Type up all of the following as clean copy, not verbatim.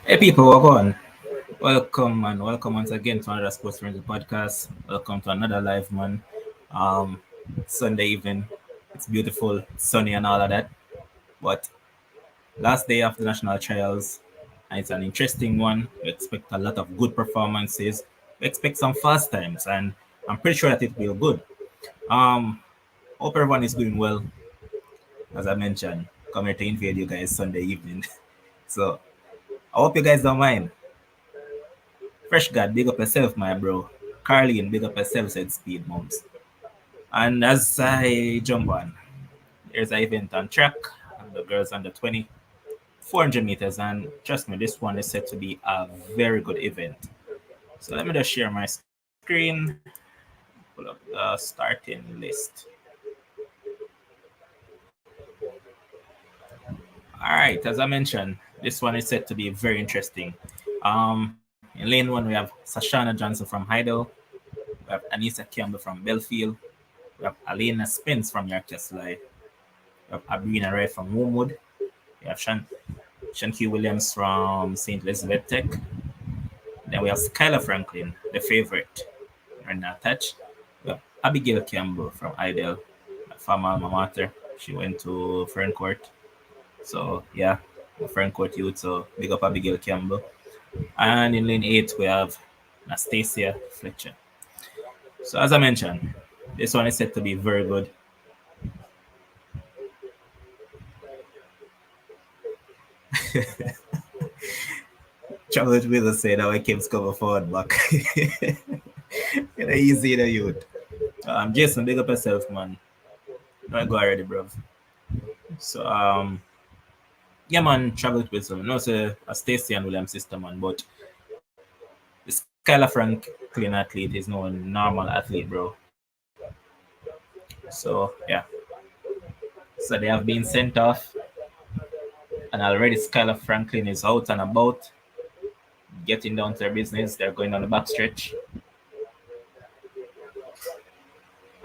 Hey people, welcome. Welcome and welcome once again to another Sports Friendly podcast. Welcome to another live man. Sunday evening. It's beautiful, it's sunny and all of that. But last day of the national trials, and it's an interesting one. We expect a lot of good performances. We expect some fast times, and I'm pretty sure that it will be good. Um, Hope everyone is doing well. As I mentioned, come here to invade you guys Sunday evening. So I hope you guys don't mind. Fresh God, big up yourself, my bro. Carlene, big up yourself, said Speed Moms. And as I jump on, there's an event on track, and the girls under 20, 400 meters, and trust me, this one is set to be a very good event. So let me just share my screen, pull up the starting list. All right, as I mentioned, this one is set to be very interesting. In lane one, we have Sashana Johnson from Heidel. We have Anissa Campbell from Belfield. We have Alena Spence from Yorkshire. We have Abrina Ray from Wormwood. We have Shanky Williams from St. Elizabeth Tech. Then we have Skylar Franklin, the favorite, and attached. We have Abigail Campbell from Idel, my former alma mater. She went to Ferncourt. So, yeah, Ferncourt youth. So, big up Abigail Campbell. And in lane 8, we have Anastasia Fletcher. So, as I mentioned, this one is set to be very good. Charles Wheeler said that we keeps cover forward back. Easy the youth. Jason, big up yourself, man. Don't go already, bro. So yeah, man, traveled with some. No, say a Stacy and William sister, man, but the Skylar Franklin athlete is no normal athlete, bro. So yeah, so they have been sent off, and already Skylar Franklin is out and about, getting down to their business. They're going on the backstretch.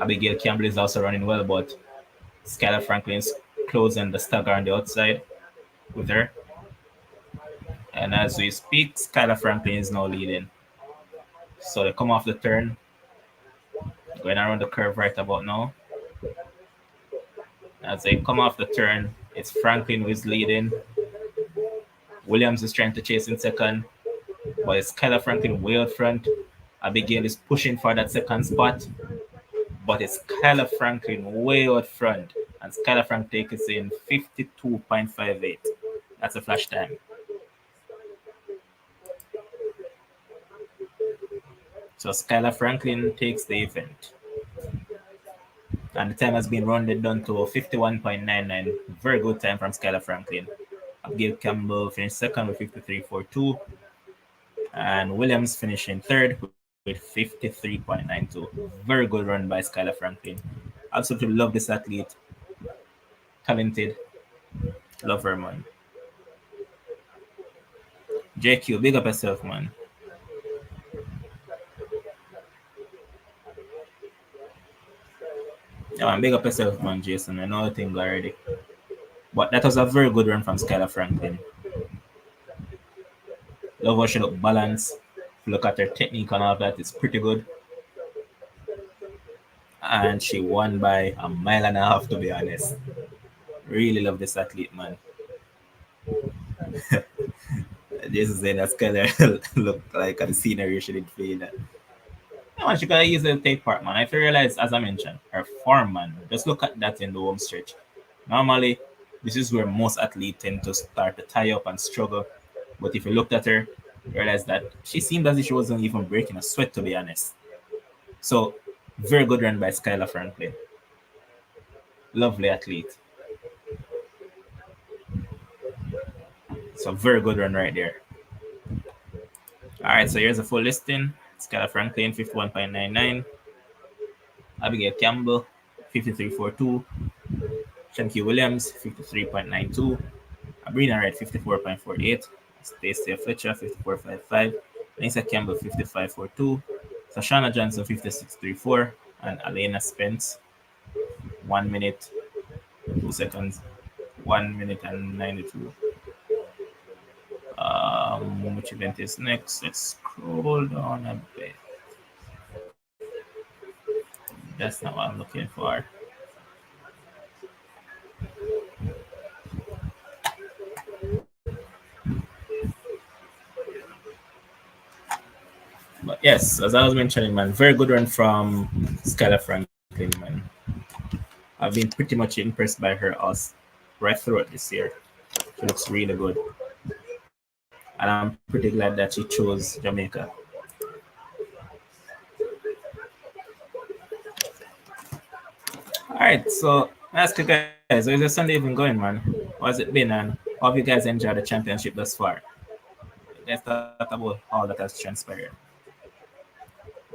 Abigail Campbell is also running well, but Skylar Franklin's closing the stagger on the outside with her. And as we speak, Skylar Franklin is now leading. So they come off the turn, going around the curve right about now. As they come off the turn, it's Franklin who is leading. Williams is trying to chase in second, but it's Skylar Franklin way out front. Abigail is pushing for that second spot, but it's Skylar Franklin way out front. And Skylar Franklin takes in 52.58. That's a flash time. So Skylar Franklin takes the event. And the time has been rounded down to 51.99. Very good time from Skylar Franklin. Abigail Campbell finished second with 53.42. And Williams finishing third with 53.92. Very good run by Skylar Franklin. Absolutely love this athlete. Talented. Love her, man. JQ, big up yourself, man. Yeah, man, big up yourself, man, Jason. I know the thing already. But that was a very good run from Skylar Franklin. Love how she look balanced. If you look at her technique and all that, it's pretty good. And she won by a mile and a half, to be honest. Really love this athlete, man. Jason saying that Skylar looked like a scenery she did feel that. Yeah, man, she could easily take part, man. If you realize, as I mentioned, her form, man, just look at that in the home stretch. Normally, this is where most athletes tend to start to tie up and struggle. But if you looked at her, you realize that she seemed as if she wasn't even breaking a sweat, to be honest. So, very good run by Skylar Franklin. Lovely athlete. So, very good run right there. All right, so here's a full listing. Skylar Franklin, 51.99. Abigail Campbell, 53.42. Shanky Williams, 53.92. Abrina Wright, 54.48. Stacey Fletcher, 54.55. Lisa Campbell, 55.42. Sashana Johnson, 56.34. And Alena Spence, 1 minute, 2 seconds, 1 minute and 92. which event is next? Let's scroll down a bit. That's not what I'm looking for. But yes, as I was mentioning, man, very good run from Skylar Franklin, man. I've been pretty much impressed by her us right throughout this year. She looks really good. And I'm pretty glad that she chose Jamaica. Alright, so ask you guys, how's your Sunday even going, man? How's it been, and how have you guys enjoyed the championship thus far? Let's talk about all that has transpired.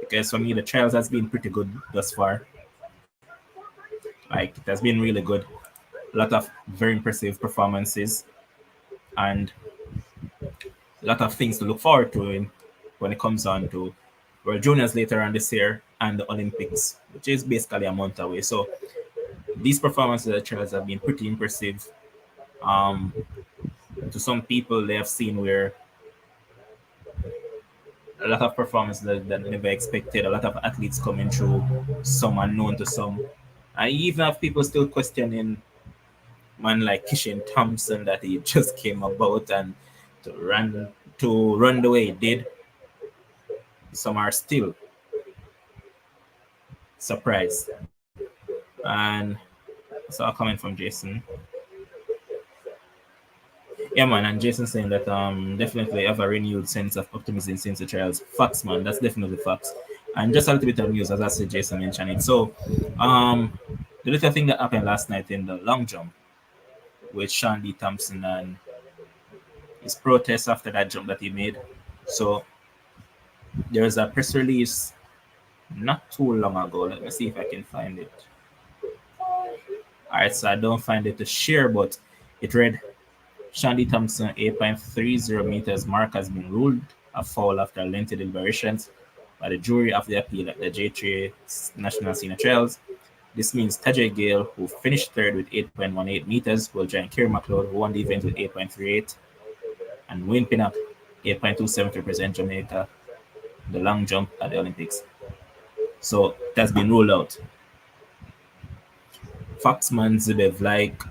Because for me, the trials has been pretty good thus far. Like, it has been really good. A lot of very impressive performances and a lot of things to look forward to when it comes on to World Juniors later on this year and the Olympics, which is basically a month away. So these performances at the trials have been pretty impressive. Um, to some people, they have seen where a lot of performances that never expected, a lot of athletes coming through, some unknown to some. I even have people still questioning man like Kishan Thompson that he just came about and to run the way he did. Some are still surprised. And so a comment from Jason. Yeah, man, and Jason saying that definitely have a renewed sense of optimism since the trials. Facts, man, that's definitely facts. And just a little bit of news, as I said, Jason mentioned it. So, the little thing that happened last night in the long jump with Sean D. Thompson and his protest after that jump that he made. So, there was a press release not too long ago. Let me see if I can find it. All right, so I don't find it to share, but it read Shandy Thompson 8.30 meters mark has been ruled a foul after lengthy deliberations by the jury of the appeal at the J3 National Senior Trials. This means Tajay Gale, who finished third with 8.18 meters, will join Kerry McLeod, who won the event with 8.38, and Wayne Pinnock 8.27 to represent Jamaica, the long jump at the Olympics. So that's been ruled out. Foxman Zibev, like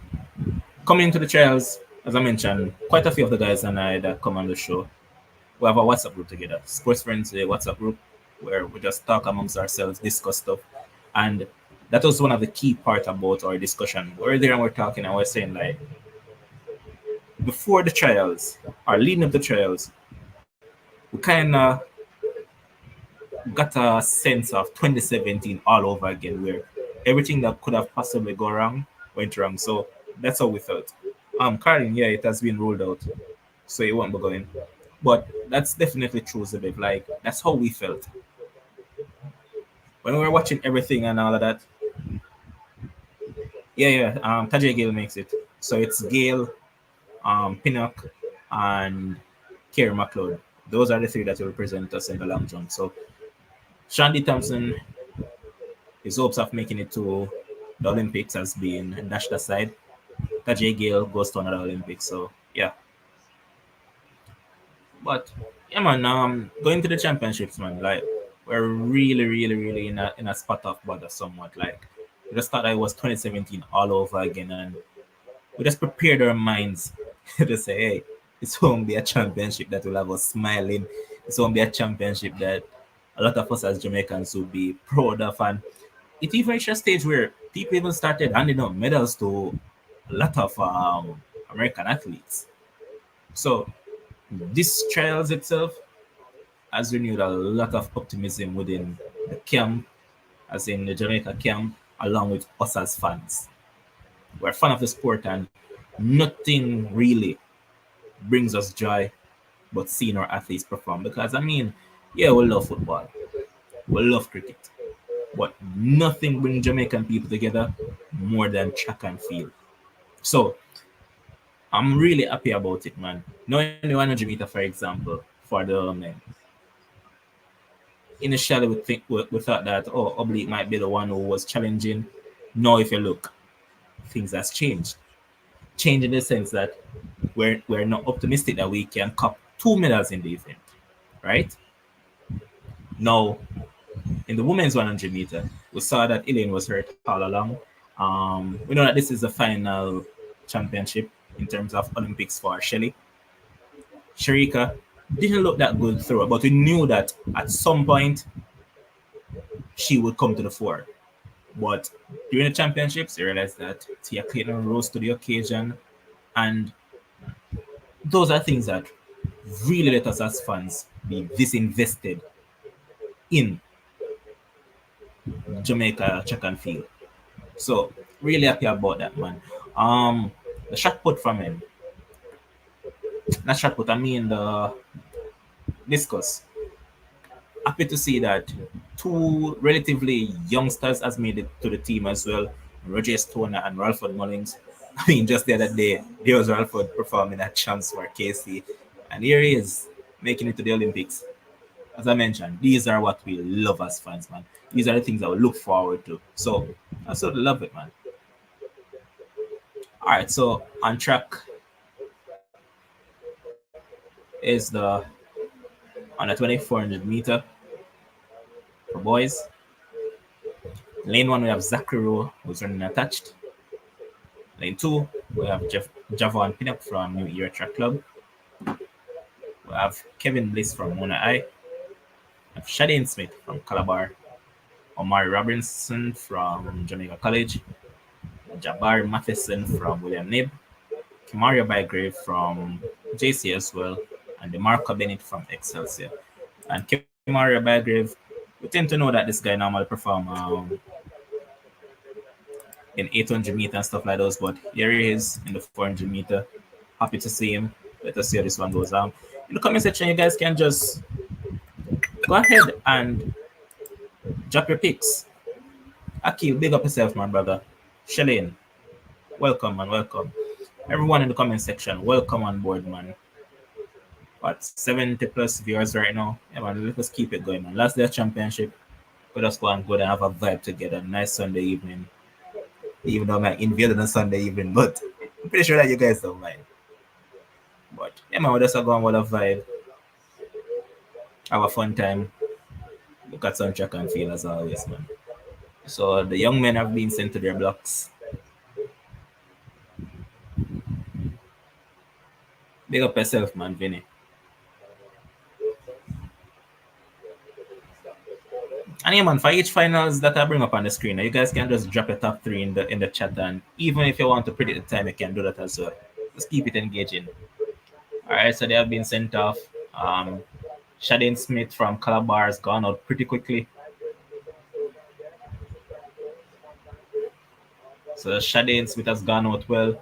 coming to the trials, as I mentioned, quite a few of the guys and I that come on the show, we have a WhatsApp group together, Sports Friends WhatsApp group, where we just talk amongst ourselves, discuss stuff. And that was one of the key part about our discussion. We're there and we're talking and we're saying like, before the trials, or leading up the trials, we kind of got a sense of 2017 all over again, where everything that could have possibly gone wrong went wrong. So that's how we felt. Karin, yeah, it has been ruled out, so it won't be going. But that's definitely true, Zebib. Like that's how we felt when we were watching everything and all of that. Yeah. Tajay Gale makes it, so it's Gale, Pinnock, and Kerry McLeod. Those are the three that will represent us in the long jump. So Shandy Thompson, his hopes of making it to the Olympics has been dashed aside. Tajay Gale goes to another Olympics. So yeah. But yeah, man, going to the championships, man, like we're really in a spot of bother somewhat. Like we just thought that it was 2017 all over again, and we just prepared our minds to say, hey, this won't be a championship that will have us smiling. This won't be a championship that a lot of us as Jamaicans will be proud of. And it even reached a stage where people even started handing out medals to a lot of American athletes. So this trials itself has renewed a lot of optimism within the camp, as in the Jamaica camp, along with us as fans. We're a fan of the sport, and nothing really brings us joy but seeing our athletes perform. Because I mean, yeah, we love football, we love cricket, but nothing brings Jamaican people together more than track and field. So I'm really happy about it, man. Knowing the one Jamaica, for example, for the men. Initially, we thought that Oblique might be the one who was challenging. Now, if you look, things has changed. Change in the sense that we're not optimistic that we can cop 2 medals in the event, right? Now, in the women's 100 meter, we saw that Elaine was hurt all along. We know that this is the final championship in terms of Olympics for Shelley. Sharika didn't look that good through, but we knew that at some point she would come to the fore. But during the championships, you realized that Tia Clayton rose to the occasion, and those are things that really let us as fans be disinvested in Jamaica track and field. So really happy about that, man. The shot put from him, not shot put, I mean the discus. Happy to see that two relatively youngsters has made it to the team as well. Roger Stoner and Ralford Mullings. I mean, just the other day, there was Ralford performing a chance for KC, and here he is making it to the Olympics. As I mentioned, these are what we love as fans, man. These are the things that we look forward to. So I sort of love it, man. All right, so on track is the on the 2400 meter for boys. Lane one, we have Zachary Rowe, who's running attached. Lane two, we have Javon Pinnock from New Era Track Club. We have Kevin Bliss from Mona I. We have Shadane Smith from Calabar. Omari Robinson from Jamaica College. Jabari Matheson from William Nib. Kimaria Bygrave from JC as well. And DeMarco Bennett from Excelsior. And Kimaria Bygrave, we tend to know that this guy normally perform in 800 meter and stuff like those, but here he is in the 400 meter. Happy to see him. Let us see how this one goes. In the comment section, you guys can just go ahead and drop your picks. Akil, big up yourself, man, brother. Shalane, welcome, man, welcome. Everyone in the comment section, welcome on board, man. What, 70 plus viewers right now? Yeah, man, let us keep it going, man. Last day of championship, let us go and go and have a vibe together. Nice Sunday evening. Even though I'm like invaded on Sunday evening, but I'm pretty sure that you guys don't mind. But yeah, man, we're just going with a vibe. Have a fun time. Look at some track and field as always, man. So the young men have been sent to their blocks. Big up yourself, man, Vinny. And yeah, man, for each finals that I bring up on the screen, you guys can just drop your top three in the chat, and even if you want to predict the time, you can do that as well. Just keep it engaging. All right, so they have been sent off. Shadane Smith from Calabar has gone out pretty quickly. So Shadane Smith has gone out well.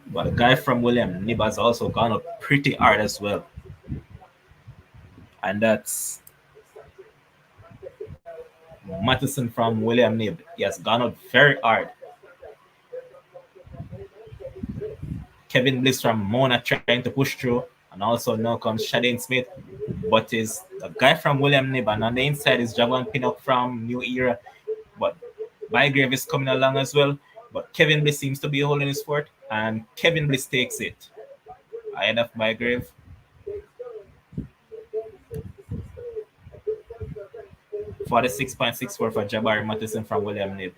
But the guy from William Nib has also gone up pretty hard as well. And that's Matheson from William Nib. He has gone up very hard. Kevin Bliss from Mona trying to push through. And also now comes Shadane Smith. But is the guy from William Nib. And on the inside is Javon Pinnock from New Era. But Bygrave is coming along as well. But Kevin Bliss seems to be holding his fort. And Kevin Bliss takes it. Ahead of Bygrave. For the 6.64 for Jabari Matheson from William Nib.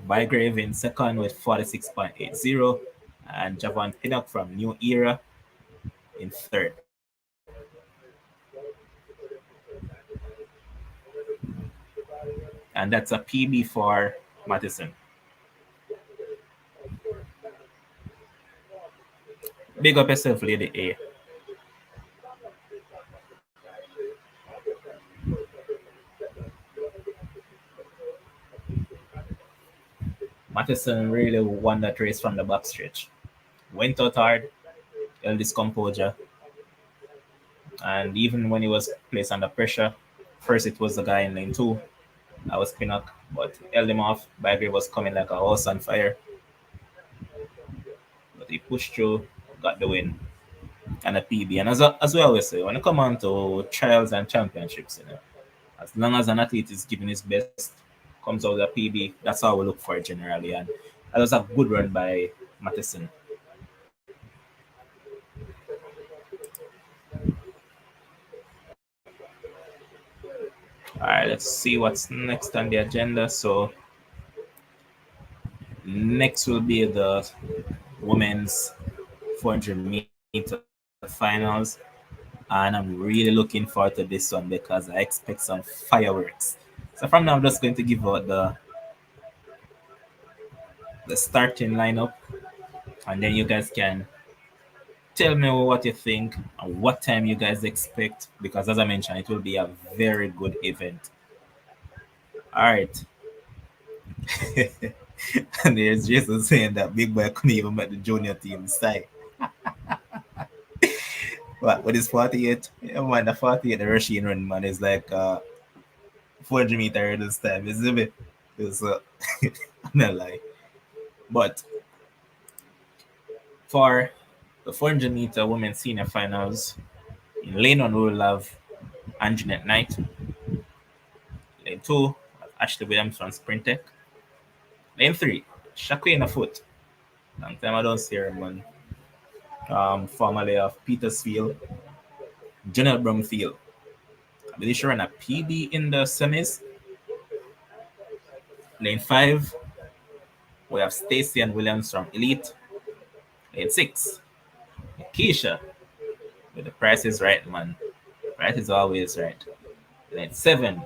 Bygrave in second with 46.80. And Javon Pinnock from New Era in third. And that's a PB for Matheson. Big up yourself, Lady A. Matheson really won that race from the backstretch. Went out hard, held his composure. And even when he was placed under pressure, first it was the guy in lane 2. That was Pinnock, but held him off. Bygrave was coming like a horse on fire. But he pushed through, got the win, and a PB. And as we always say, when it comes on to trials and championships, as long as an athlete is giving his best, comes out with a PB, that's how we look for it generally. And that was a good run by Matheson. All right, let's see what's next on the agenda. So next will be the women's 400 meter finals, and I'm really looking forward to this one because I expect some fireworks. So from now, I'm just going to give out the starting lineup, and then you guys can tell me what you think and what time you guys expect. Because as I mentioned, it will be a very good event. All right. And there's Jason saying that Big Boy couldn't even make the junior team side. What, with his 48? Yeah, man, the 48, the rushing run, man, is like 400-meter hurdles time, isn't it? It's, I'm not lie. But for the 400-meter women's senior finals, in lane one, we will have Anjanette Knight. Lane two, Ashley Williams from Sprintec. Lane three, Shaquena Foot. Long time I don't see her, man. Formerly of Petersfield. Janelle Brumfield. I believe she ran a PB in the semis. Lane 5, we have Stacy and Williams from Elite. Lane 6, Nickisha with the Pryce is right, man. Pryce is always right. Lane 7,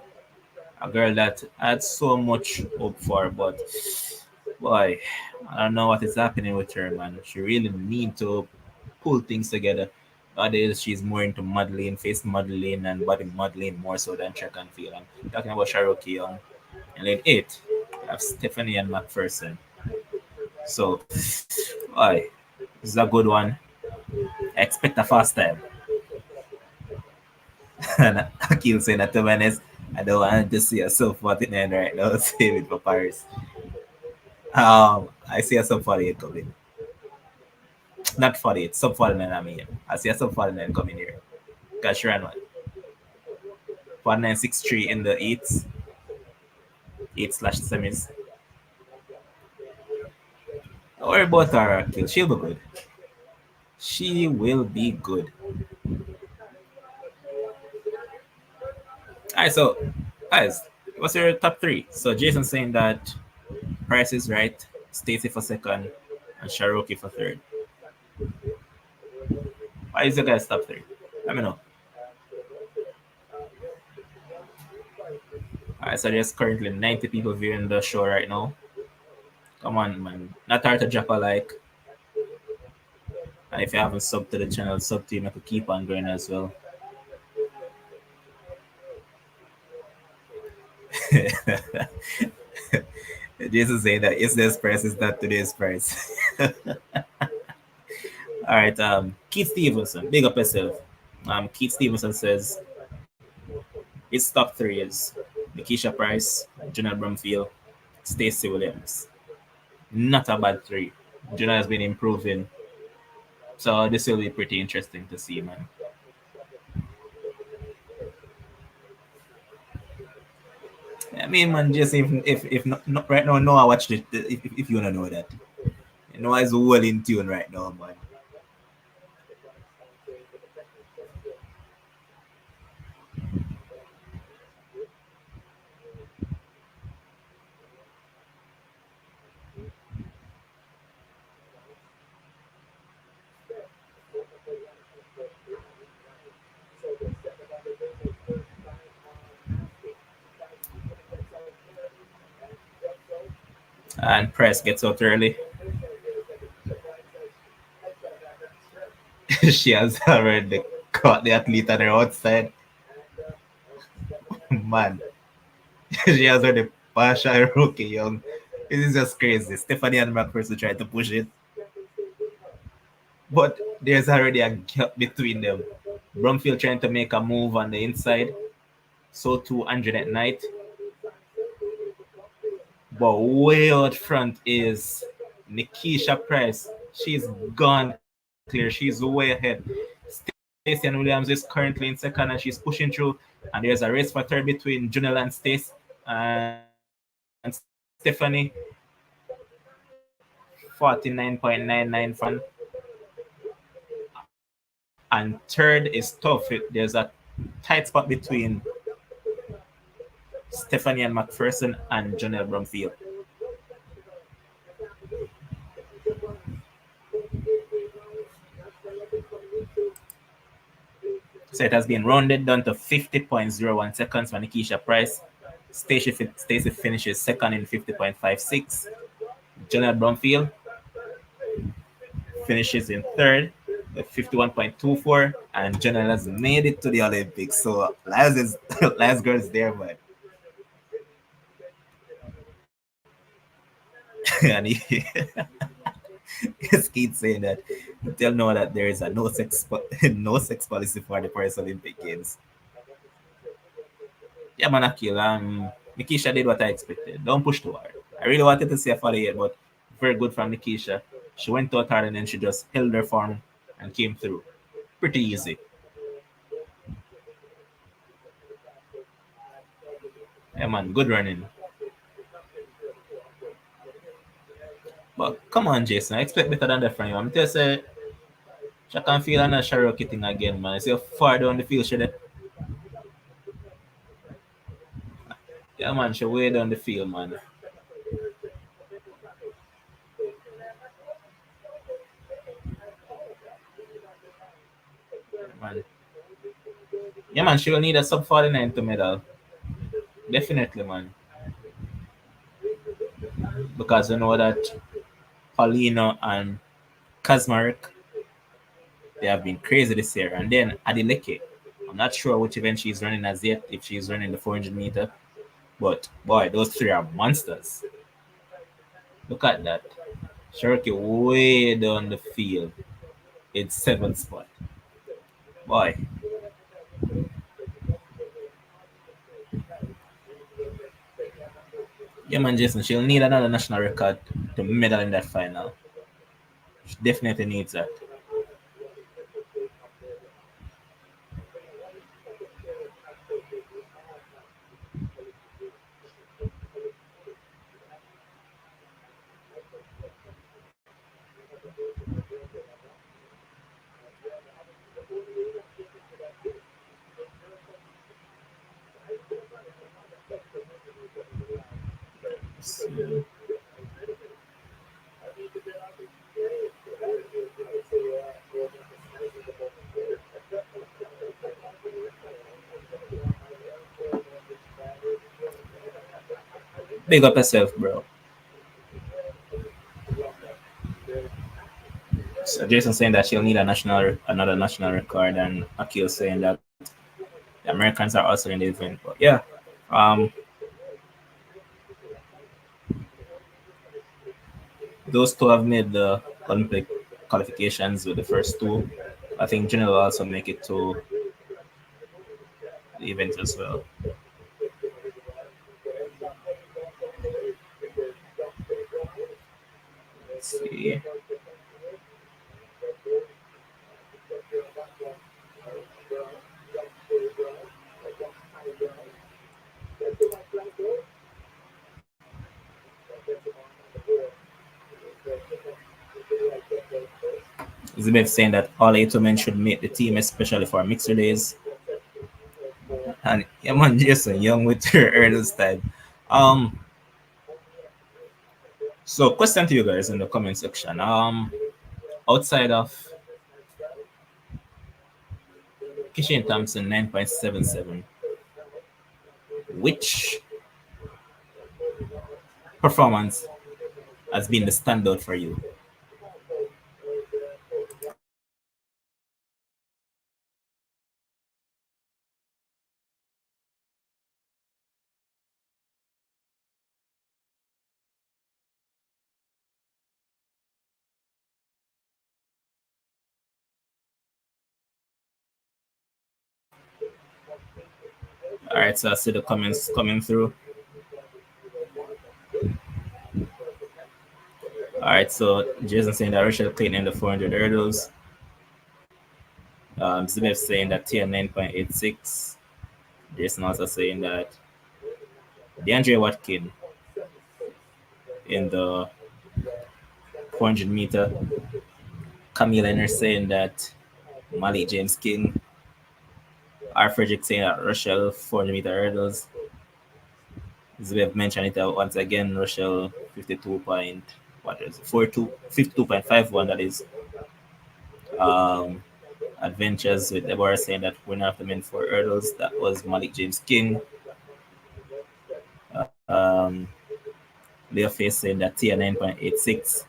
a girl that I had so much hope for, but boy, I don't know what is happening with her, man. She really need to pull things together. Nowadays, she's more into modeling, face modeling, and body modeling more so than track and field. I'm talking about Cherokee Young. And lane 8, we have Stephanie and McPherson. So, boy, this is a good one. I expect a fast time. And Akil saying that, to be honest, I don't want to see a sub 49 right now. Save it for Paris. I see a sub 48 coming. Not 48, sub 49, I mean. I see a sub 49 coming here. Because she ran what? 1963 in the 8s, 8 slash semis. Don't worry about her, Akil. She'll be good. She will be good. All right, so guys, what's your top three? So Jason saying that Pryce is right, Stacy for second, and Cherokee for third. Why is your guys top three? Let me know. All right, so there's currently 90 people viewing the show right now. Come on, man. Not hard to drop a like. And if you haven't subbed to the channel, sub to you, make keep on going as well. Jason saying that yesterday's price is not today's price. All right, Keith Stevenson, big up yourself. Keith Stevenson says his top three is Nickisha Pryce, Janelle Brumfield, Stacey Williams. Not a bad three. Janelle has been improving, so this will be pretty interesting to see, man. I mean, man, just if not right now, no, I watch it. If you wanna know that, you know, it's well in tune right now, man. And Pryce gets out early. She has already caught the athlete on her outside. Man, she has already partial rookie young. It is just crazy. Stephanie and McPherson tried to push it, but there's already a gap between them. Brumfield trying to make a move on the inside. So too Andrew at night. But way out front is Nickisha Pryce. She's gone clear. She's way ahead. Stacey and Williams is currently in second and she's pushing through. And there's a race for third between Junel and Stace and Stephanie. 49.99 fun. And third is tough. There's a tight spot between Stephanie and McPherson, and Jonelle Brumfield. So it has been rounded down to 50.01 seconds for Nickisha Pryce. Stacey finishes second in 50.56. Jonelle Brumfield finishes in third with 51.24. And Jonelle has made it to the Olympics. So last girl is there, but and he just keeps saying that they'll know that there is a no sex policy for the Paris Olympic Games. Yeah, man, Akil. Nickisha did what I expected. Don't push too hard. I really wanted to see a follow yet, but very good from Nickisha. She went out hard and then she just held her form and came through. Pretty easy. Yeah, man, good running. But come on, Jason. I expect better than that from you. I'm just say she can feel on a Cherokee thing again, man. See how far down the field she there. Yeah, man, she way down the field, man. Man. Yeah, man, she will need a sub 49 to medal. Definitely, man. Because you know that Paulino and Kazmarek, they have been crazy this year. And then Adeleke, I'm not sure which event she's running as yet, if she's running the 400 meter. But boy, those three are monsters. Look at that. Cherokee way down the field in seventh spot. Boy, yeah, man, Jason, she'll need another national record to medal in that final. She definitely needs that. So, big up yourself, bro. So Jason saying that she'll need another national record, and Akil saying that the Americans are also in the event. But yeah, um, those two have made the Olympic qualifications with the first two. I think Jenna will also make it to the event as well. Let's see. Elizabeth saying that all eight women should make the team, especially for mixer days. And yeah, man, Jason Young with her early time. Um, so question to you guys in the comment section. Outside of Kishan Thompson 9.77, which performance has been the standout for you? All right, so I see the comments coming through. All right, so Jason saying that Rachel Clayton in the 400 hurdles. Zimef saying that Tia 9.86. Jason also saying that DeAndre Watkin in the 400 meter. Camille Leonard saying that Malik James King. R. Frederick saying that Rochelle 400 meter hurdles. As we have mentioned it once again, Rochelle 52 point, what is it, 42, 52.51, that is. Um, Adventures with Deborah saying that winner of the men four hurdles, that was Malik James King. Um, Leo Face saying that Tia 9.86.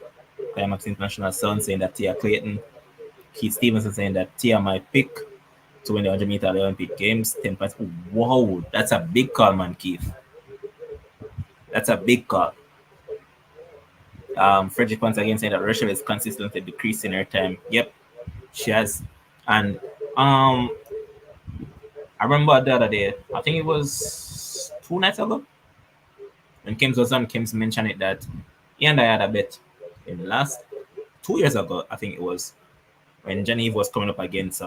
Climax International Sound saying that Tia Clayton. Keith Stevenson saying that Tia might pick to win the 100-meter Olympic Games. 10 points. Whoa, that's a big call, man, Keith. That's a big call. Frederick once again saying that Rachel is consistently decreasing her time. Yep, she has. And um, I remember the other day, I think it was 2 nights ago, when Kims was on, Kims mentioned it that he and I had a bet in the last 2 years ago, I think it was, when Genevieve was coming up against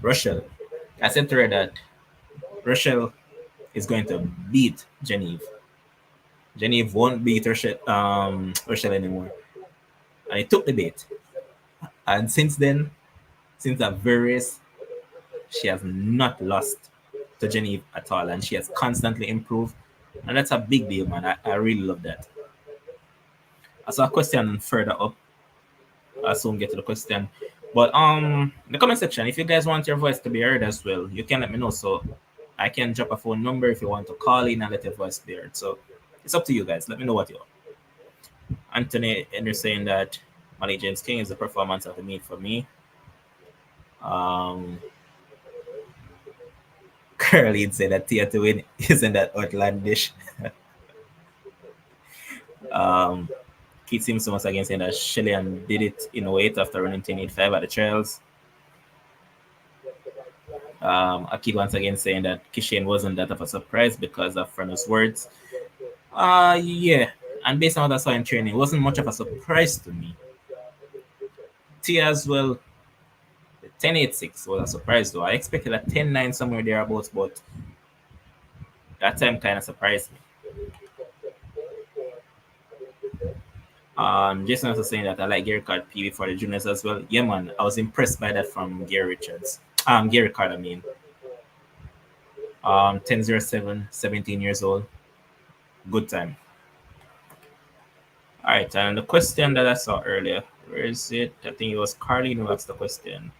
Rochelle. I said to her that Rochelle is going to beat Genevieve. Genevieve won't beat Rochelle anymore. And he took the bait. And since then, since that very race, she has not lost to Genevieve at all. And she has constantly improved. And that's a big deal, man. I really love that. I saw a question further up. I'll soon get to the question. But in the comment section, if you guys want your voice to be heard as well, you can let me know. So I can drop a phone number if you want to call in and let your voice be heard. So it's up to you guys. Let me know what you want. Anthony Ender saying that Malik James King is the performance of the meet for me. Caroline said that Tia to win isn't that outlandish. Keith Simpson once again saying that Shillian did it in weight after running 10.85 at the trials. Akid once again saying that Kishan wasn't that of a surprise because of Fernand's words. Yeah. And based on what I saw in training, it wasn't much of a surprise to me. Tia as well, 10.86 was a surprise though. I expected a 10.9 somewhere thereabouts, but that time kind of surprised me. Jason also saying that I like Gary Card PV for the juniors as well. Yeah, man, I was impressed by that from Gary Richards. Gary Card, I mean. 10.07, 17 years old. Good time. All right, and the question that I saw earlier, where is it? I think it was Carlene who asked the question.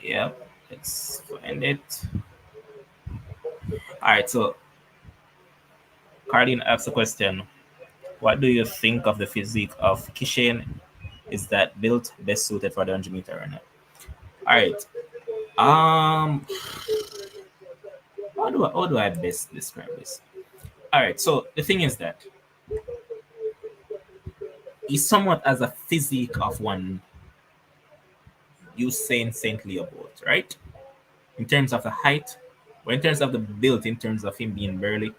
Yep, let's find it. All right, so Carlene asked the question, what do you think of the physique of Kishan? Is that built best suited for the 100-meter runner? All right. How do I best describe this? All right, so the thing is that he somewhat has a physique of one Usain St. Leopold, right? In terms of the height, or in terms of the build, in terms of him being burly,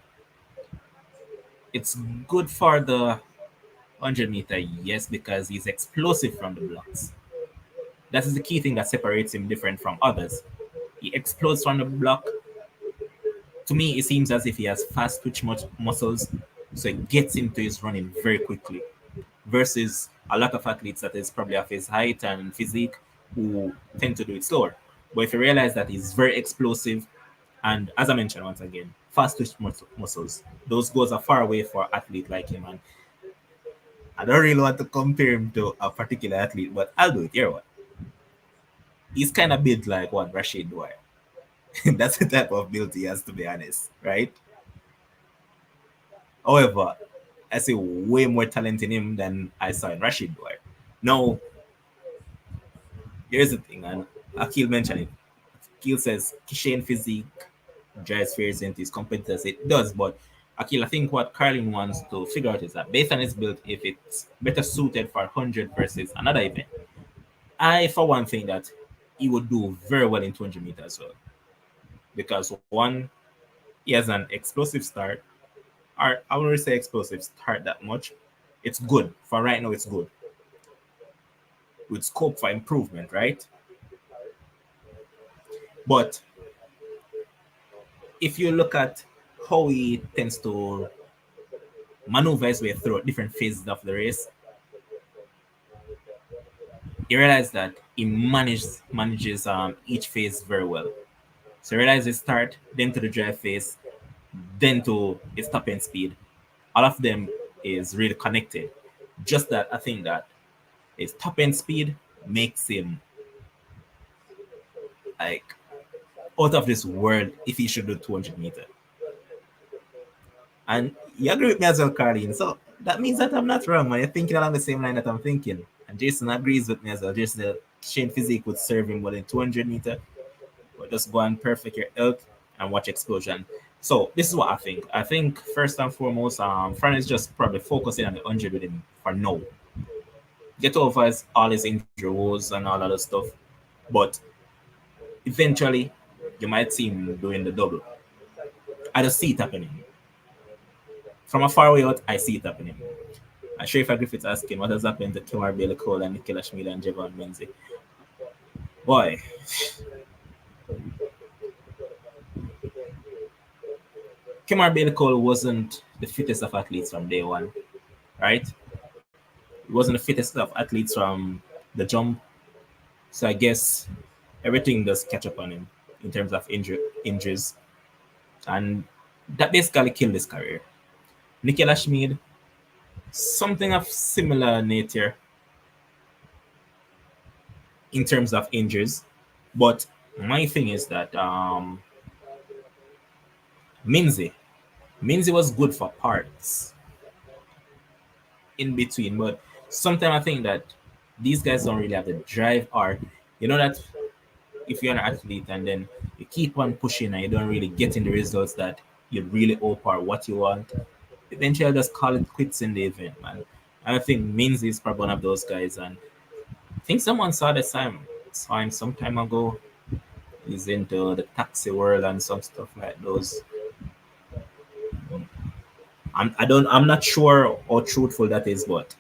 it's good for the 100-meter, yes, because he's explosive from the blocks. That is the key thing that separates him different from others. He explodes from the block. To me, it seems as if he has fast twitch muscles, so it gets into his running very quickly. Versus a lot of athletes that is probably of his height and physique who tend to do it slower. But if you realize that he's very explosive, and as I mentioned once again, fast twitch muscles, those goals are far away for an athlete like him. And I don't really want to compare him to a particular athlete, but I'll do it. Here, what? He's kind of built like what Rashid Dwyer. That's the type of build he has, to be honest, right? However, I see way more talent in him than I saw in Rashid Dwyer. Now, here's the thing, and Akil mentioned it. Akil says Kishan physique drives fears into his competitors. It does, but Akil, I think what Carlin wants to figure out is that based on his build, if it's better suited for 100 versus another event, I, for one, think that he would do very well in 200 meters as well. Because one, he has an explosive start. Or I wouldn't say explosive start that much. It's good. For right now, it's good. With scope for improvement, right? But if you look at how he tends to maneuver his way through different phases of the race, you realize that he manages each phase very well. So realize it start, then to the drive phase, then to its top end speed. All of them is really connected. Just that I think that his top end speed makes him like out of this world if he should do 200 meter. And you agree with me as well, Carlene. So that means that I'm not wrong, man. You're thinking along the same line that I'm thinking. And Jason agrees with me as well. Jason, the Shane Physique would serve him more than 200 meter. But just go and perfect your health and watch explosion. So this is what I think. I think first and foremost, Fran is just probably focusing on the 100 with him for now. Get over all his injury woes and all other stuff. But eventually, you might see him doing the double. I just see it happening. From a far way out, I see it happening. I'm sure if I Griffiths asking what has happened to Kimar Bailey Cole and Nickisha and Javon Menzie. Boy, Kimar Bailey Cole wasn't the fittest of athletes from day one, right? He wasn't the fittest of athletes from the jump. So I guess everything does catch up on him in terms of injuries. And that basically killed his career. Nickisha, something of similar nature in terms of injuries. But my thing is that Minzy was good for parts in between, but sometimes I think that these guys don't really have the drive, or you know that if you're an athlete and then you keep on pushing and you don't really get in the results that you really hope or what you want, eventually I'll just call it quits in the event, man. And I think Minzy is probably one of those guys, and I think someone saw him some time ago. He's into the taxi world and some stuff like those. I'm not sure how truthful that is, but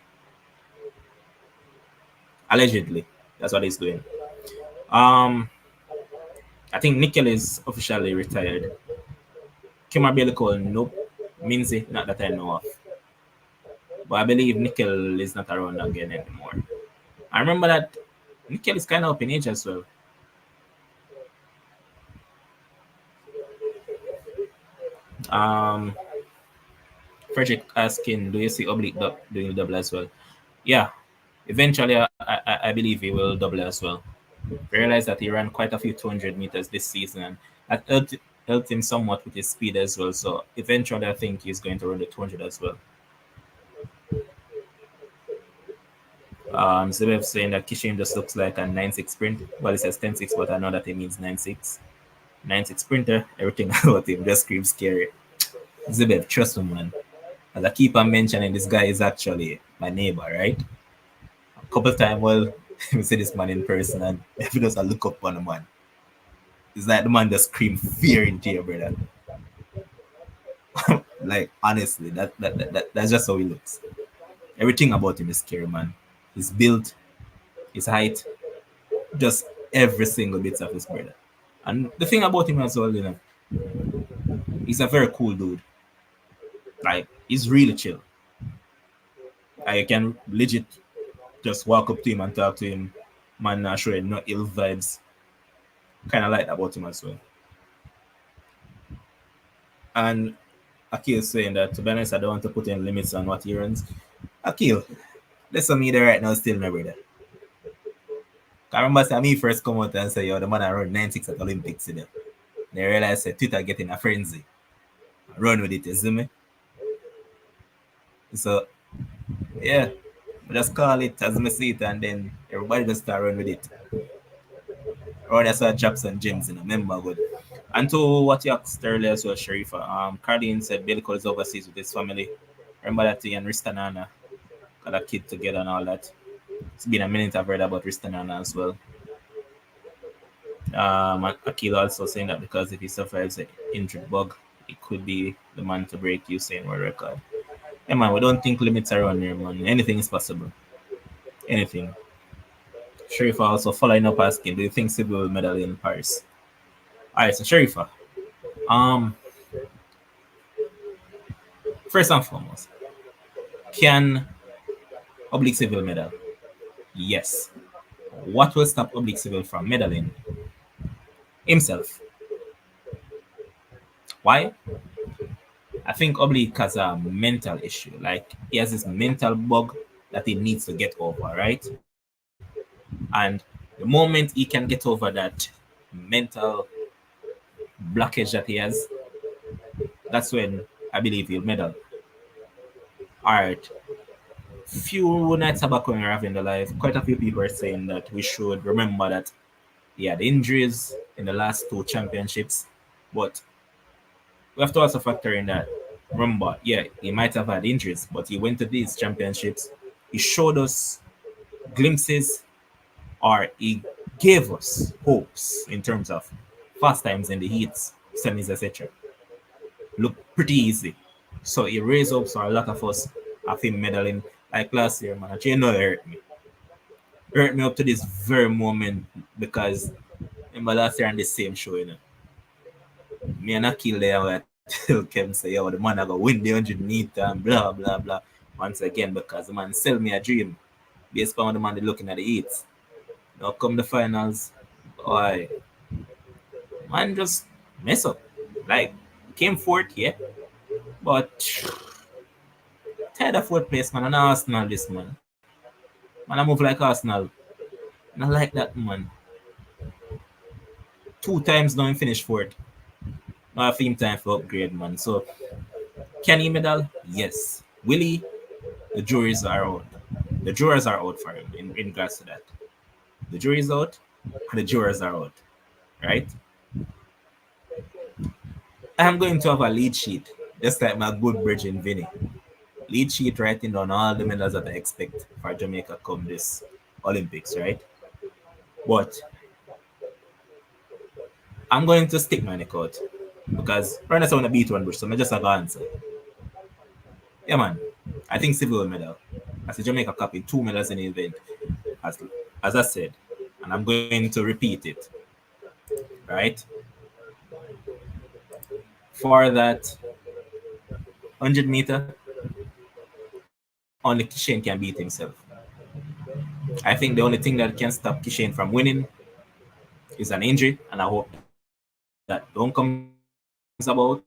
allegedly that's what he's doing. Um, I think Nickel is officially retired. Kimar Cole, nope. Minzy, not that I know of. But I believe Nickel is not around again anymore. I remember that Nickel is kind of up in age as well. Um, Frederick asking, do you see Oblique doing the double as well? Yeah, eventually I believe he will double as well. Realize that he ran quite a few 200 meters this season, and that helped him somewhat with his speed as well. So eventually I think he's going to run the 200 as well. Zebev saying that Kishim just looks like a 9.6 sprint. Well, he says 10.6, but I know that he means 9.6. 9.6 sprinter, everything about him just screams scary. Zebev, trust him, man. As I keep on mentioning, this guy is actually my neighbor, right? A couple times, well, we see this man in person, and if you just look up on the man, it's like the man just scream fear into your brother. Like, honestly, that's just how he looks. Everything about him is scary, man. His build, his height, just every single bit of his brother. And the thing about him as well, he's a very cool dude. Like, he's really chill. I can legit just walk up to him and talk to him. Man, not sure no ill vibes. Kind of like that about him as well. And Akil saying that, to be honest, I don't want to put in limits on what he runs. Akil, listen me there right now, still my brother. I remember saying me first come out and say, yo, the man I run 9.6 at Olympics today. They realize that Twitter getting a frenzy. Run with it, you see me? So, yeah, just call it as I see it, and then everybody just start run with it. Or that's what drops and gems in a member good. And to what you asked earlier as well, Sharifa, Cardine said Billy Cole is overseas with his family. Remember that he and Ristanana got a kid together and all that. It's been a minute I've heard about Ristanana as well. Akil also saying that because if he survives an injured bug, it could be the man to break Usain world record. Yeah, man, we don't think limits are on here, man. Anything is possible. Anything. Sharifa also following up asking, do you think Sibyl will medal in Paris? Alright, so Sharifa. First and foremost, can Oblique Civil medal? Yes. What will stop Oblique Civil from medaling? Himself. Why? I think Oblique has a mental issue. Like he has this mental bug that he needs to get over, right? And the moment he can get over that mental blockage that he has, that's when I believe he'll medal. All right. Few nights back when we were having the live, quite a few people are saying that we should remember that he had injuries in the last two championships, but we have to also factor in that. Remember, yeah, he might have had injuries, but he went to these championships. He showed us glimpses, or he gave us hopes in terms of fast times in the heats, semis, etc. Look pretty easy. So he raised up for a lot of us of him medaling like last year, man. You know, it hurt me. It hurt me up to this very moment because remember last year on the same show, you know. Me and Akil there were tell Kevin say, yo, the man I go win the 100 meter and blah blah blah. Once again, because the man sell me a dream based on the man looking at the heats. Now come the finals, boy, man just mess up. Like came fourth, yeah, but tired of fourth place, man. And Arsenal, this man, man, I move like Arsenal. And I like that, man. Two times now he finished fourth. Now I think time for upgrade, man. So can he medal? Yes. Will he? The juries are out. The jurors are out for him in regards to that. The jury is out, and the jurors are out. Right? I'm going to have a lead sheet, just like my good bridge in Vinny. Lead sheet writing down all the medals that I expect for Jamaica come this Olympics, right? But I'm going to stick my neck out because right now I want to beat one bridge, so I just have an answer. Yeah, man. I think silver medal. As a Jamaica copy, two medals in the event, as, as I said, and I'm going to repeat it, right? For that 100 meter, only Kishen can beat himself. I think the only thing that can stop Kishen from winning is an injury, and I hope that don't comes about,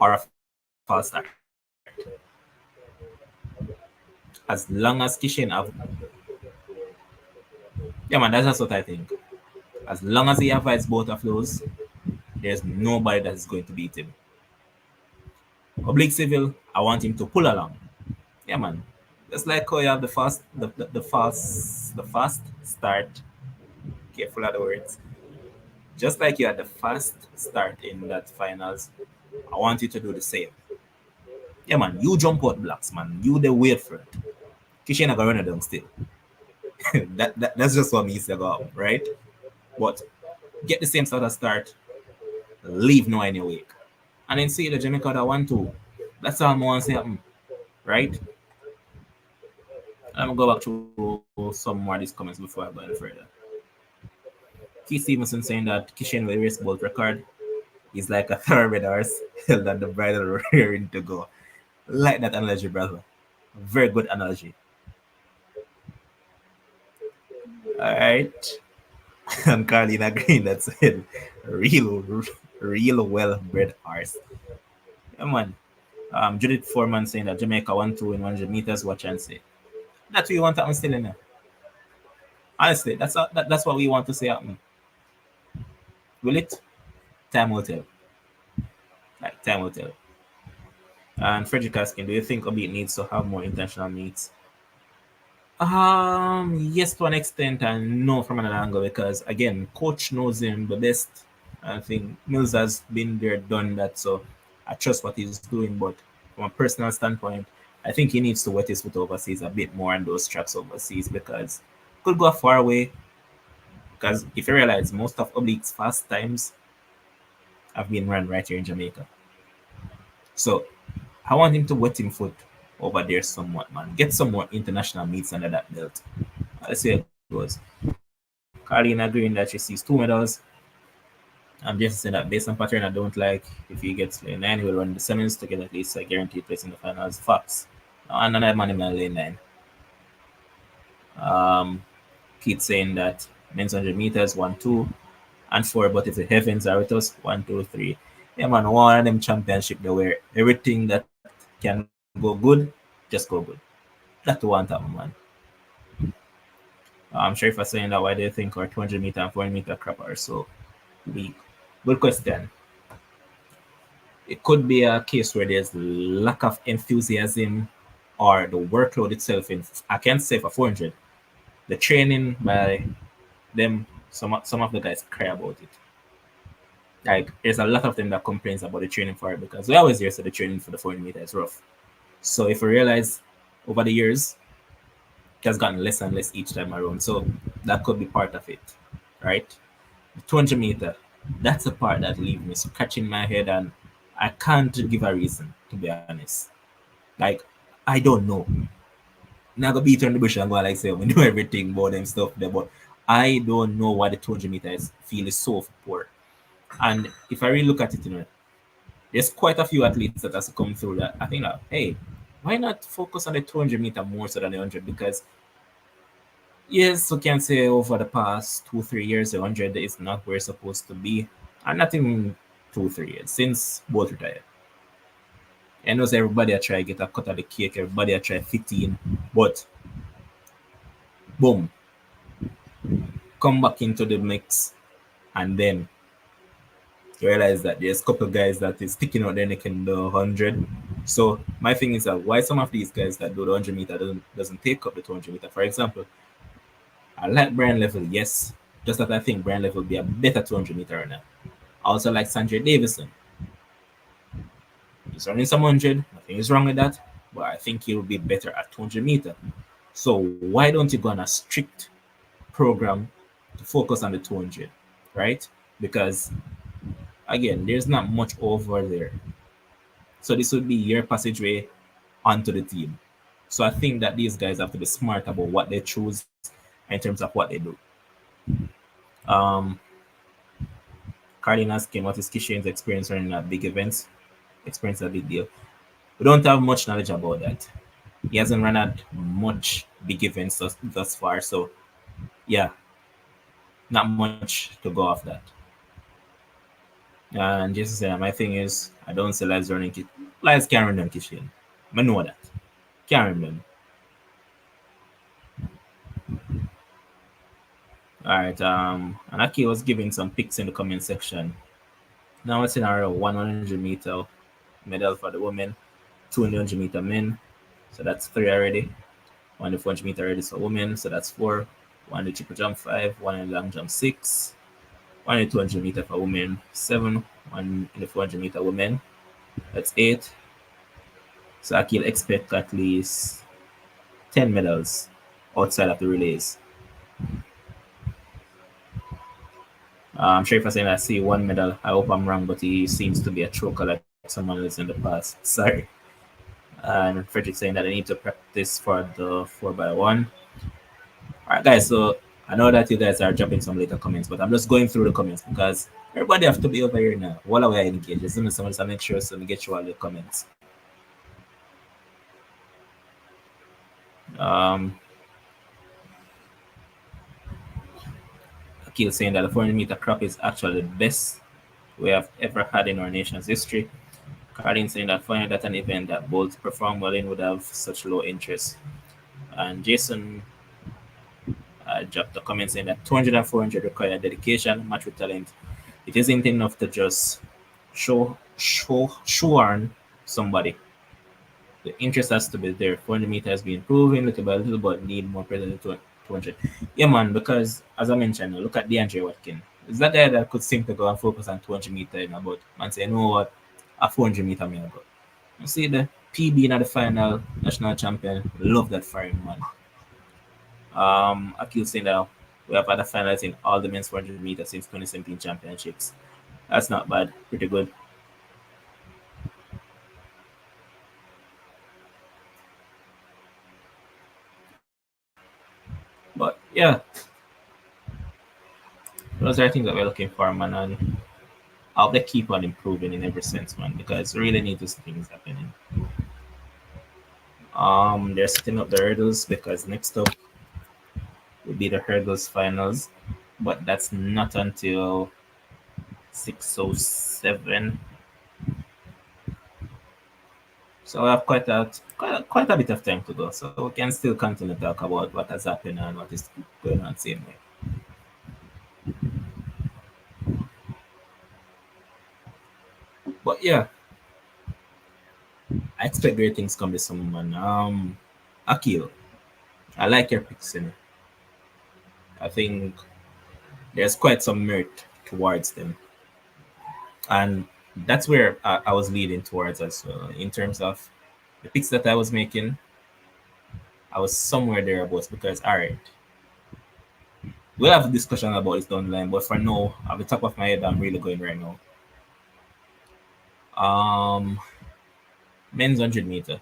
or a false start. As long as Kishen have, yeah, man, that's just what I think. As long as he avoids both of those, there's nobody that's going to beat him. Oblique Civil, I want him to pull along. Yeah, man. Just like how you have the fast start. Careful of the words. Just like you had the fast start in that finals, I want you to do the same. Yeah, man. You jump out blocks, man. You the wait for it. Kishen gonna run it down still. That's just what me say go right? But get the same sort of start, leave no any wake. And then see the Jamaica that one too. That's all I want to say happen, right? I'm gonna go back to some more of these comments before I go any further. Keith Stevenson saying that Kishen will erase both record. He's like a thoroughbred horse held on the bridle rearing to go. Like that analogy, brother. Very good analogy. Alright. And Carlina Green that said real well bred horse. Yeah, man. Judith Foreman saying that Jamaica 1-2 in 100 meters. Watch and say. That's what you want to happen still in there. Honestly, that's what we want to see happen. Will it? Time will tell. Like time will tell. And Frederick asking, do you think Obi needs to have more intentional meets? Yes, to an extent, and no from another angle because again, coach knows him the best. I think Mills has been there, done that, so I trust what he's doing. But from a personal standpoint, I think he needs to wet his foot overseas a bit more on those tracks overseas because could go far away. Because if you realize, most of Oblique's fast times have been run right here in Jamaica. So I want him to wet him foot over there somewhat, man. Get some more international meets under that belt. Let's see how it goes. Carlene agreeing that she sees two medals. I'm just saying that based on pattern, I don't like if he gets lane 9, he will run the semis to get at least a guaranteed place in the finals. Facts. Now, another man in my lane 9. Keith saying that men's 100 meters 1-2, and 4. But if the heavens are with us, 1, 2, 3. Yeah, man, one of them championship there where everything that can go good, just go good. That one time, man. I'm sure if I saying that, why do you think our 200-meter and 400-meter crop are so weak? Good question. It could be a case where there's lack of enthusiasm or the workload itself. I can't say for 400. The training by them, some of the guys cry about it. Like there's a lot of them that complains about the training for it because we always hear so the training for the 400-meter is rough. So if we realize over the years it has gotten less and less each time around. So that could be part of it, right? The 200-meter, that's the part that leaves me scratching my head and I can't give a reason, to be honest. Like, I don't know. Now go beat on the bush and go like say we know everything about them stuff there, but I don't know why the 200-meter is feel is so poor. And if I really look at it, there's quite a few athletes that has come through that I think that hey, why not focus on the 200-meter more so than the 100? Because yes, we can say over the past 2, 3 years, the 100 is not where it's supposed to be, and not in 2, 3 years since both retired. I know everybody I try to get a cut of the cake, everybody I try 15, but boom, come back into the mix, and then you realize that there's a couple guys that is sticking out their neck in the 100. So my thing is that why some of these guys that do the 100-meter doesn't take up the 200-meter. For example, I like Brian Level, yes, just that I think Brian Level will be a better 200-meter runner. I also like Sanjay Davison. He's running some 100, nothing is wrong with that, but I think he'll be better at 200-meter. So why don't you go on a strict program to focus on the 200, right? Because again, there's not much over there. So this would be your passageway onto the team. So I think that these guys have to be smart about what they choose in terms of what they do. Um, Carlin asking what is Kishane's experience running at big events. Experience a big deal. We don't have much knowledge about that. He hasn't run at much big events thus far. So yeah, not much to go off that. And just to say, my thing is, I don't say Lies running kit. Lies can't run them Kishane. I know that. Can't run them. Alright, and Aki was giving some picks in the comment section. Now it's in our 100-meter medal for the women, 200-meter men, so that's 3 already. 400-meter already for women, so that's 4. 100 triple jump 5, 100 long jump 6, 100 200-meter for women 7, 400-meter women, that's 8. So Akil expect at least 10 medals outside of the relays. I'm sure if I say I see 1 medal, I hope I'm wrong, but he seems to be a choker like someone else in the past. Sorry. And Frederick saying that I need to practice for the 4x1. Alright, guys, so I know that you guys are dropping some later comments, but I'm just going through the comments because everybody have to be over here now. While we are engaged, just to make sure so we get you all the comments. Akil saying that the 400-meter crop is actually the best we have ever had in our nation's history. Karin saying that 400 at an event that both perform well in would have such low interest. And Jason dropped a comment saying that 200 and 400 require dedication, match with talent. It isn't enough to just show on somebody. The interest has to be there. 400 meter has been improving little by little, but need more presence than 200. Yeah, man, because as I mentioned, look at DeAndre Watkins. Is that guy that could seem to go and focus on 200 meter in about and say, you know what, a 400 meter may go. You see the PB in the final, national champion. Love that for him, man. Akil saying that we have had a finals in all the men's 400 meters since 2017 championships. That's not bad. Pretty good. But yeah, those are things that we're looking for, man. And I hope they keep on improving in every sense, man, because we really need to see things happening. They're setting up the hurdles because next up will be the hurdles finals, but that's not until 6:07. So we have quite a bit of time to go. So we can still continue to talk about what has happened and what is going on same way. But yeah, I expect great things come this summer, man. Akil, I like your picks in it. I think there's quite some merit towards them. And that's where I was leading towards as well. In terms of the picks that I was making, I was somewhere thereabouts because, all right, we'll have a discussion about this down the line. But for now, at the top of my head, I'm really going right now. Um, Men's 100 meter.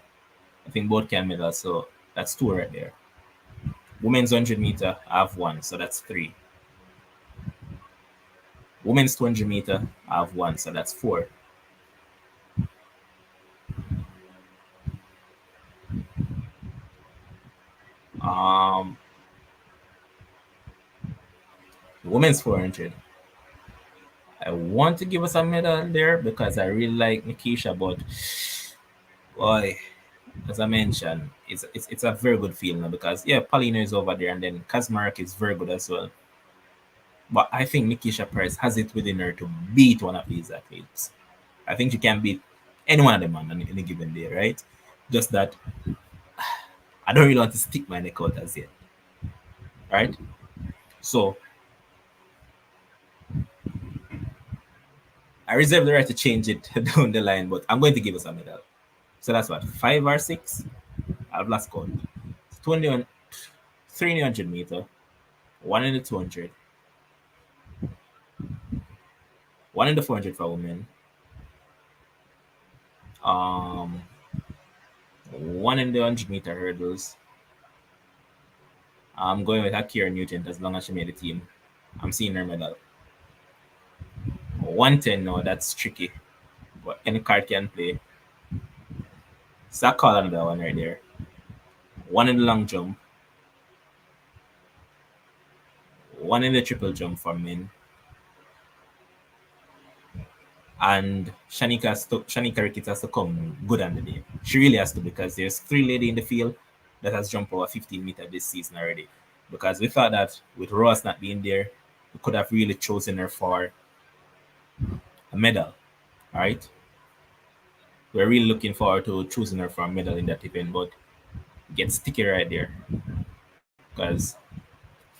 I think both can medal, so that's two right there. Women's 100 meter, I have one, so that's three. Women's 200 meter, I have one, so that's four. Um, Women's 400. I want to give us a medal there because I really like Nickisha, but boy, as I mentioned, it's a very good feeling because yeah, Paulina is over there and then Kazmarek is very good as well. But I think Nickisha Pryce has it within her to beat one of these athletes. I think she can beat any one of them on any given day, right? Just that I don't really want to stick my neck out as yet, right? So I reserve the right to change it down the line, but I'm going to give us a medal. So that's what, five or six? I've lost count. 20 on 300 meter, one in the 200, one in the 400 for women, um, one in the 100-meter hurdles. I'm going with Akira Nugent as long as she made the team. I'm seeing her medal. 110, no, that's tricky. But any card can play. So I call another one right there. One in the long jump, one in the triple jump for men. And Shanika Ricketts has to come good on the day. She really has to because there's three lady in the field that has jumped over 15 meters this season already. Because we thought that with Ross not being there, we could have really chosen her for a medal. All right. We're really looking forward to choosing her for a medal in that event, but it gets sticky right there. Because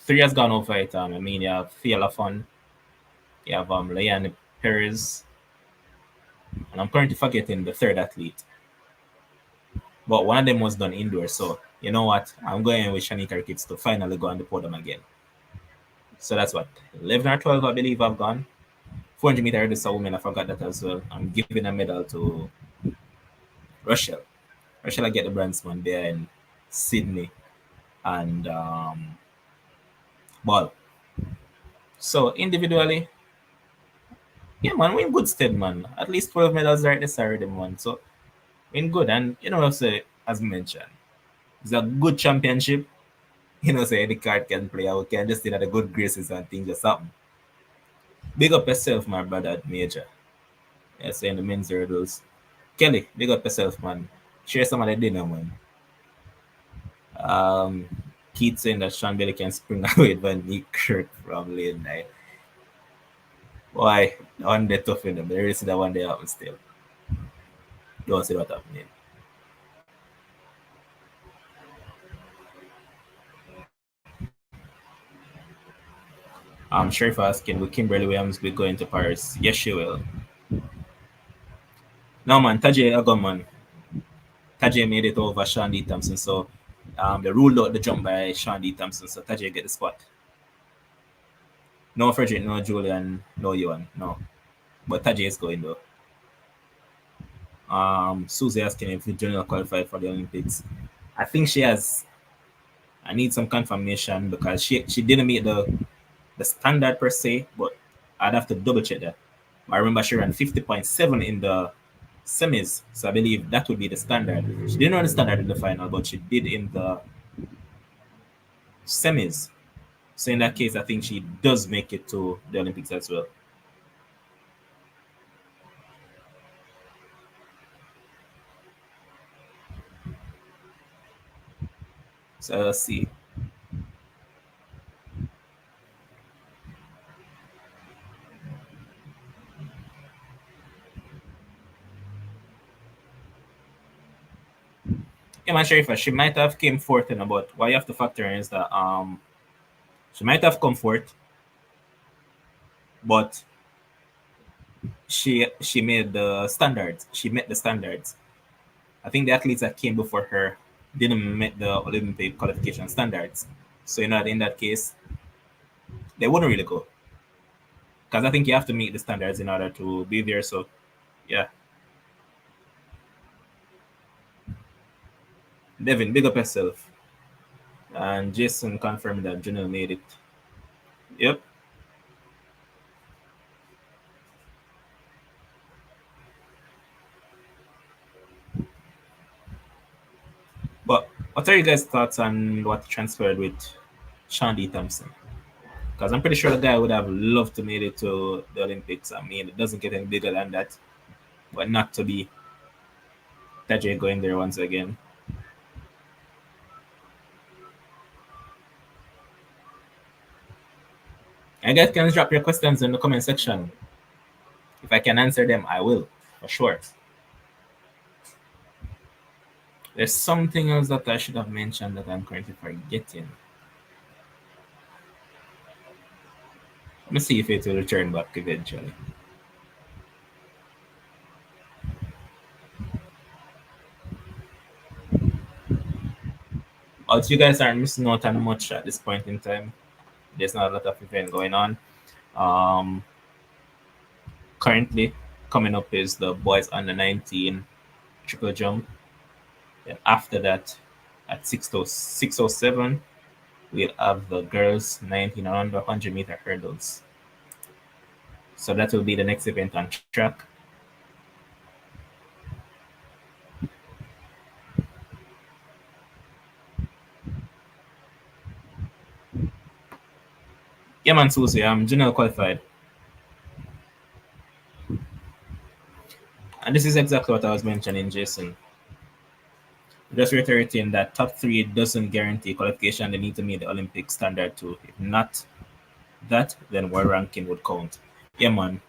three has gone over it. I mean, you have Fiala Fun, you have Leanne Perez, and I'm currently forgetting the third athlete. But one of them was done indoors, so you know what? I'm going with Shanika Ricketts to finally go on the podium again. So that's what 11 or 12, I believe I've gone. 400 meter hurdles women, I forgot that as well. I'm giving a medal to Rochelle. Rochelle, I get the bronze one there in Sydney and Ball. So individually, yeah, man, we're in good stead, man. At least 12 medals right this already, man. So we're in good. And you know what I say, as mentioned, it's a good championship. You know, say any card can play. I can just say that the good graces and things just happen. Big up yourself, my brother at Major. Yeah, saying the men's hurdles. Kelly, big up yourself, man. Share some of the dinner, man. Um, Keith saying that Sean Bailey can spring away Van Nick Kirk from late night. Why? On the tough in them. There is that one day happen still. Don't see what happening. Sheriff asking, will Kimberly Williams be going to Paris? Yes, she will. No, man, Tajay Agaman. Tajay made it over Sean D. Thompson, so they ruled out the jump by Sean D. Thompson, so Tajay get the spot. No Frederick, no Julian, no Yuan, no. But Tajay is going though. Susie asking if Junior qualified for the Olympics. I think she has. I need some confirmation because she didn't meet the standard per se, but I'd have to double check that. I remember she ran 50.7 in the semis, so I believe that would be the standard. She didn't run the standard in the final, but she did in the semis. So in that case, I think she does make it to the Olympics as well. So let's see. Yeah, man, Sharifa, she might have came fourth in about what you have to factor in is that she might have come fourth, but she made the standards. She met the standards. I think the athletes that came before her didn't meet the Olympic qualification standards. So in that case, they wouldn't really go because I think you have to meet the standards in order to be there. So yeah, Devin, big up yourself. And Jason confirmed that Janelle made it. Yep. But what are you guys' thoughts on what transferred with Sean D. Thompson? Because I'm pretty sure the guy would have loved to make it to the Olympics. I mean, it doesn't get any bigger than that. But not to be Tajay going there once again. I guys can drop your questions in the comment section. If I can answer them, I will, for sure. There's something else that I should have mentioned that I'm currently forgetting. Let me see if it will return back eventually. But you guys aren't missing out on much at this point in time. There's not a lot of event going on. Um, Currently, coming up is the boys under 19 triple jump. Then after that, at 6:07, we'll have the girls 19 and under 100-meter hurdles. So that will be the next event on track. Yeah, man, Susie, I'm general qualified. And this is exactly what I was mentioning, Jason. Just reiterating that top three doesn't guarantee qualification. They need to meet the Olympic standard too. If not that, then world ranking would count. Yeah, man.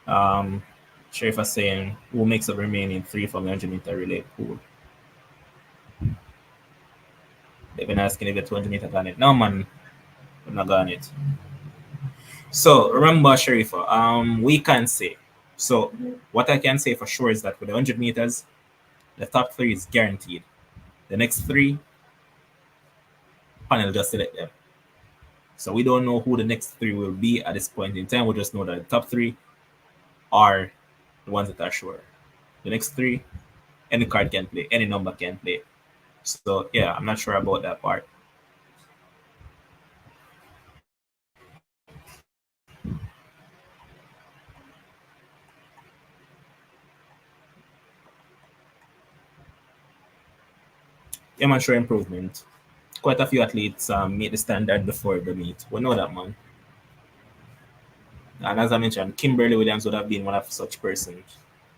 Um, Sharifa saying, who makes up remaining three from the 100-meter relay pool? They've been asking if the 200-meter got it. No, man, we're not got it. So remember, Sharifa, we can say. So what I can say for sure is that with the 100 meters, the top three is guaranteed. The next three, panel just select them. So we don't know who the next three will be at this point in time. We just know that the top three are the ones that are sure. The next three, any card can play, any number can play. So yeah, I'm not sure about that part. Yeah, man, sure improvement. Quite a few athletes meet the standard before the meet. We know that, man. And as I mentioned, Kimberly Williams would have been one of such persons.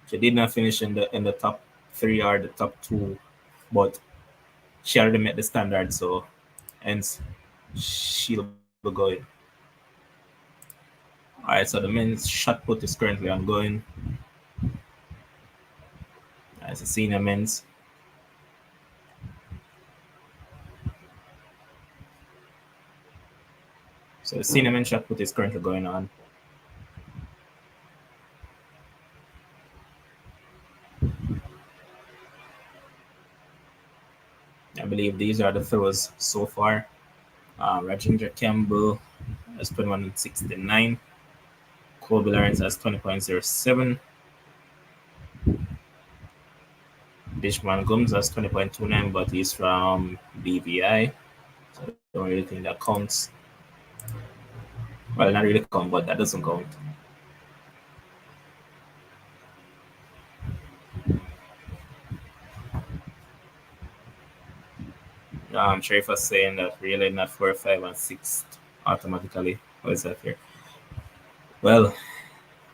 She did not finish in the top three or the top two, but she already met the standard, so hence she'll be going. All right, so the men's shot put is currently ongoing. As a senior men's. So the senior men's shot put is currently going on. I believe these are the throws so far. Rajendra Campbell has 21.69. Colby Lawrence has 20.07. Bishman Gums has 20.29, but he's from BVI. So I don't really think that counts. Well, not really count, but that doesn't count. Sharif was saying that really not 4, 5, and 6 automatically. What is that here? Well,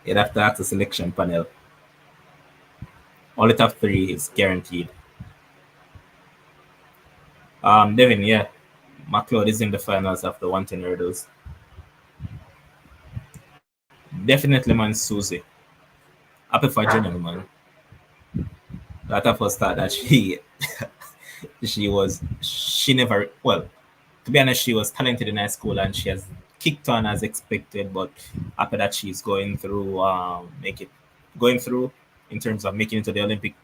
you'd have to ask the selection panel. Only top three is guaranteed. Devin, yeah, McLeod is in the finals after 110 hurdles. Definitely, man, Susie. Happy for Jenny, man. That of us thought that she never, well, to be honest, she was talented in high school and she has kicked on as expected. But after that, she's going through in terms of making it to the Olympic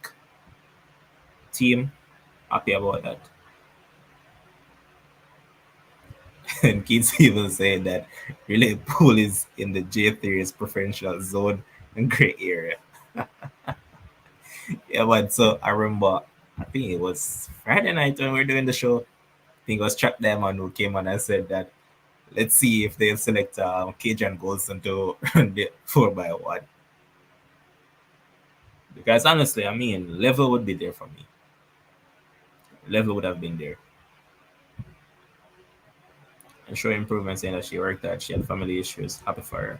team. Happy about that. And kids even saying that relay pool is in the J3's preferential zone and gray area. Yeah, but so I remember, I think it was Friday night when we were doing the show. I think it was Chuck Diamond who came on and said that let's see if they'll select Cajun Golson to run the 4x1. Because honestly, I mean, level would be there for me. Level would have been there. And show improvement saying that she worked hard, she had family issues. Happy for her.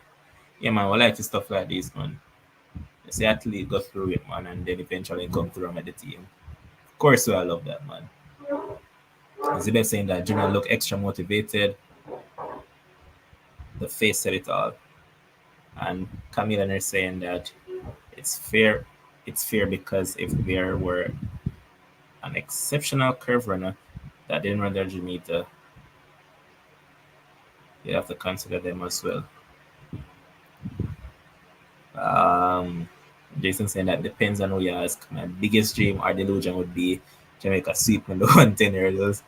Yeah, man, we like to stuff like this, man. It's the athlete got through it, man, and then eventually come through and make the team. Of course, I love that, man. Zibet saying that Junior look extra motivated. The face said it all. And Camila is saying that it's fair. It's fair because if there were an exceptional curve runner that didn't run their Jamaica, you have to consider them as well. Um, Jason saying that depends on who you ask. My biggest dream or delusion would be Jamaica sweeping the 110 hurdles.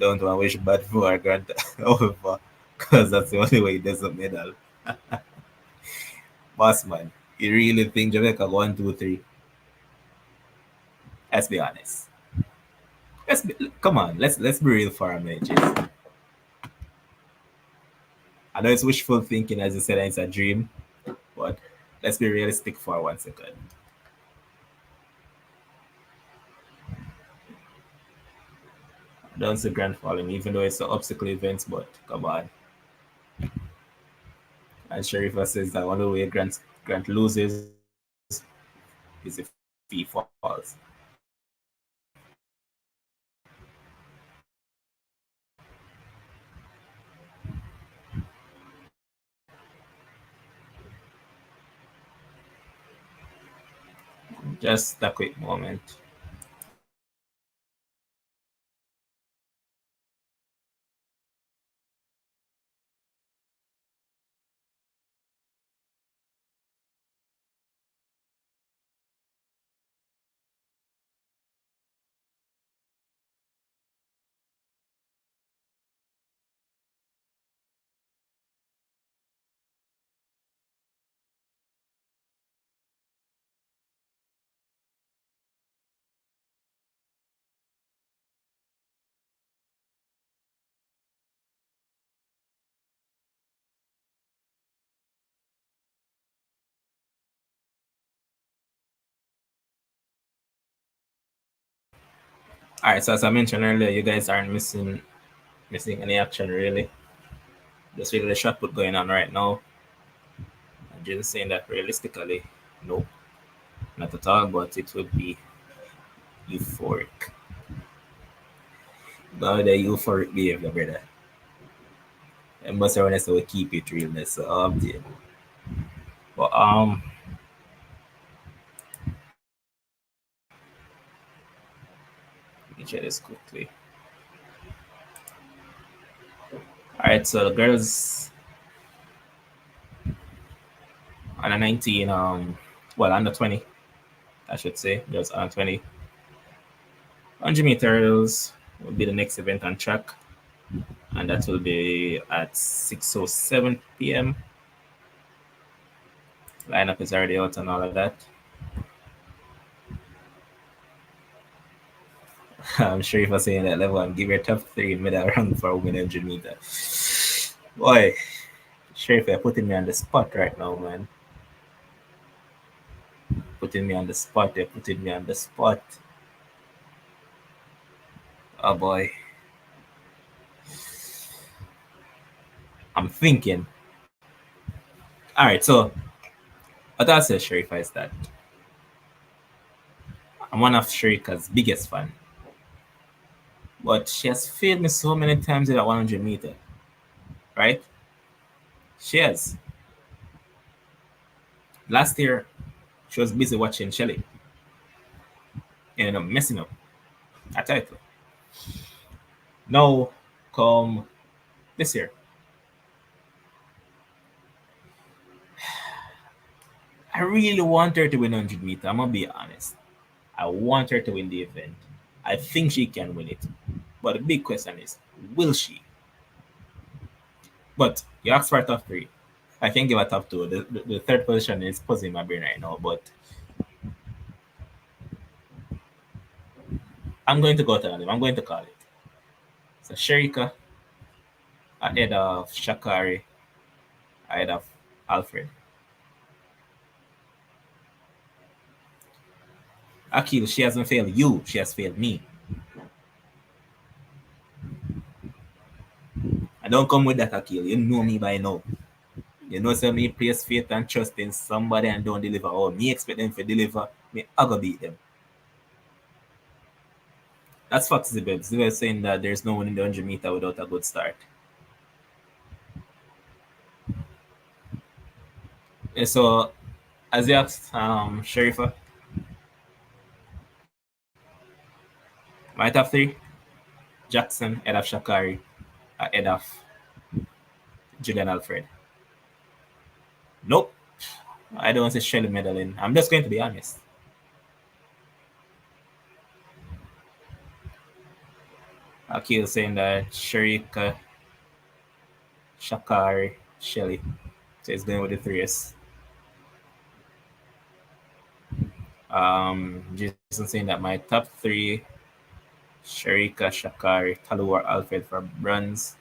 Don't want to wish bad for our Grant over because that's the only way he does a medal. Boss man, you really think Jamaica 1, 2, 3? Let's be honest. Come on. Let's be real for a minute, Jason. I know it's wishful thinking, as you said, and it's a dream, but let's be realistic for 1 second. I don't see Grant falling, even though it's an obstacle event, but come on. And Sharifa says that one of the way Grant loses is if he falls. Just a quick moment. All right, so as I mentioned earlier, you guys aren't missing any action really. Just really the shot put going on right now. I'm just saying that realistically, no, not at all, but it would be euphoric. Now the euphoric behavior, brother. And most everyone will keep it realness. So yeah. But let me check this quickly. Alright, so the girls under 19, well under 20, I should say, girls under 20. 100 meter hurdles will be the next event on track, and that will be at 6:07 p.m. Lineup is already out and all of that. I'm sure if I say that level and give your top three medal round for women 100 meter. Boy, sure if you're putting me on the spot right now, man. Putting me on the spot, you're putting me on the spot. Oh boy. I'm thinking. Alright, so what I say Sharifah is that I'm one of Sharika's biggest fan. But she has failed me so many times in that 100 meter, right? She has. Last year, she was busy watching Shelly and messing up a title. Now, come this year, I really want her to win 100 meter. I'm gonna be honest. I want her to win the event. I think she can win it. But the big question is, will she? But you asked for a top three. I can give a top two. The third position is puzzling my brain right now, but I'm going to go to them. I'm going to call it. So Sherika ahead of Shakari, ahead of Alfred. Akil, she hasn't failed you, she has failed me. I don't come with that, Akil. You know me by now. You know, so me place faith and trust in somebody and don't deliver. Oh, me expect them to deliver. Me, I go beat them. That's facts, Zibeb. Zibeb saying that there's no one in the 100 meter without a good start. So, as you asked, Sharifa, my top three Jackson, head of Shakari, head of Julian Alfred. Nope. I don't see Shelly medaling. I'm just going to be honest. Akil saying that Sharika, Shakari, Shelly. So it's going with the 3S. Jason saying that my top three Sharika, Shakari, Talua, Alfred for bronze.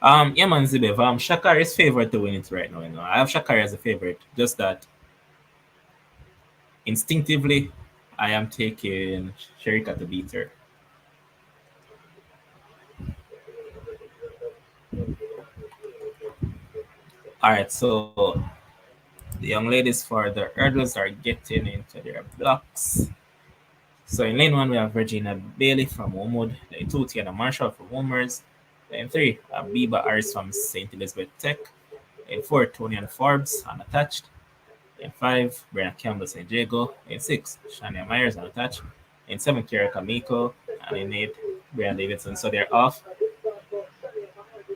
Yeah, man, Zibev. Shakari is favorite to win it right now. You know, I have Shakari as a favorite. Just that instinctively, I am taking Sharika to beat her. All right, so the young ladies for the hurdles are getting into their blocks. So in lane one, we have Regina Bailey from Wormwood, lane two, Tiana Marshall from Wolmers, lane three, Abiba Aris from St. Elizabeth Tech, lane four, Tony and Forbes unattached, lane five, Brianna Campbell St. Jago, lane six, Shania Myers unattached, lane seven, Kira Kamiko, and lane eight, Brian Davidson. So they're off.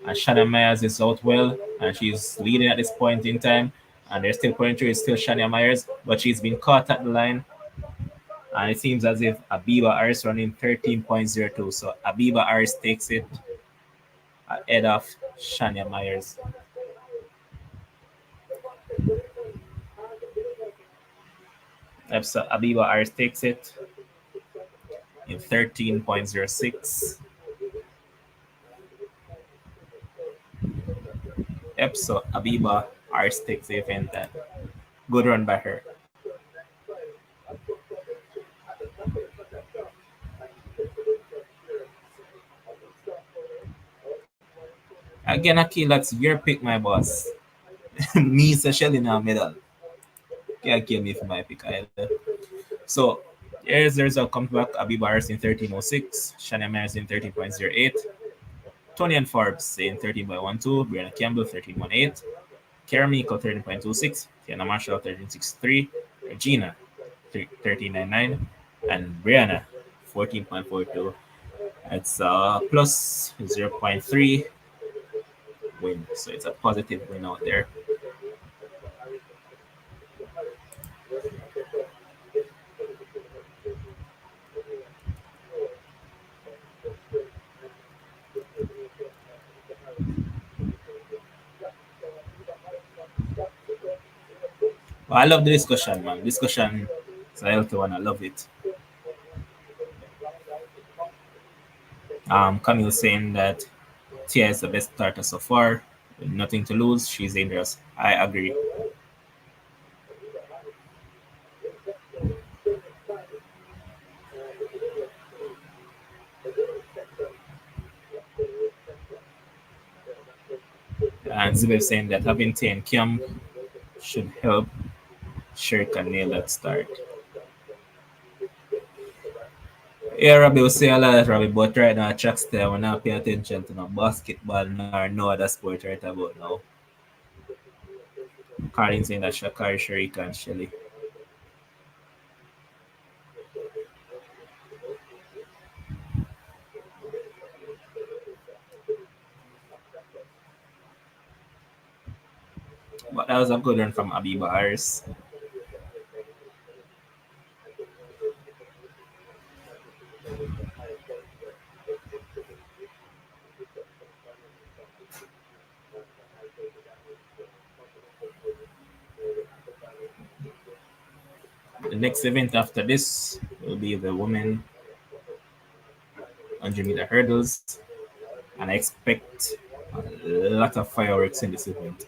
And Shania Myers is out well, and she's leading at this point in time. And they're still going through. It's still Shania Myers, but she's been caught at the line. And it seems as if Abiba Aris running 13.02. So Abiba Aris takes it ahead of Shania Myers. Yep, so Abiba Aris takes it in 13.06. Yep, so Abiba Aris takes the event then. Good run by her. Again, Akil, that's your pick, my boss. Me, Seychelles in the middle. Can't kill me for my pick either. So, here's the result. Comes back. Abiba Aris in 13.06. Shania Myers in 13.08. Tony and Forbes in 13.12. Brianna Campbell 13.18. Karamiko 13.26. Tiana Marshall 13.63. Regina 13.99. And Brianna 14.42. It's plus 0.3 win. So it's a positive win out there. Well, I love the discussion, man. Discussion is a healthy one. I love it. Camille saying that Tia is the best starter so far. Nothing to lose. She's dangerous. I agree. And Zubeb saying that having Tia and Kim should help Shirka nail that start. Yeah, Robbie will say a lot, Robbie, but right now, track style, we're not paying attention to no basketball nor no other sport right about now. Carlin saying that Shakari, Sharika, and Shelly. But that was a good one from Abiba Harris. The next event after this will be the women 100-meter hurdles, and I expect a lot of fireworks in this event.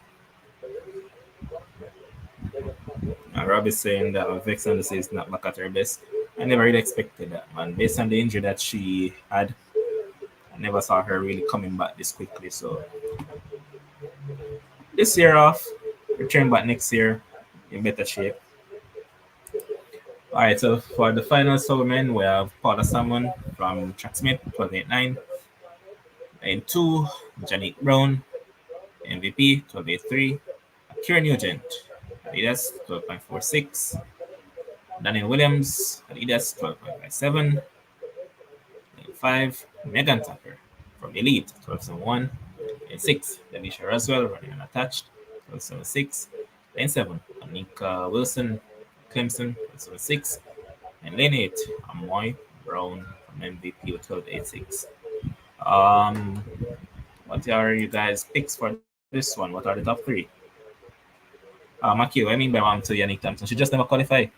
And Rob is saying that Vex Anderson is not back at her best. I never really expected that, man. Based on the injury that she had, I never saw her really coming back this quickly. So this year off, return back next year in better shape. All right, so for the final women, we have Paula Salmon from Track Smith, 12.89. And two, Janet Brown, MVP, 12.83. Kieran Nugent, Adidas, 12.46. Daniel Williams, Adidas, 12.57. 5, Megan Tucker from Elite, 12.71. And 6, Denisha Roswell, running unattached, 12.76. Lane 7, Anika Wilson, Clemson, 12.76. And lane 8, Amoy Brown from MVP with 12.86. What are you guys' picks for this one? What are the top 3? Maki, what I mean by one to Yannick Thompson, she just never qualified.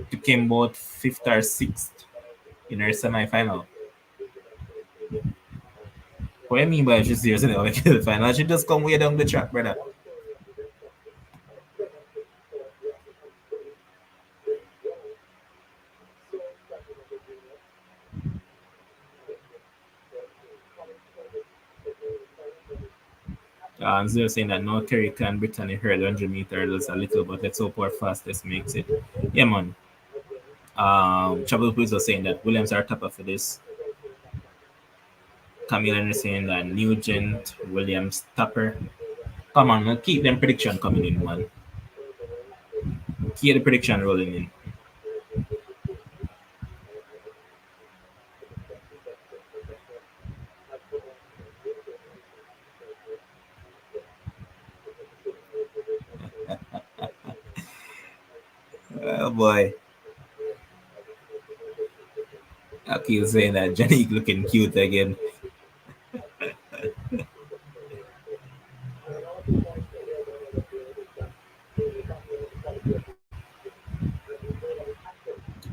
She came about 5th or 6th in her semi-final. What I mean by she's serious in the final? She just come way down the track, brother. Zero saying that no Kerry can Brittany hurdle 100 meters a little, but let's hope our fastest makes it. Yeah, man. Trouble Police was saying that Williams are top for this. Camille is saying that Nugent, Williams, Tupper. Come on, man. Keep them prediction coming in, man. Keep the prediction rolling in. Oh boy. I keep saying that Jenny looking cute again.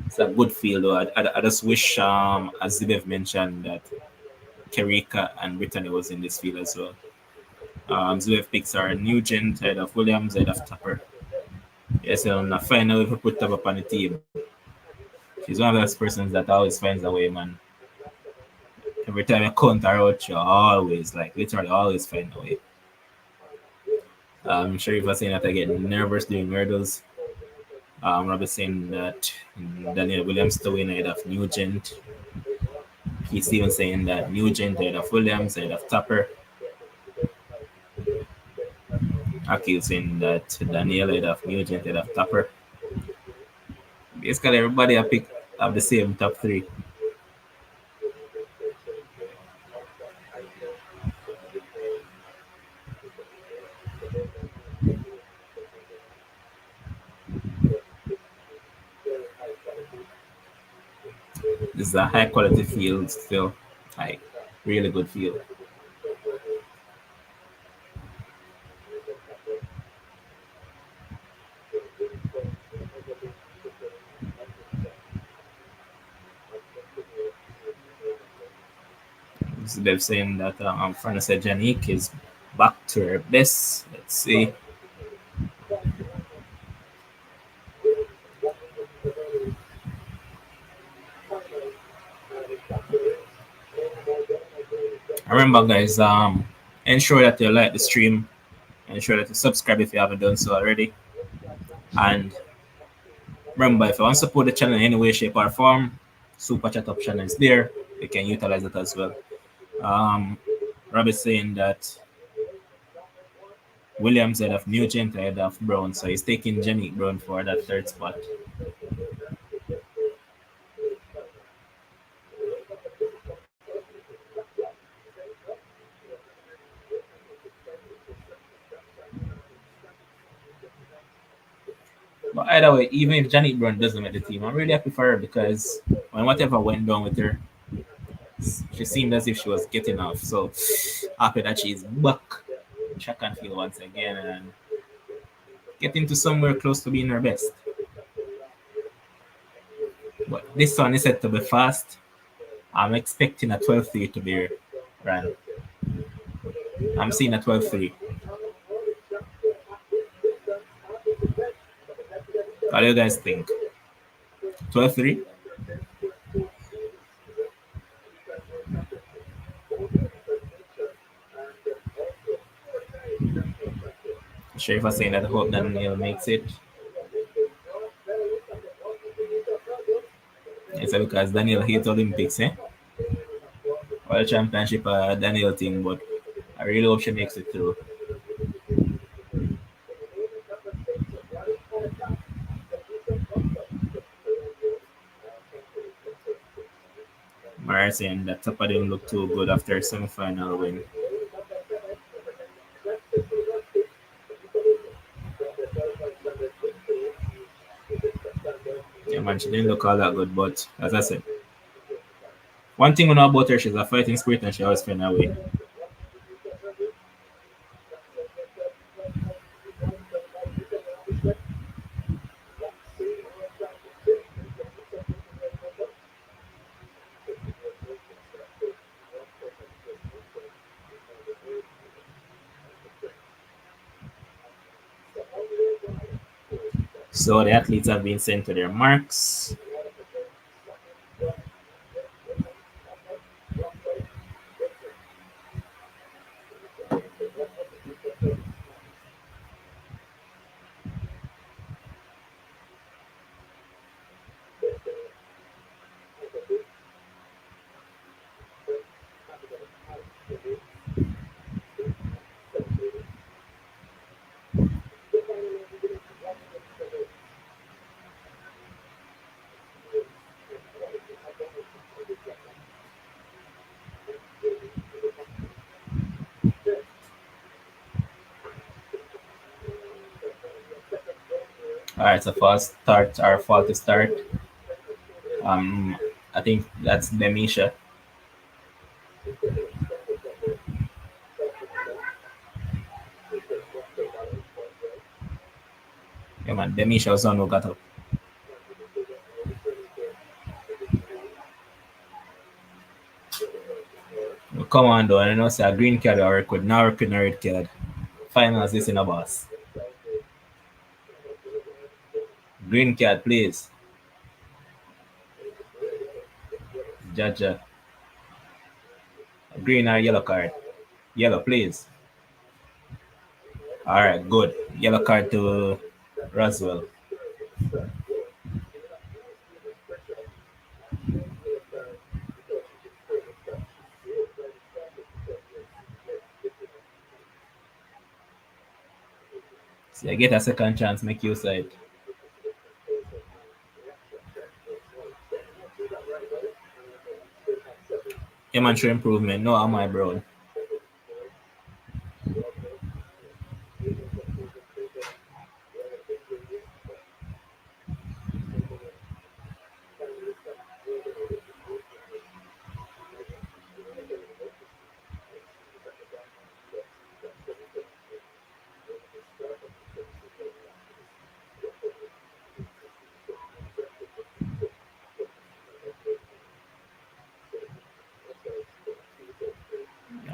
It's a good field though. I just wish as Zibev mentioned that Kerika and Brittany was in this field as well. Zibev picks are Nugent, head of Williams, head of Tupper. Yes, on the final if we put her up on the team. She's one of those persons that always finds a way, man. Every time you count her out, she always, like, literally always find a way. Sharif was saying that I get nervous during hurdles. Robert saying that Daniel Williams to win ahead of Nugent. He's even saying that Nugent ahead of Williams, ahead of Tupper. Akil saying that Daniel ahead of Nugent, ahead of Tupper. Basically, everybody have the same top 3. This is a high quality field still. Like, really good field. They're saying that Francis Janique is back to her best. Let's see. Remember, guys, ensure that you like the stream. Ensure that you subscribe if you haven't done so already. And remember, if you want to support the channel in any way, shape, or form, super chat option is there. You can utilize it as well. Um, Rob is saying that Williams head of Nugent head of Brown, so he's taking Jenny Brown for that third spot. But either way, even if Janet Brown doesn't make the team, I'm really happy for her because when whatever went down with her, she seemed as if she was getting off. So happy that she's back track and field once again and getting to somewhere close to being her best. But this one is set to be fast. I'm expecting a 12-3 to be ran. I'm seeing a 12-3. What do you guys think? 12-3? Sheriff was saying that I hope Daniel makes it. It's because Daniel hates Olympics, eh? World Championship, Daniel thing, but I really hope she makes it through. Mara saying that top of them look too good after semi-final win. Yeah, man, she didn't look all that good, but as I said, one thing we know about her, she's a fighting spirit and she always find her way. So the athletes have been sent to their marks. Alright, so fast start or faulty start. Um, I think that's Demisha. Yeah, man, Demisha was on who got up. Well, come on, though. I know say a green card I work with, now work with a red card. Finals this in a boss. Green card, please. Jaja. Green or yellow card? Yellow, please. All right, good. Yellow card to Roswell. So you get a second chance, make use of it. Yeah, man, show improvement. No, am I, bro?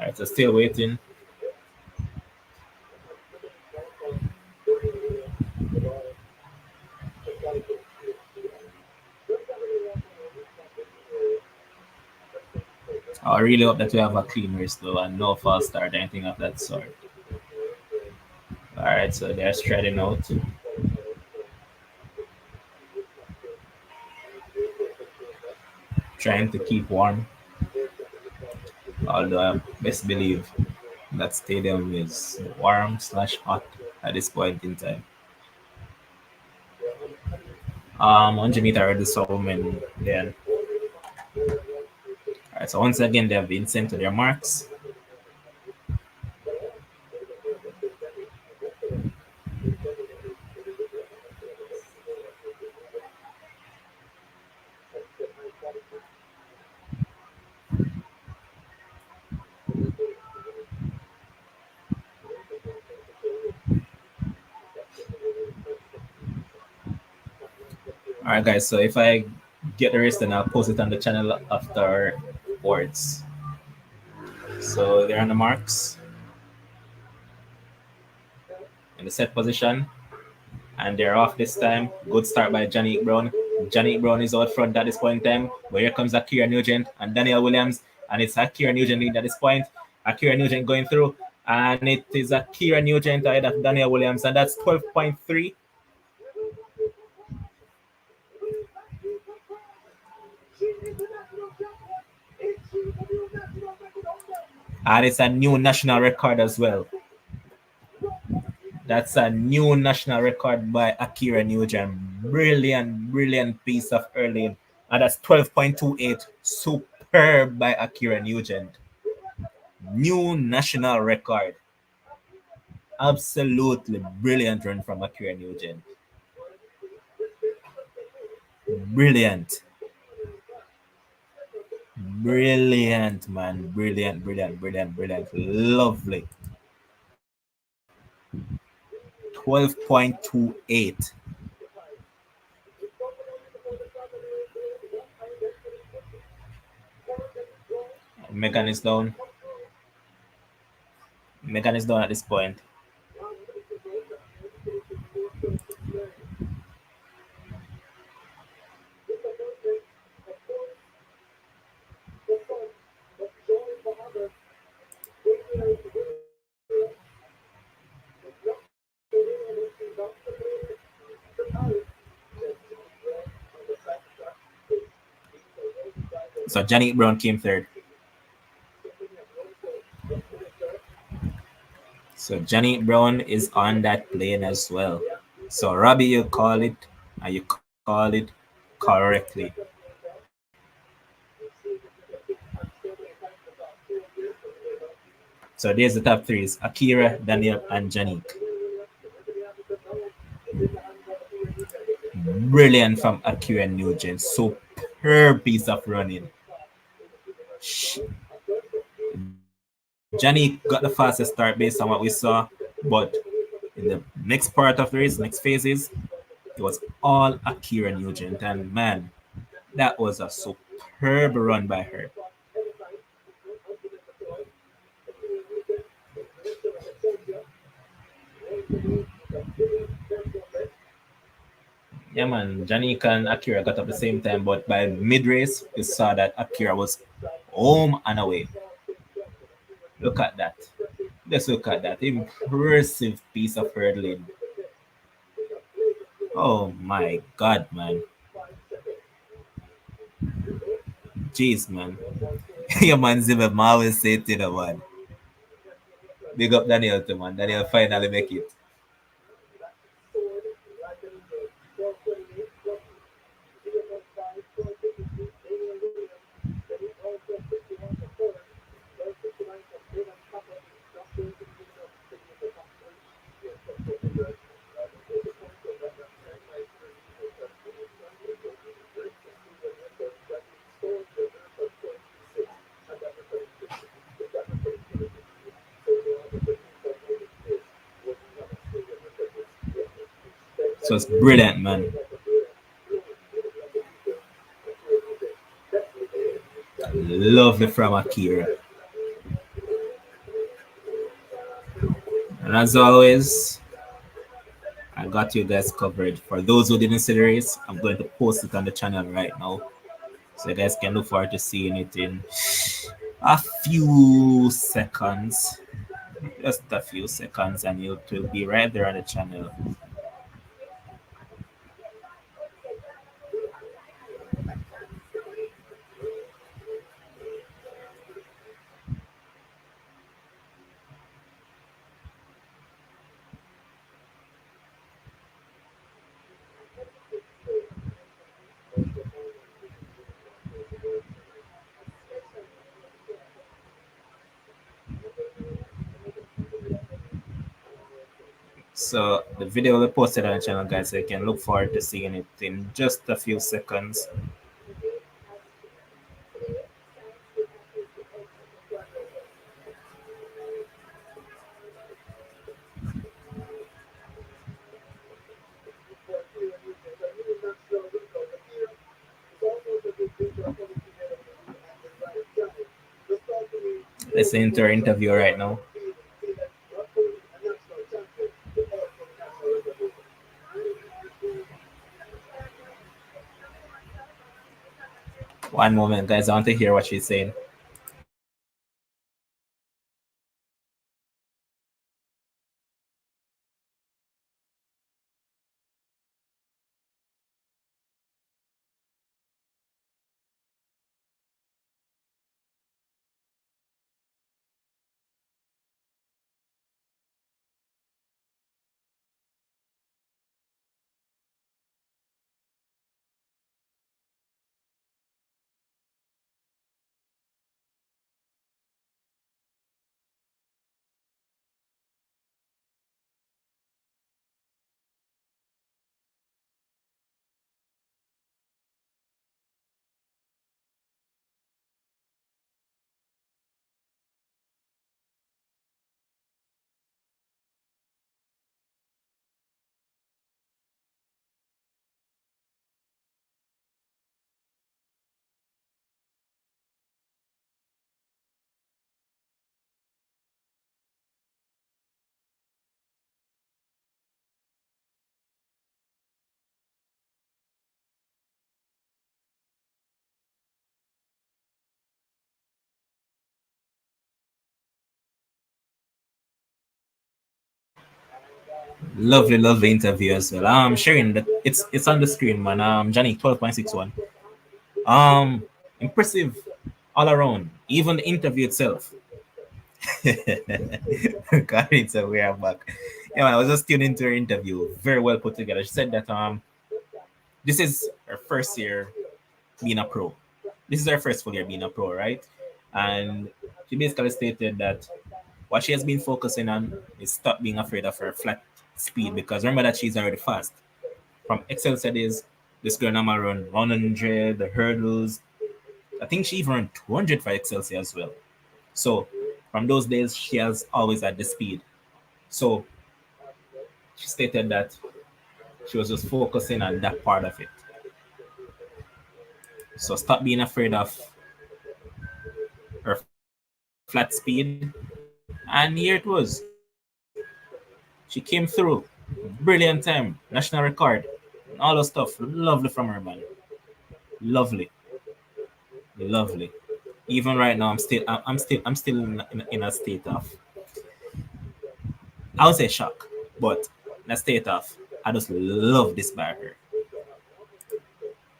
All right, so still waiting. I really hope that we have a clean race though and no false start or anything of that sort. All right, so they're striding out. trying to keep warm. Although I best believe that stadium is warm slash hot at this point in time. 100 meter already saw women then. Alright, so once again they have been sent to their marks. Alright guys, so if I get the rest then I'll post it on the channel afterwards. So they're on the marks in the set position. And they're off this time. Good start by Johnny Brown. Johnny Brown is out front at this point in time. But here comes Akira Nugent and Daniel Williams. And it's Akira Nugent leading at this point. Akira Nugent going through. And it is Akira Nugent ahead of Daniel Williams. And that's 12.3. And it's a new national record as well. That's a new national record by Akira Nugent. Brilliant, brilliant piece of hurling. And that's 12.28. Superb by Akira Nugent. New national record. Absolutely brilliant run from Akira Nugent. Brilliant. Brilliant, man. Brilliant, brilliant, brilliant, brilliant. Lovely. 12.28. Megan is down. Megan is down at this point. So Johnny Brown came third. So Johnny Brown is on that plane as well. So Robbie, you call it, and you call it correctly. So there's the top threes: Akira, Daniel, and Janique. Brilliant from Akira Nugent. Superb piece of running. Johnny got the fastest start based on what we saw, but in the next part of the race, next phases, it was all Akira Nugent. And man, that was a superb run by her. Yeah, man, Janika and Akira got up the same time, but by mid race, we saw that Akira was home and away. Look at that. Let's look at that. Impressive piece of hurdling. Oh my god, man. Jeez, man. Your man Zimmer always say it, you know, man. Big up Daniel too, man. Daniel finally make it. So it's brilliant, man. Lovely from Akira. And as always, I got you guys covered. For those who didn't see the race, I'm going to post it on the channel right now. So you guys can look forward to seeing it in a few seconds. Just a few seconds, and it will be right there on the channel. So the video will be posted on the channel, guys, so you can look forward to seeing it in just a few seconds. Listening to our interview right now. One moment, guys. I want to hear what she's saying. Lovely, lovely interview as well. Sharing that it's on the screen, man. Johnny 12.61. Um, Impressive all around. Even the interview itself. God, it's a way back. Yeah, man, I was just tuned into her interview. Very well put together. She said that this is her first year being a pro. This is her first full year being a pro, right? And she basically stated that what she has been focusing on is stop being afraid of her flat speed, because remember that she's already fast. From Excel days, this girl now run 100, the hurdles. I think she even run 200 for Excelsior as well. So from those days, she has always had the speed. So she stated that she was just focusing on that part of it. So stop being afraid of her flat speed. And here it was. She came through. Brilliant time. National record. All the stuff. Lovely from her, man. Lovely. Lovely. Even right now, I'm still in a state of, I would say, shock, but in a state of, I just love this by her,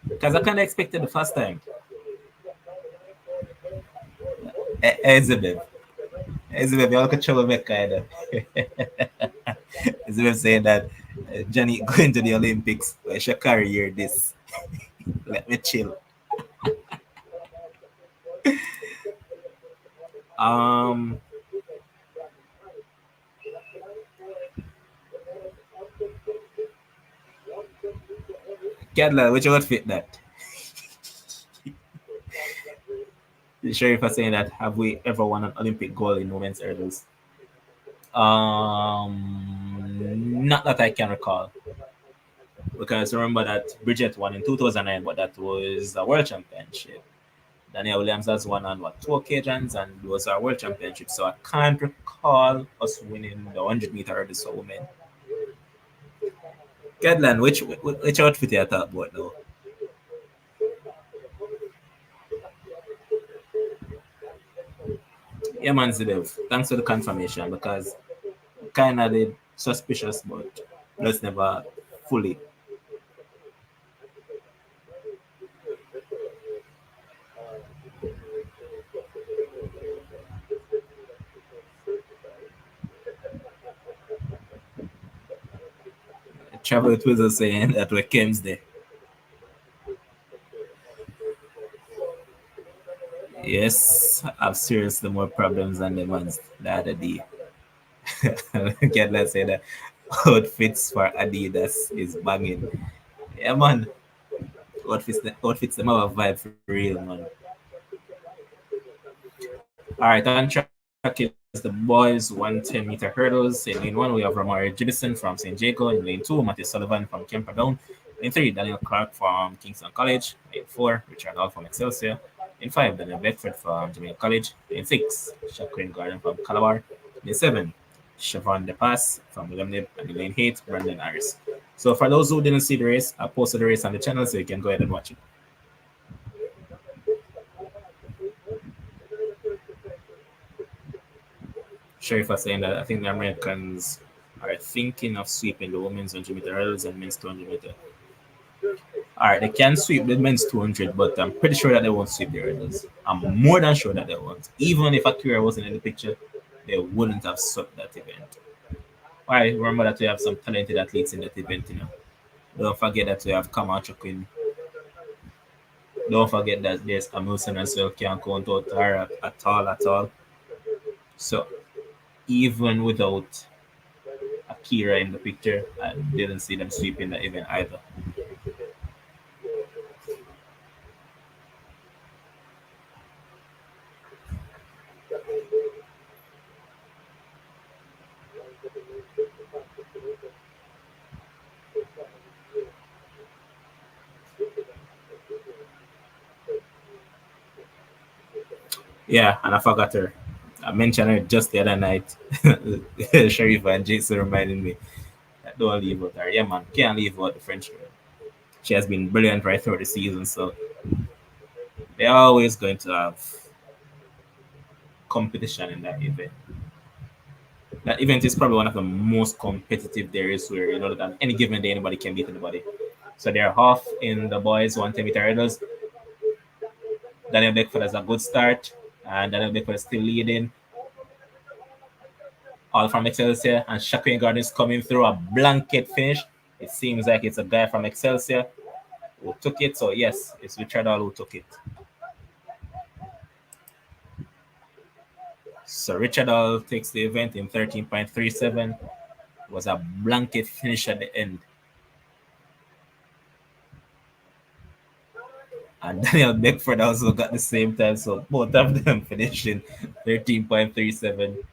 because I kind of expected the first time. Elizabeth, Elizabeth, you look at troublemaker, kind of. Elizabeth saying that Johnny going to the Olympics, I should carry here this. Let me chill. Um, Cadla, which outfit that? Sheriff was saying that, have we ever won an Olympic gold in women's hurdles? Not that I can recall, because remember that Bridget won in 2009, but that was a world championship. Daniel Williams has won on what, two occasions, and it was our world championship. So I can't recall us winning the 100-meter hurdles for women. Kedlan, which outfit you talk about now? Yeah, man, Zidev. Thanks for the confirmation, because kind of did suspicious, but let's never fully. Travel Twizzle saying that we came there. Yes, I've seriously more problems than the ones the other day. Get let's say that. outfits for Adidas is banging. Yeah, man. Outfits them have a vibe for real, man. All right, on track is the boys 110-meter hurdles. In lane one, we have Ramari Jibison from St. Jago. In lane two, Matthew Sullivan from Camperdown. Lane three, Daniel Clark from Kingston College. Lane four, Richard Hall from Excelsior. Lane five, Daniel Beckford from Jamaica College. Lane six, Shaquin Gordon from Calabar. Lane seven, Siobhan DePass from Lemonade. And in lane eight, Brandon Harris. So for those who didn't see the race, I posted the race on the channel so you can go ahead and watch it. Sheriff was saying that I think the Americans are thinking of sweeping the women's 100-meter hurdles and men's 200-meter. All right, they can sweep the men's 200, but I'm pretty sure that they won't sweep the hurdles. I'm more than sure that they won't. Even if Akira wasn't in the picture, they wouldn't have swept that event. Why? Remember that we have some talented athletes in that event, you know. Don't forget that we have Camacho Queen. Don't forget that there's Amusen as well, can't count out her at all. So even without Akira in the picture, I didn't see them sweeping the event either. Yeah, and I forgot her. I mentioned her just the other night. Sharif and Jason reminded me. Don't leave out her. Yeah, man, can't leave out the French girl. She has been brilliant right through the season, so they're always going to have competition in that event. That event is probably one of the most competitive there is, where you know that on any given day anybody can beat anybody. So they're half in the boys 110-meter hurdles. Daniel Beckford has a good start, and Daniel Beckford is still leading. All from Excelsior, and Shaquin Gordon is coming through a blanket finish. It seems like it's a guy from Excelsior who took it. So yes, it's Richard Hall who took it. So Richard Hall takes the event in 13.37. It was a blanket finish at the end. And Daniel Beckford also got the same time. So both of them finishing 13.37.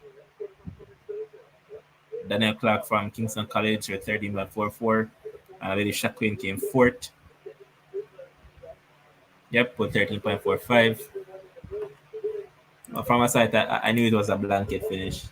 Daniel Clark from Kingston College with 13.44. And Lady Shaquin came fourth. Yep, with 13.45. From a side, I knew it was a blanket finish.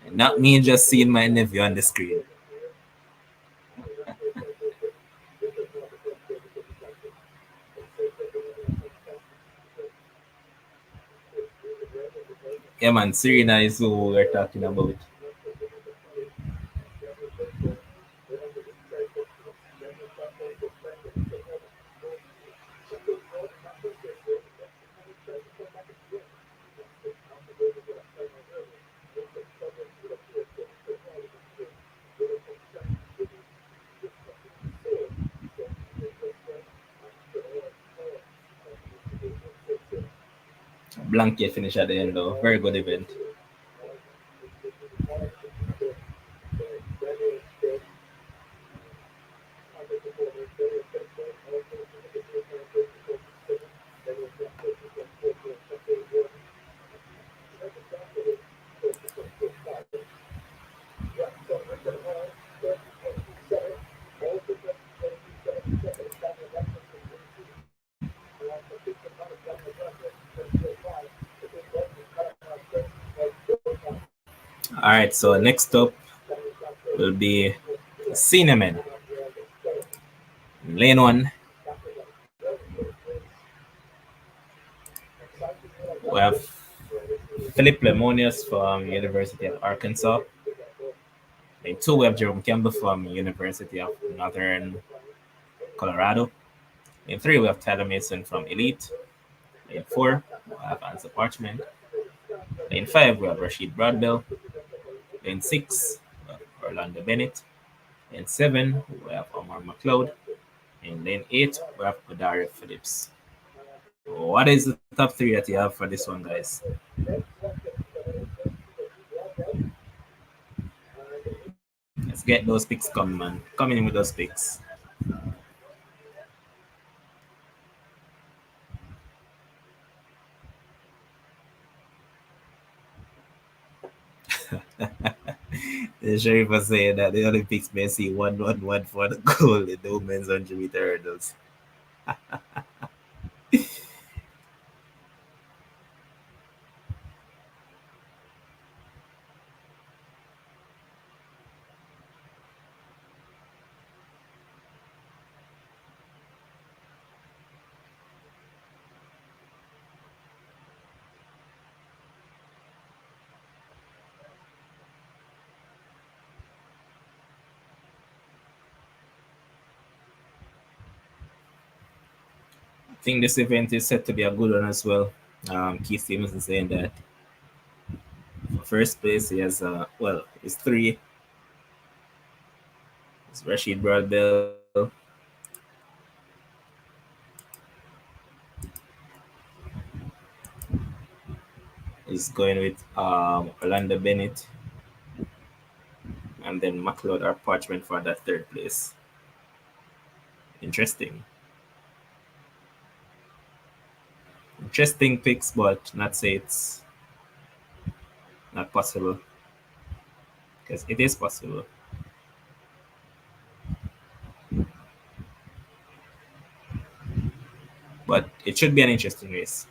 Not me just seeing my nephew on the screen. Yeah, man, Serena is who we're talking about. Blanket finish at the end, though. Very good event. All right, so next up will be Cinnamon. Lane one, we have Philip Lemonius from University of Arkansas. In two, we have Jerome Campbell from University of Northern Colorado. In three, we have Tyler Mason from Elite. In four, we have Ansa Parchment. In five, we have Rashid Broadbell. In six, we have Orlando Bennett. In seven, we have Omar McLeod. In lane eight, we have Dario Phillips. What is the top three that you have for this one, guys? Let's get those picks coming, man. Coming in with those picks. The sheriff was saying that the Olympics may see 1-1-1 for the goal in the women's 100-meter hurdles. I think this event is set to be a good one as well. Keith Stevens is saying that for first place he has it's three. It's Rashid Broadbell. He's going with Orlando Bennett and then McLeod or Parchment for that third place. Interesting. Interesting picks, but not say it's not possible. Because it is possible. But it should be an interesting race.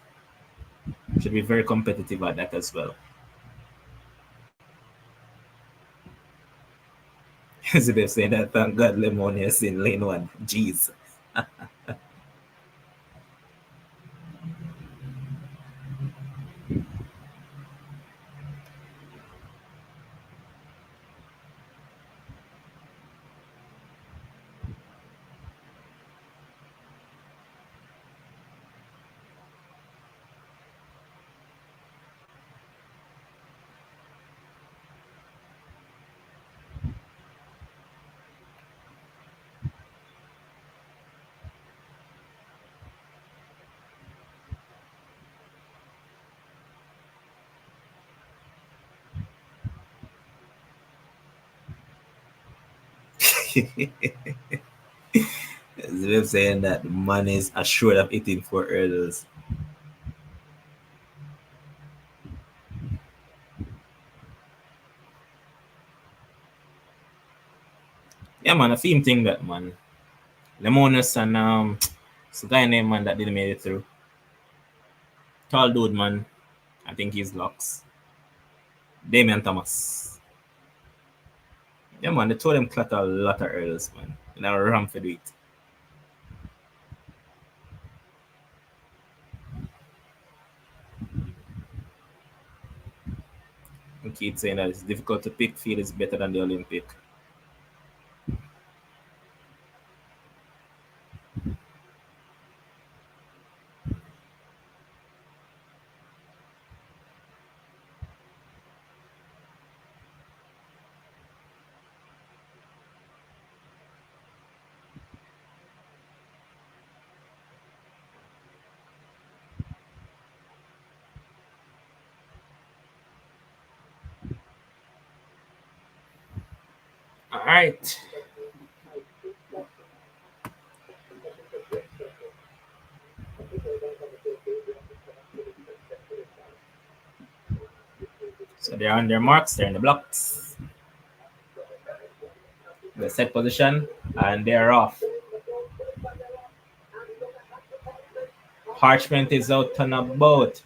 It should be very competitive at that as well. As they're saying that, thank God Lemonius in lane one. Jeez. As they're saying that man is assured of eating four hurdles. Yeah, man, a theme thing that man. Lemonius and it's a guy named man that didn't make it through. Tall dude, man. I think he's Lux. Damian Thomas. Yeah, man, they told him clutter a lot of hurdles, man. And I ram for do it. And keep saying that it's difficult to pick. Field is better than the Olympic. All right. So they're on their marks, they're in the blocks. The set position, and they're off. Parchment is out on a boat.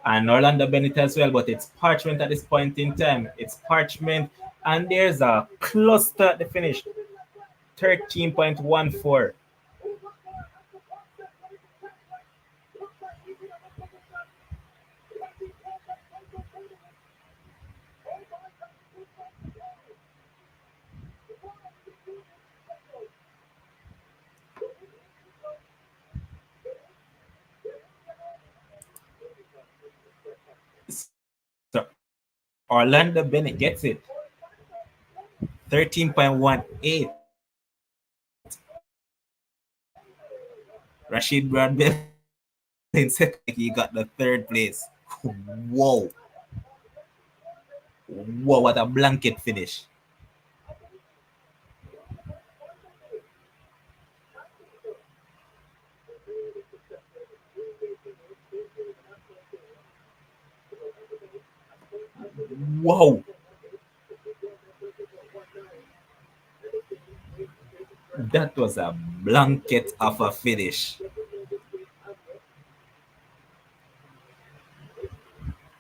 And Orlando Bennett as well, but it's Parchment at this point in time. It's Parchment, and there's a cluster at the finish. 13.14. Orlando Bennett gets it. 13.18. Rashid Bradbury in second. He got the third place. Whoa. Whoa, what a blanket finish. Whoa. That was a blanket of a finish.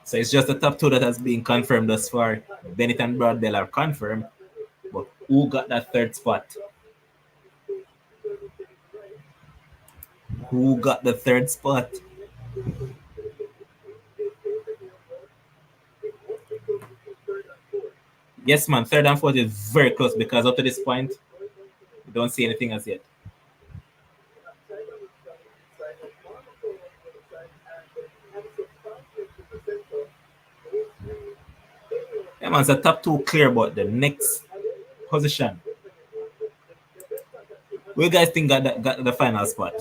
So it's just the top two that has been confirmed thus far. Bennett and Broadbell are confirmed. But who got that third spot? Who got the third spot? Yes, man. Third and fourth is very close because up to this point, we don't see anything as yet. Yeah, man. The top two clear, but the next position. Who you guys think got the final spot?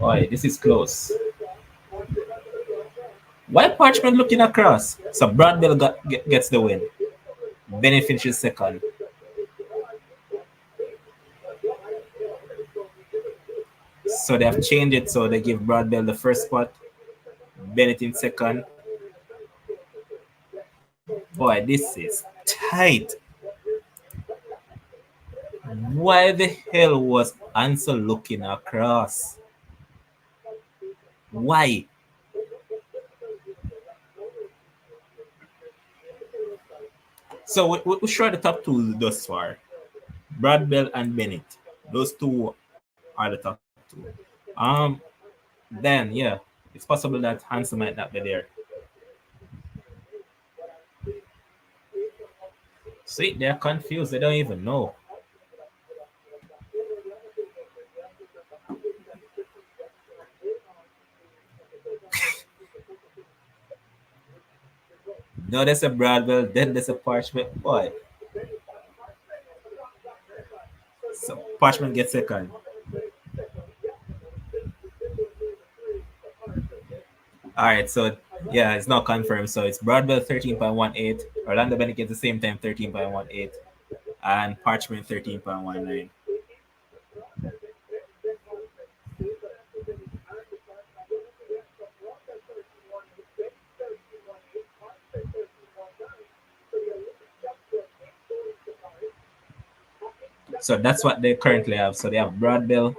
Oi, this is close. Why Parchment looking across? So Bradbell gets the win. Bennett finishes second. So they have changed it so they give Bradbell the first spot, Bennett in second. Boy, this is tight. Why the hell was Ansel looking across? Why? So we sure the top two thus far. Bradbell and Bennett. Those two are the top two. Um, then yeah, it's possible that Hansen might not be there. See, they're confused. They don't even know. No, there's a Bradwell, then there's a Parchment. Boy. So Parchment gets second. All right, so yeah, it's not confirmed. So it's Broadwell 13.18, Orlando Bennett gets the same time 13.18, and Parchment 13.19. So that's what they currently have. So they have Broadwell,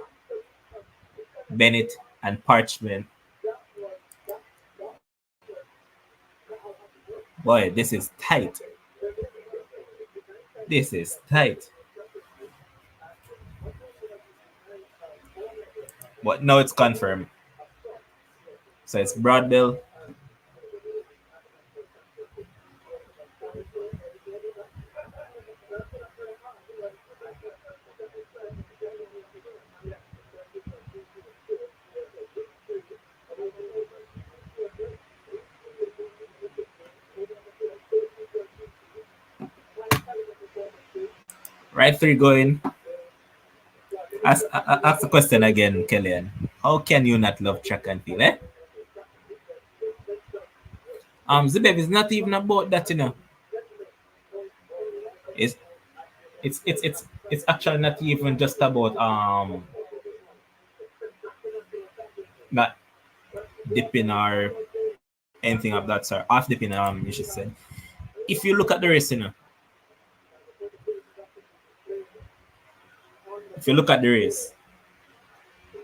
Bennett, and Parchment. Boy, this is tight. This is tight. But now it's confirmed. So it's Broadwell. Right three going. Ask the question again, Kellyan. How can you not love track and field, eh? Zibeb is not even about that, you know. It's it's actually not even just about not dipping or anything of that sort. Off dipping, you should say. If you look at the race, you know. If you look at the race,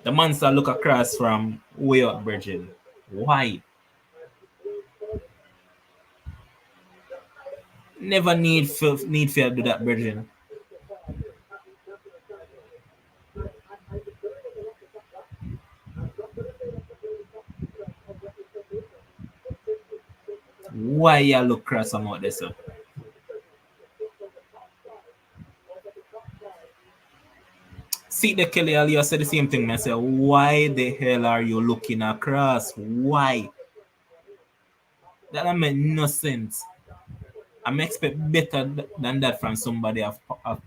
the monster look across from way up Virgin. Why? Never need for do that, brethren. Why you look cross about this? Sir? See the Kelly earlier said the same thing. I said, why the hell are you looking across? Why? That don't make no sense. I'm expect better than that from somebody of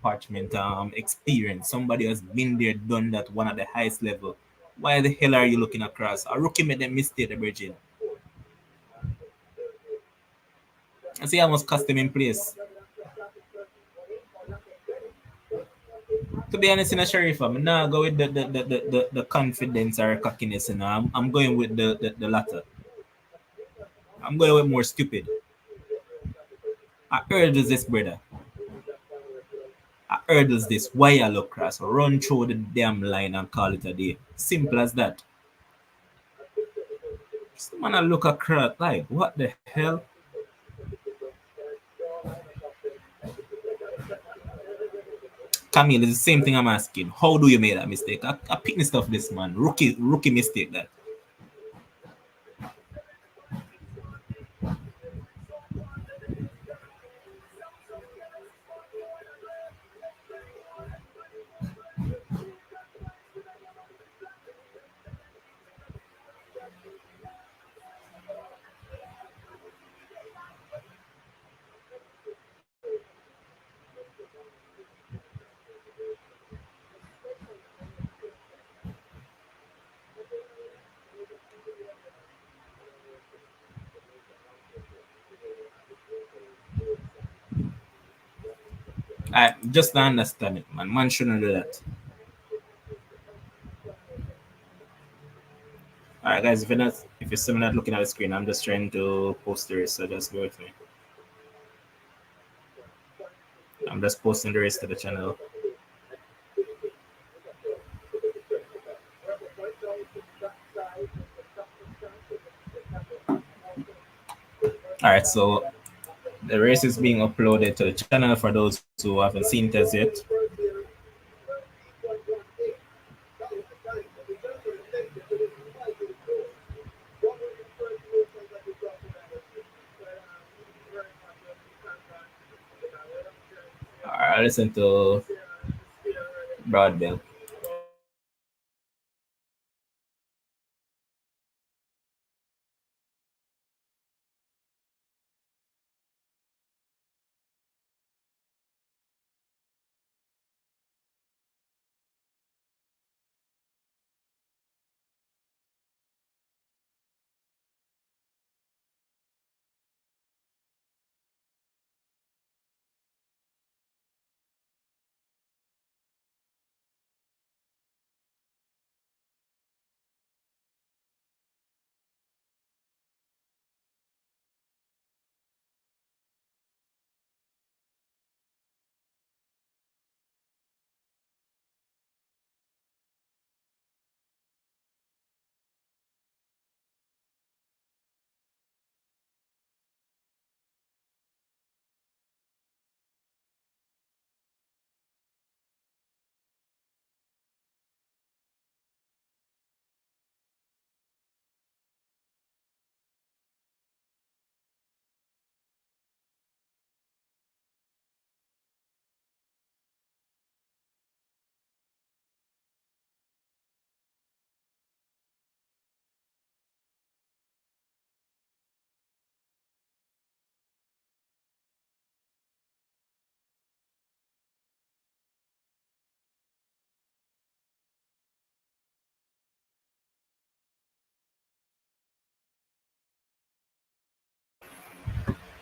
parchment experience. Somebody has been there, done that one at the highest level. Why the hell are you looking across? A rookie made a mistake, the Virgin. I see I must cost him in place. To be honest, in a sheriff, I'm not go with the confidence or cockiness. You know? I'm going with the latter. I'm going with more stupid. I urge this, brother. I hurdles this. Why you look cross? Run through the damn line and call it a day. Simple as that. This man I look across like what the hell? Camille, it's the same thing I'm asking. How do you make that mistake? I pick this stuff this man. Rookie mistake that. I just don't understand it, man. Man shouldn't do that. Alright guys, if you're still not looking at the screen, I'm just trying to post the rest, so just go with me. I'm just posting the rest to the channel. Alright, so the race is being uploaded to the channel for those who haven't seen it as yet. Alright, listen to Broadbell.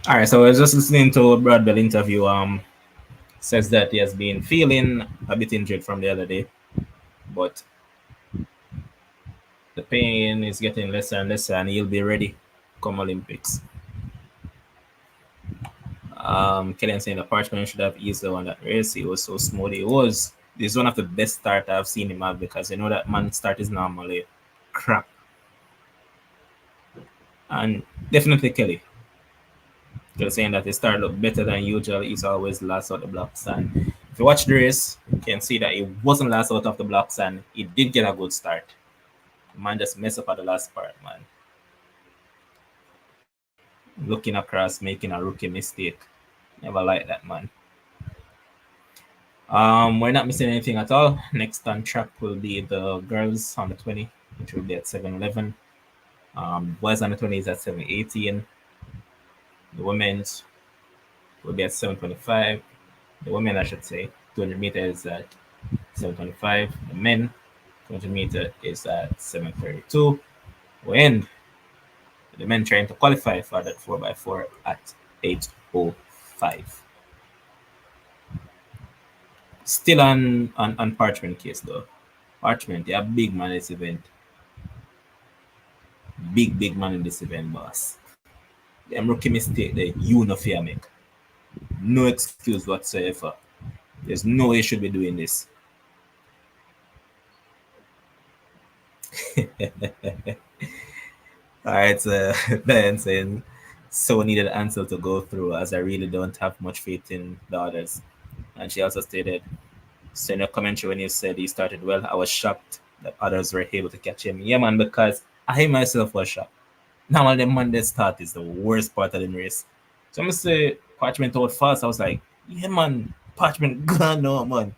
All right, so I was just listening to a Broadbell interview. Says that he has been feeling a bit injured from the other day, but the pain is getting lesser and lesser, and he'll be ready come Olympics. Killian saying the Parchment should have eased on that race. He was so smooth. He was. This is one of the best start I've seen him have because you know that man start is normally crap. And definitely Kelly. Just saying that he started up better than usual. He's always last out the blocks. And if you watch the race, you can see that he wasn't last out of the blocks and he did get a good start. Man just messed up at the last part, man. Looking across, making a rookie mistake. Never like that, man. We're not missing anything at all. Next on track will be the girls on the 20, which will be at 7:11. Boys on the 20 is at 7:18. The women's will be at 7:25. The women, I should say, 200 meters at 7:25. The men, 200 meter is at 7:32. When the men trying to qualify for that 4x4 at 8:05. Still on Parchment case though. Parchment, they are big man in this event. Big man in this event, boss. Them rookie mistake that you no fear make. No excuse whatsoever. There's no way you should be doing this. Alright, so then saying so needed an answer to go through as I really don't have much faith in the others. And she also stated, so in your commentary when you said he started well, I was shocked that others were able to catch him. Yeah, man, because I myself was shocked. Now the Monday start is the worst part of the race. So I'm gonna say Parchment out fast. I was like, yeah, man, Parchment gone now, man.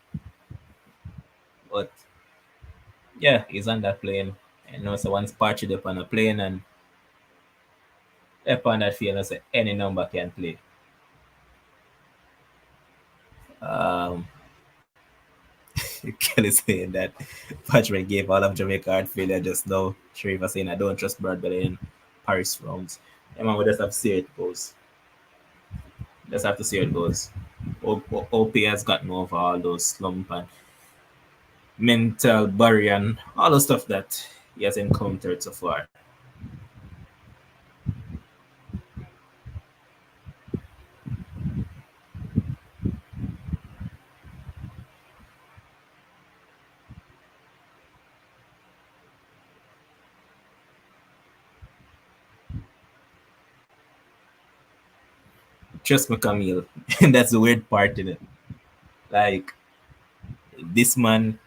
But yeah, he's on that plane. And so once Parchment up on a plane and up on that field, I say any number can play. Um, Kelly saying that Patrick gave all of Jamaica hard failure just now. Sharifa saying I don't trust Brad Belly in Paris rounds. Yeah, man, we just have to see how it goes. Just have to see how it goes. OP has gotten over all those slump and mental barrier and all the stuff that he has encountered so far. Trust me, Camille. And that's the weird part in it. Like, this man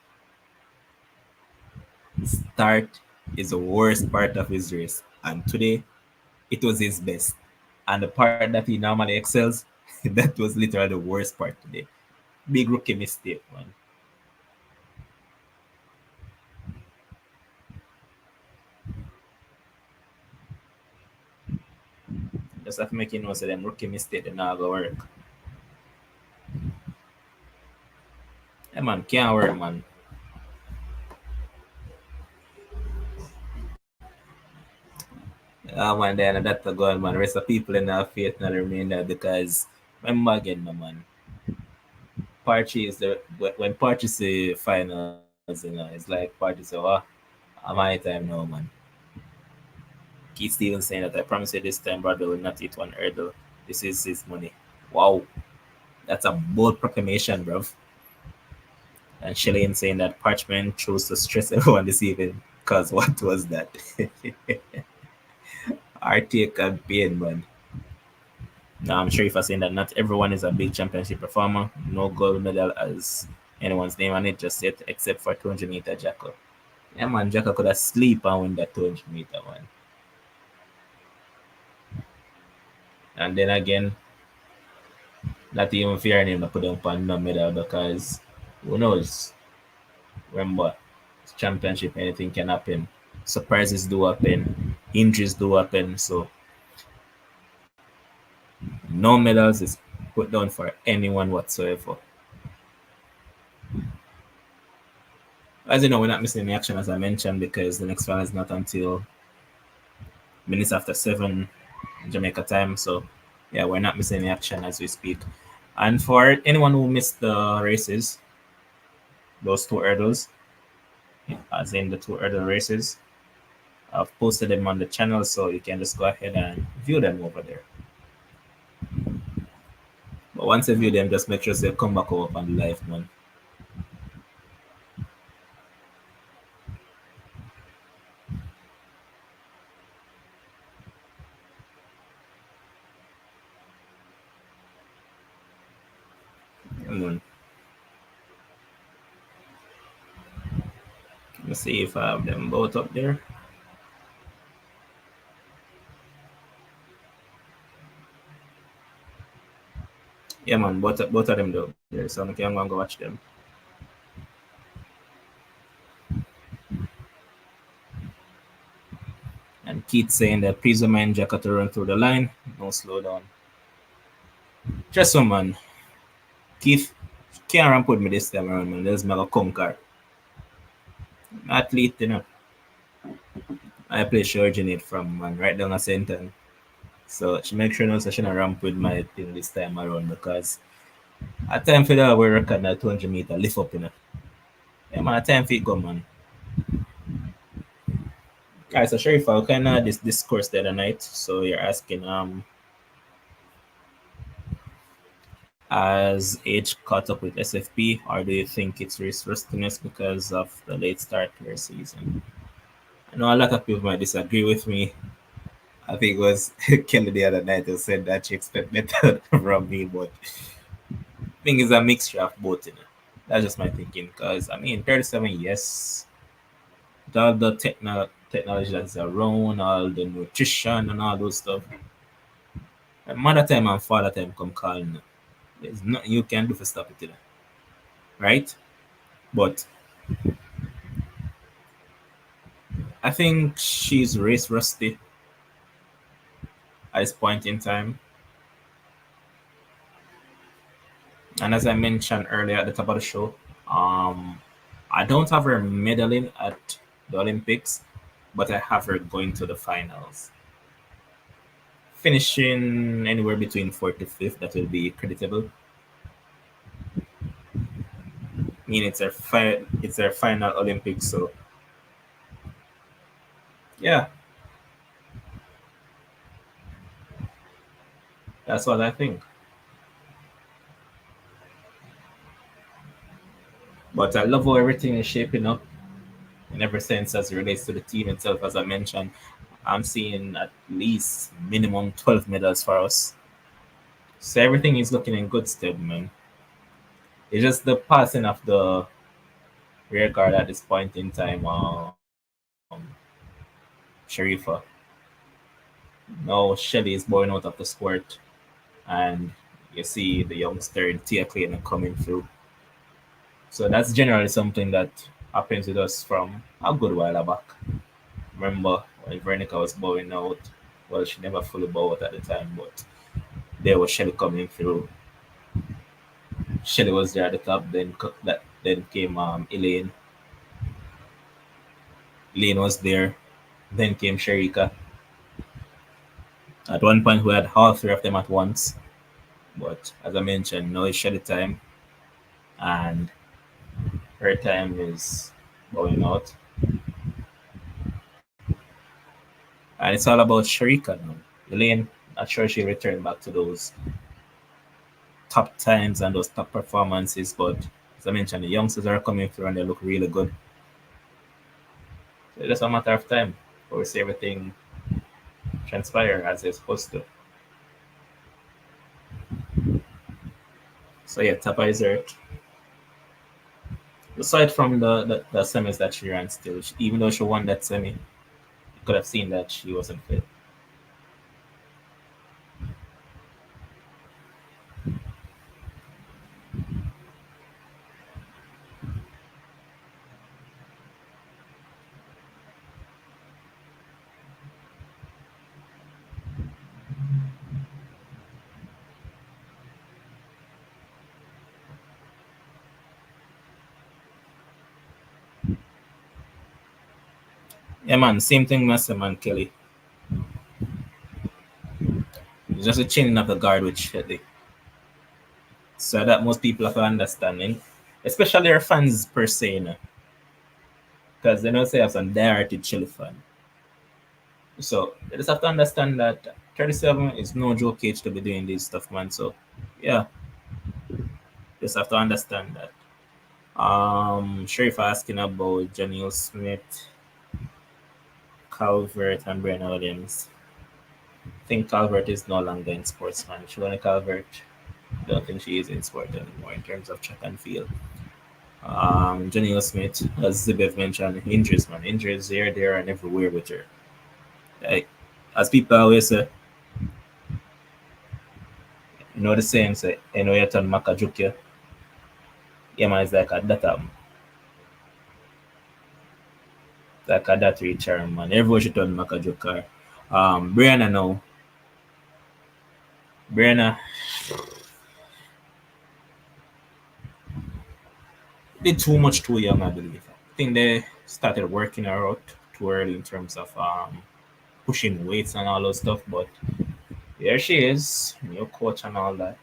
start is the worst part of his race. And today, it was his best. And the part that he normally excels, that was literally the worst part today. Big rookie mistake, man. Just have to make you know so them rookie mistake they not go work. Yeah, man, can't work, man. Man, then that's the goal, man. Rest of people in our faith and remain there because remember again, no, man. Party is the when Party say finals, it's like Party say, oh, I'm my time now, man. Keith Stevens saying that I promise you this time, brother will not eat one hurdle. This is his money. Wow, that's a bold proclamation, bro. And Shillian saying that Parchment chose to stress everyone this evening because what was that? RTA campaign, man. Now I'm sure if I saying that not everyone is a big championship performer. No gold medal as anyone's name on it just yet, except for 200-meter Jacko. Yeah, man, Jacko could have sleep and win that 200-meter, man. And then again, not even fearing him to put up on no medal because who knows? Remember, it's championship, anything can happen. Surprises do happen, injuries do happen. So no medals is put down for anyone whatsoever. As you know, we're not missing any action as I mentioned because the next one is not until minutes after 7 Jamaica time. So yeah, we're not missing any action as we speak. And for anyone who missed the races, those two hurdles, as in the two hurdle races, I've posted them on the channel, so you can just go ahead and view them over there. But once you view them, just make sure you come back over on the live, man. me see if I have them both up there. Yeah, man, both of them up there, so I'm going to go watch them. And Keith saying that please remind Jacka to run through the line, no slow down. Just one man. Keith can't ramp with me this time around, man. There's my conquer. Athlete, you know. I play she originate from, man, right down the center. So she make sure no session ramp with my thing this time around because at time for that we record that 200 meter lift up, you know. Yeah, man, at time for it go, man. Alright, so Sharif, I kind of this discourse the other night. So you're asking, has age caught up with SFP, or do you think it's race rustiness because of the late start to their season? I know a lot of people might disagree with me. I think it was Kelly the other night who said that she expect better from me, but I think it's a mixture of both. You know? That's just my thinking. Because I mean, 37, yes, with all the technology that's around, all the nutrition and all those stuff. And mother time and father time come calling. There's nothing you can do for stop it, you know? Right? But I think she's race rusty at this point in time. And as I mentioned earlier at the top of the show, um, I don't have her medaling at the Olympics, but I have her going to the finals. Finishing anywhere between 4th to 5th, that will be creditable. I mean, it's her final Olympics, so yeah, that's what I think. But I love how everything is shaping up in every sense as it relates to the team itself. As I mentioned, I'm seeing at least minimum 12 medals for us. So everything is looking in good stead, man. It's just the passing of the rear guard at this point in time, Sharifa. Now Shelly is born out of the squirt, and you see the youngster in Tia Clayton coming through. So that's generally something that happens with us from a good while back. Remember when Veronica was bowing out? Well, she never fully bowed at the time, but there was Shelly coming through. Shelly was there at the top. Then came Elaine. Elaine was there. Then came Sharika. At one point, we had all three of them at once. But as I mentioned, now it's Shelly time, and her time is going out. And it's all about Sharika now. Elaine, not sure she returned back to those top times and those top performances, but as I mentioned, the youngsters are coming through and they look really good. So it's just a matter of time before we see everything transpire as it's supposed to. So yeah, Tapa is hurt. Aside from the semis that she ran still, even though she won that semi, you could have seen that she wasn't fit. Yeah, man, same thing, Master Man Kelly. It's just a changing of the guard with Shetty. So that most people have understanding, especially our fans per se, you know, because they know say have some dirty chili fan. So they just have to understand that 37 is no joke age to be doing this stuff, man. So yeah, just have to understand that. Sharif asking about Janelle Smith, Calvert, and Brian Williams. I think Calvert is no longer in sports, man. Shivani Calvert, don't think she is in sport anymore in terms of track and field. Janelle Smith, as Zibeth mentioned, injuries, man. Injuries here, there, and everywhere with her. Like, as people always say, you know the saying, say, you know, you turn Makajukia. Yeah, man, it's like a that charm, man. Everyone should turn Makajuka. Brianna now. Brianna did too much too young, I believe. I think they started working her out too early in terms of pushing weights and all those stuff, but here she is, new coach and all that.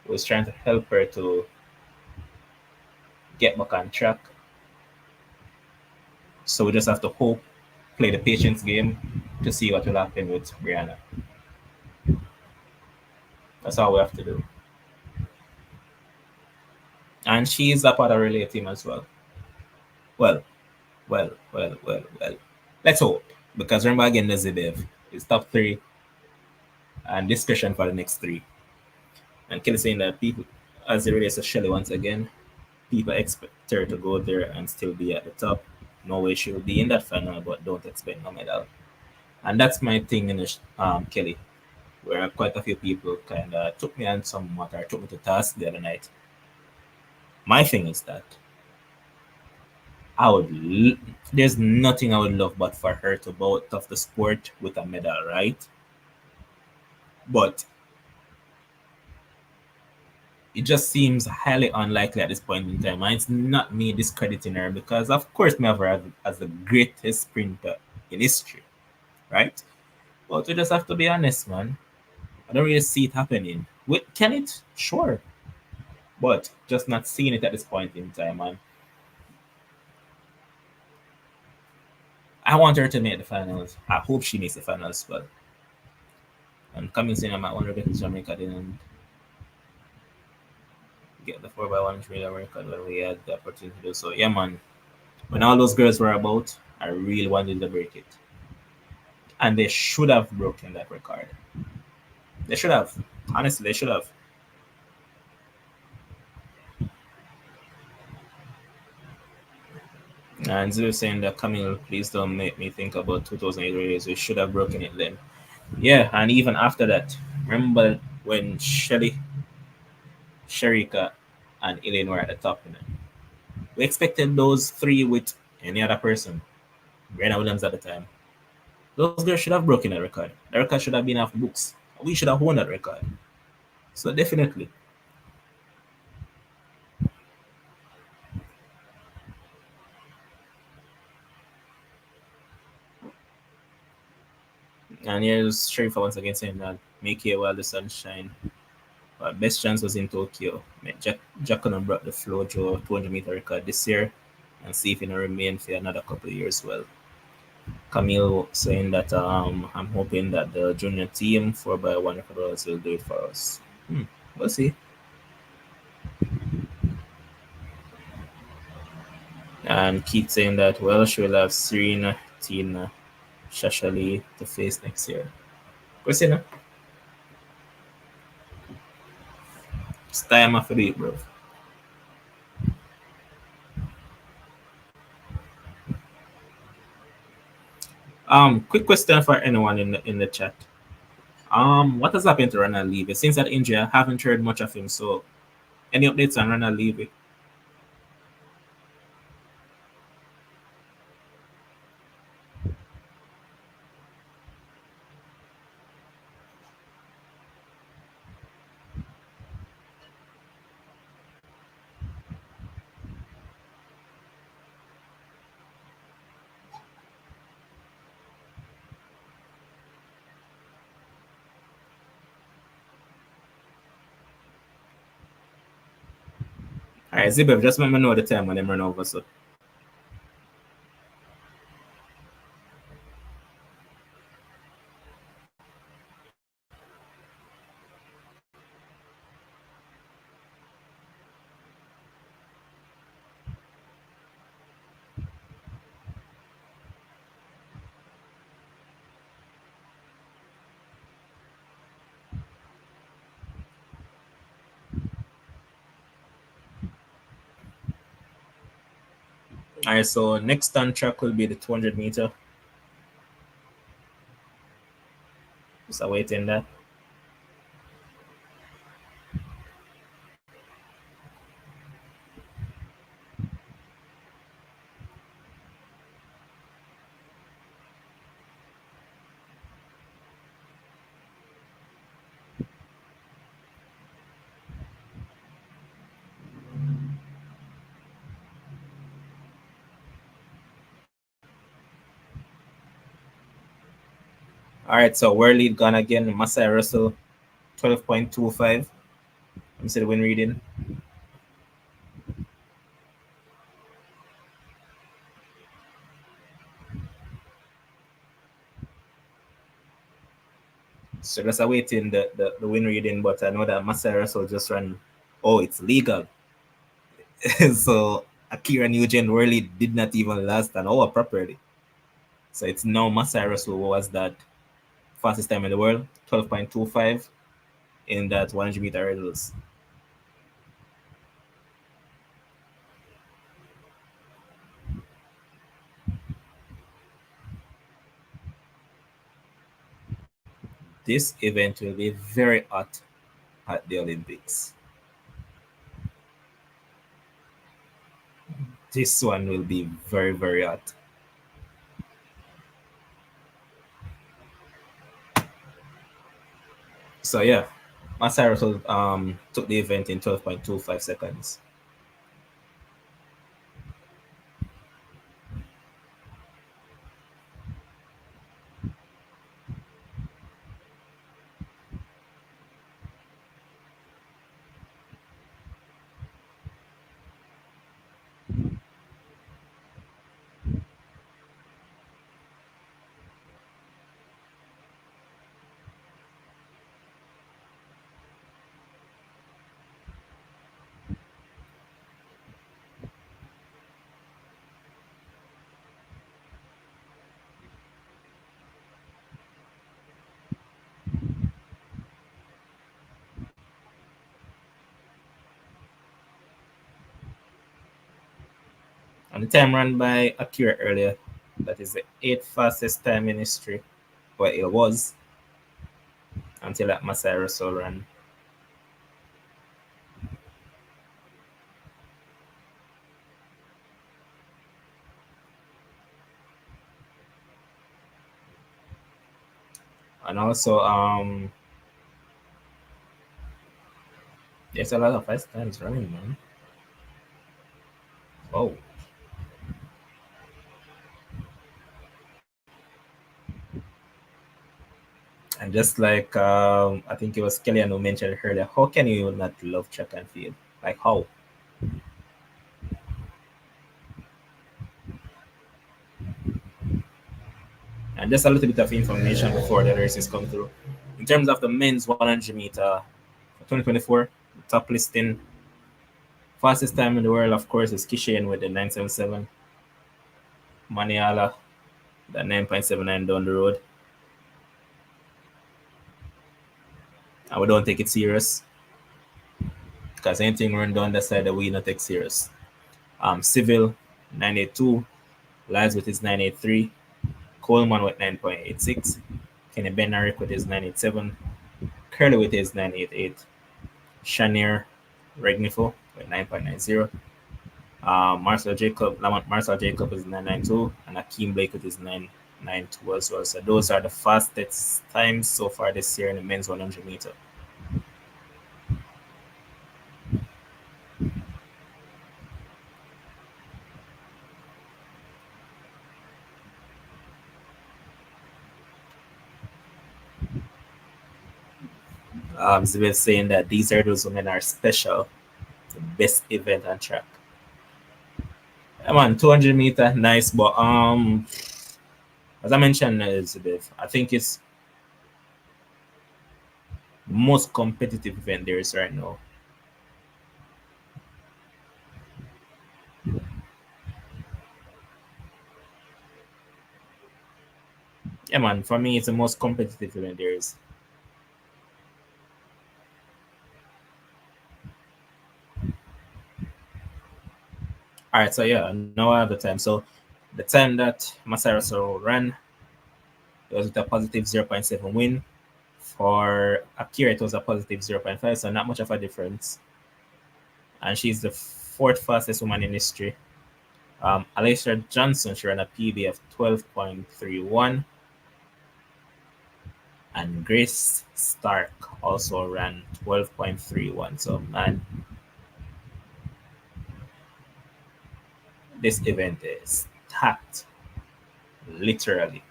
Was trying to help her to get back on track. So we just have to hope, play the patience game to see what will happen with Brianna. That's all we have to do. And she's a part of relay team as well. Well, well. Let's hope. Because remember again, the Zidev is top three and discussion for the next three. And Kelly saying that people, as it relates to Shelly once again, people expect her to go there and still be at the top. No way she will be in that final, but don't expect no medal. And that's my thing in the Kelly, where quite a few people kind of took me on somewhat or took me to task the other night. My thing is that there's nothing I would love but for her to go out of the sport with a medal, right? But it just seems highly unlikely at this point in time. And it's not me discrediting her because, of course, me have her as the greatest sprinter in history, right? But we just have to be honest, man. I don't really see it happening. Can it? Sure. But just not seeing it at this point in time, man. I want her to make the finals. I hope she makes the finals, but and coming soon, I might want to get to Jamaica and get the 4x1 trailer record when we had the opportunity to do so. Yeah, man. When all those girls were about, I really wanted to break it. And they should have broken that record. They should have. Honestly, they should have. And they were saying that Camille, please don't make me think about 2008 race. We should have broken it then. Yeah, and even after that, remember when Sherika, and Elaine were at the top? You know? We expected those three with any other person. Brenna Williams at the time. Those girls should have broken that record. The record should have been off books. We should have won that record. So definitely. And here's Sharifa once again saying that make it while the sun shine. But best chance was in Tokyo. Jack Connor brought the Flojo 200-meter record this year and see if it will remain for another couple of years. Well, Camille saying that I'm hoping that the junior team 4x1 record will do it for us. We'll see. And Keith saying that, well, she will have Serena, Tina, Shashali to face next year. Christina, it's time after the bro. Quick question for anyone in the chat. What has happened to Ronald Levy? Since that injury, I haven't heard much of him. So, any updates on Ronald Levy? All right, Zibev, just let me know the time when them run over. So, All right, so next on track will be the 200 meter. Just awaiting that. All right, so world lead gone again. Masai Russell, 12.25. Let me see the win reading. So just awaiting the win reading, but I know that Masai Russell just ran. Oh, it's legal. So Akira Nugent really did not even last an hour properly. So it's now Masai Russell who was that fastest time in the world, 12.25 in that 100-meter hurdles. This event will be very hot at the Olympics. This one will be very, very hot. So yeah, Masai Russell took the event in 12.25 seconds. And the time run by Akira earlier, that is the eighth fastest time in history. Well, it was until that Masai Russell ran. And also, there's a lot of fast times running, man. Oh, and just like I think it was Kellyanne who mentioned earlier, how can you not love track and field? Like how? And just a little bit of information before the races come through. In terms of the men's 100 meter for 2024, the top listing, fastest time in the world, of course, is Kishan with the 977. Maniala, the 9.79 down the road. And we don't take it serious because anything run down that side that we not take serious. Civil, 982. Lies with his 983. Coleman with 9.86. Kenny Benarick with his 987. Curly with his 988. Shanier Regnifo with 9.90. Marcel Jacob is 992, and Akeem Blake with his 992 as well. So those are the fastest times so far this year in the men's 100 meter. Zibel saying that these hurdles women are special, the best event on track. Yeah, man, 200 meter, nice, but as I mentioned, Elizabeth, I think it's the most competitive event there is right now. Yeah, man, for me, it's the most competitive event there is. All right, so yeah, now I have the time. So the time that Masaraso ran, it was with a positive 0.7 win. For Akira, it was a positive 0.5, so not much of a difference. And she's the fourth fastest woman in history. Alicia Johnson, she ran a PB of 12.31. And Grace Stark also ran 12.31. So, man, this event is packed, literally.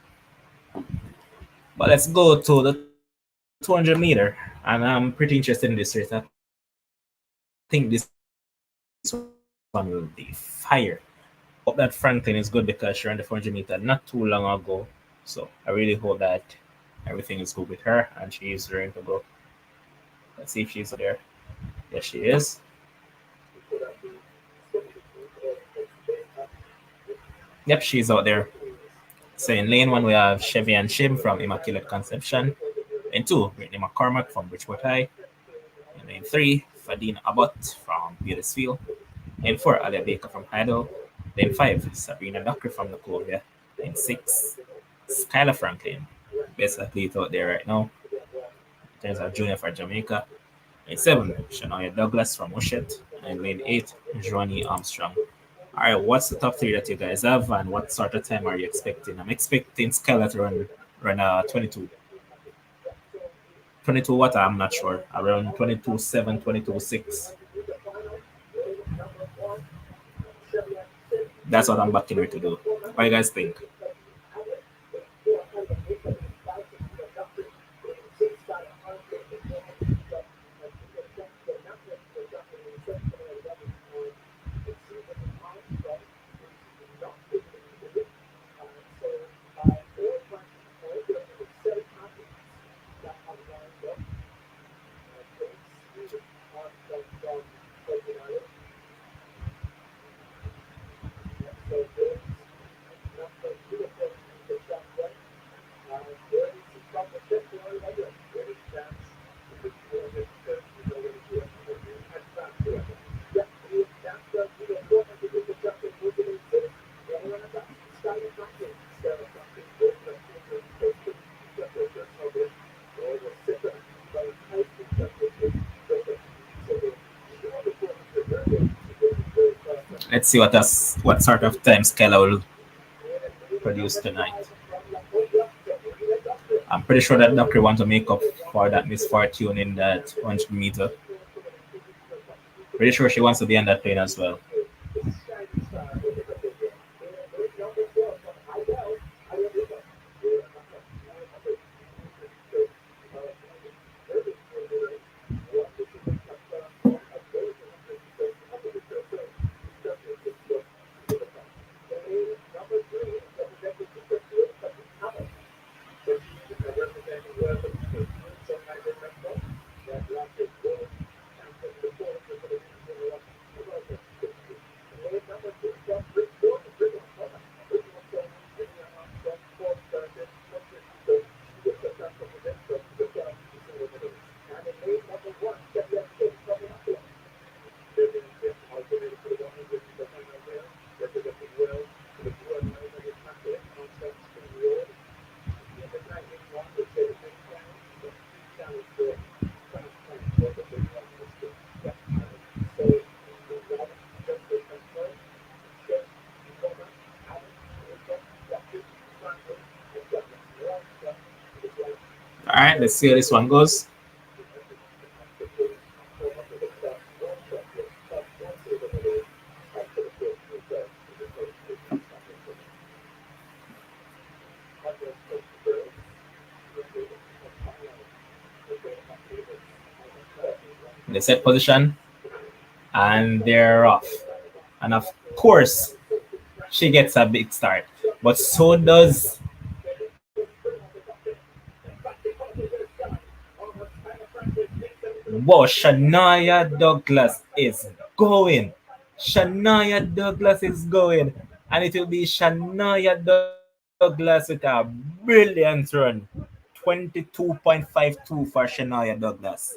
But let's go to the 200 meter. And I'm pretty interested in this race. I think this one will be fire. Hope that Franklin is good because she ran the 400 meter not too long ago. So I really hope that everything is good with her and she is ready to go. Let's see if she's out there. Yes, she is. Yep, she's out there. So in lane one, we have Chevy and Shim from Immaculate Conception. Lane two, Brittany McCormack from Bridgewater High. In lane three, Fadine Abbott from Beatisfield. Lane four, Alia Baker from Idle. Lane five, Sabrina Ducker from Nicosia. Lane six, Skylar Franklin. Best athlete out there right now. There's a junior for Jamaica. Lane seven, Shania Douglas from Ushet. And lane eight, Joanie Armstrong. All right, what's the top three that you guys have, and what sort of time are you expecting? I'm expecting Skylar to run 22. 22 what? I'm not sure. Around 22.7, 22.6. That's what I'm backing her to do. What do you guys think? Let's see what sort of time Skylar will produce tonight. I'm pretty sure that Doctor wants to make up for that misfortune in that 100 meter. Pretty sure she wants to be on that plane as well. All right, let's see how this one goes. They set position and they're off. And of course, she gets a big start. But so does wow, Shania Douglas is going. Shania Douglas is going. And it will be Shania Douglas with a brilliant run. 22.52 for Shania Douglas.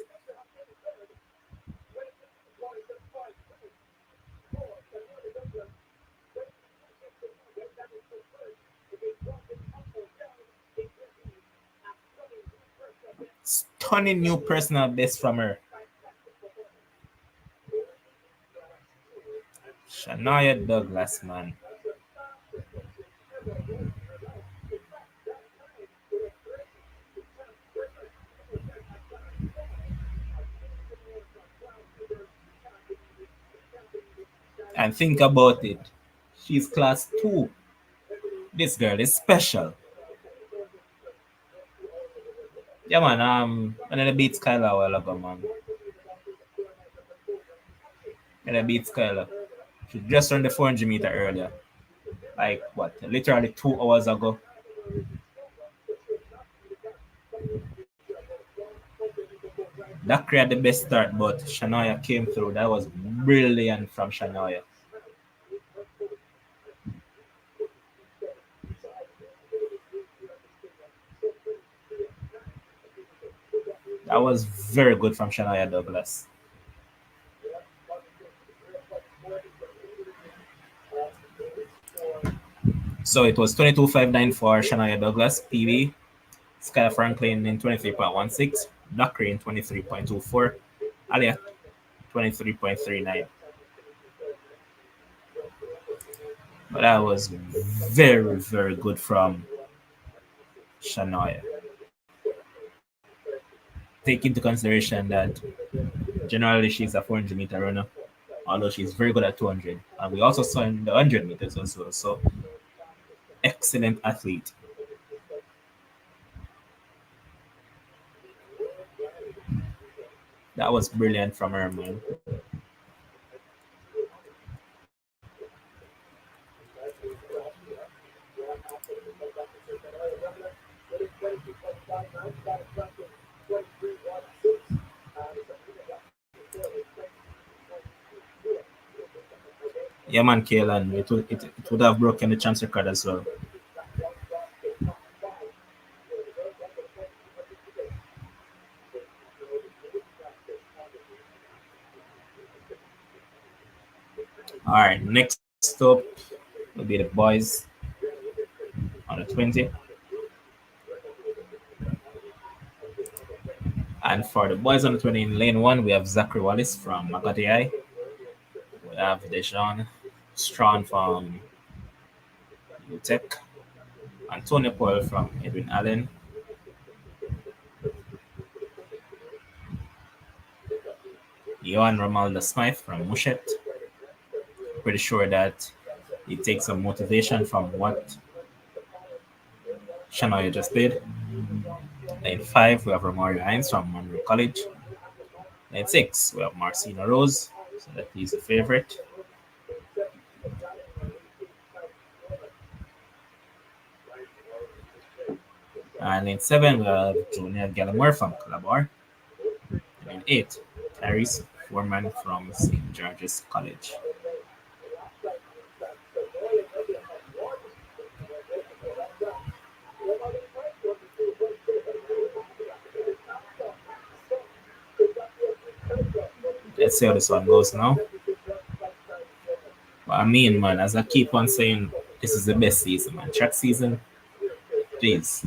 stunning new personal best from her. Shania Douglas, man. And think about it. She's class 2. This girl is special. Yeah, man. And then I beat Skylar a while ago, man. And I beat Skylar. She just ran the 400 meter earlier. Like, what? Literally 2 hours ago. That created the best start, but Shania came through. That was brilliant from Shania. That was very good from Shania Douglas. So it was 22.59 for Shania Douglas, PB. Sky Franklin in 23.16. Dockery in 23.24. Alia 23.39. But that was very, very good from Shania. Take into consideration that generally she's a 400 meter runner, although she's very good at 200. And we also saw in the 100 meters as well. So excellent athlete. That was brilliant from her, man. Yeah, man, Kaylan. It would have broken the chance record as well. All right, next up will be the boys on the 20. And for the boys on the 20 in lane 1, we have Zachary Wallace from Makati. We have Dejan Strawn from UTEC. Antonio Paul from Edwin Allen. Johan Romaldo Smythe from Mushet. Pretty sure that he takes some motivation from what Shania just did. Lane 5, we have Romario Hines from Monroe College. Lane 6, we have Marcina Rose, so that he's a favorite. And lane 7, we have Junior Gallimore from Calabar. Lane 8, Clarice Foreman from St. George's College. Let's see how this one goes now. But I mean, man, as I keep on saying, this is the best season, man. Track season, jeez.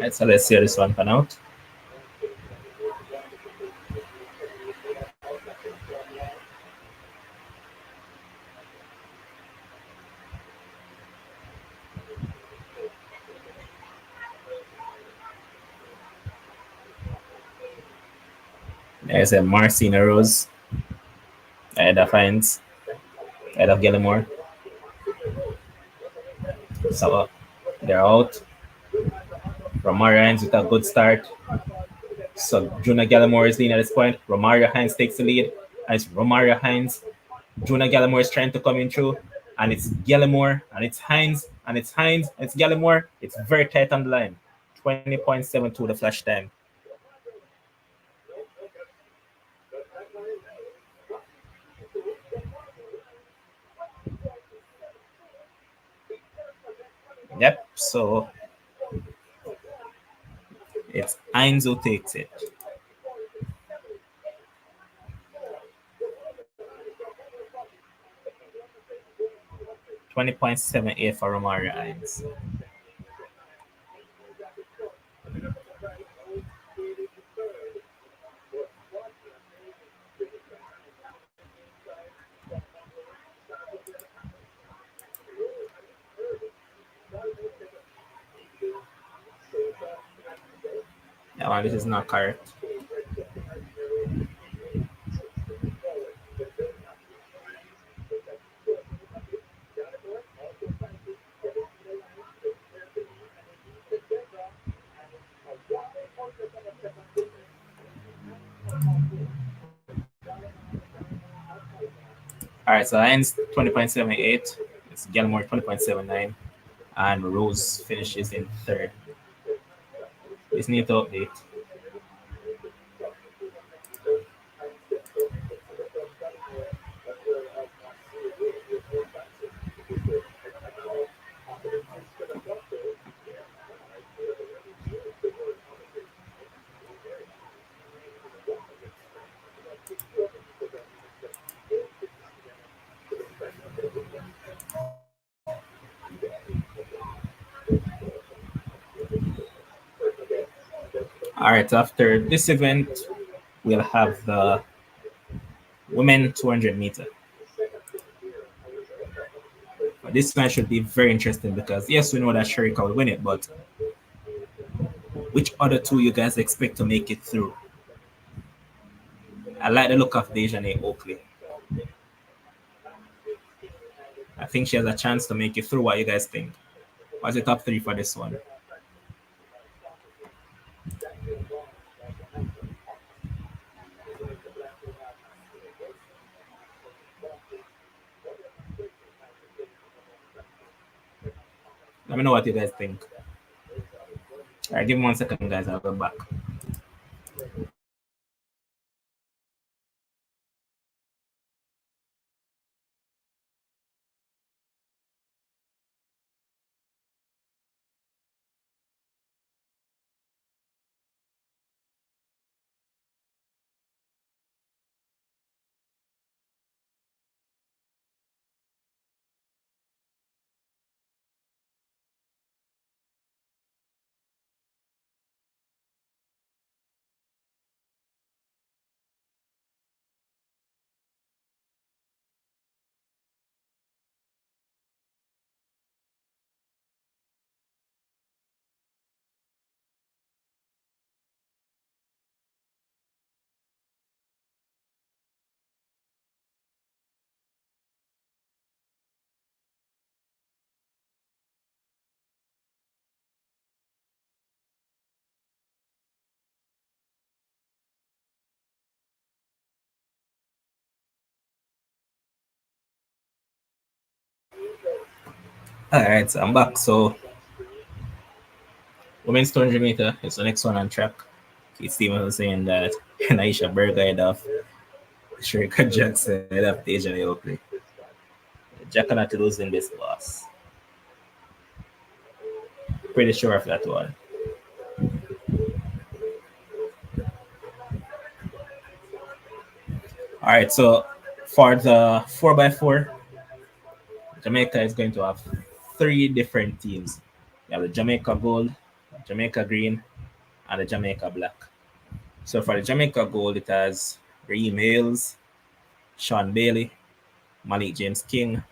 Right, so let's see how this one pan out. There's a Marcina Rose ahead of Hines, ahead of Gallimore. So they're out. Romario Hines with a good start. So Juna Gallimore is leading at this point. Romario Hines takes the lead. And it's Romario Hines. Juna Gallimore is trying to come in through. And it's Gallimore. And it's Hines. And it's Hines. And it's Gallimore. It's very tight on the line. 20.72 the flash time. Yep. So it's Hines who takes it. 20.78 for Romario Hines. Yeah, well, this is not correct. All right, so Hines 20.78. It's Gallimore 20.79. And Rose finishes in third. This need to update. All right, after this event, we'll have the women 200 meter. This one should be very interesting because yes, we know that Sherika will win it, but which other two you guys expect to make it through? I like the look of Dejane Oakley. I think she has a chance to make it through. What you guys think? What's the top three for this one? Let me know what you guys think. All right, give me 1 second, guys. I'll go back. All right, so I'm back. So women's 200 meter is the next one on track. Keith Stevens was saying that Naisha Berger head off Sherika Jackson head off Deja Oakley. Jack cannot lose in this loss. Pretty sure of that one. All right, so for the 4x4, Jamaica is going to have three different teams. You have the Jamaica Gold, Jamaica Green, and the Jamaica Black. So for the Jamaica Gold, it has Raheem Hales, Sean Bailey, Malik James King,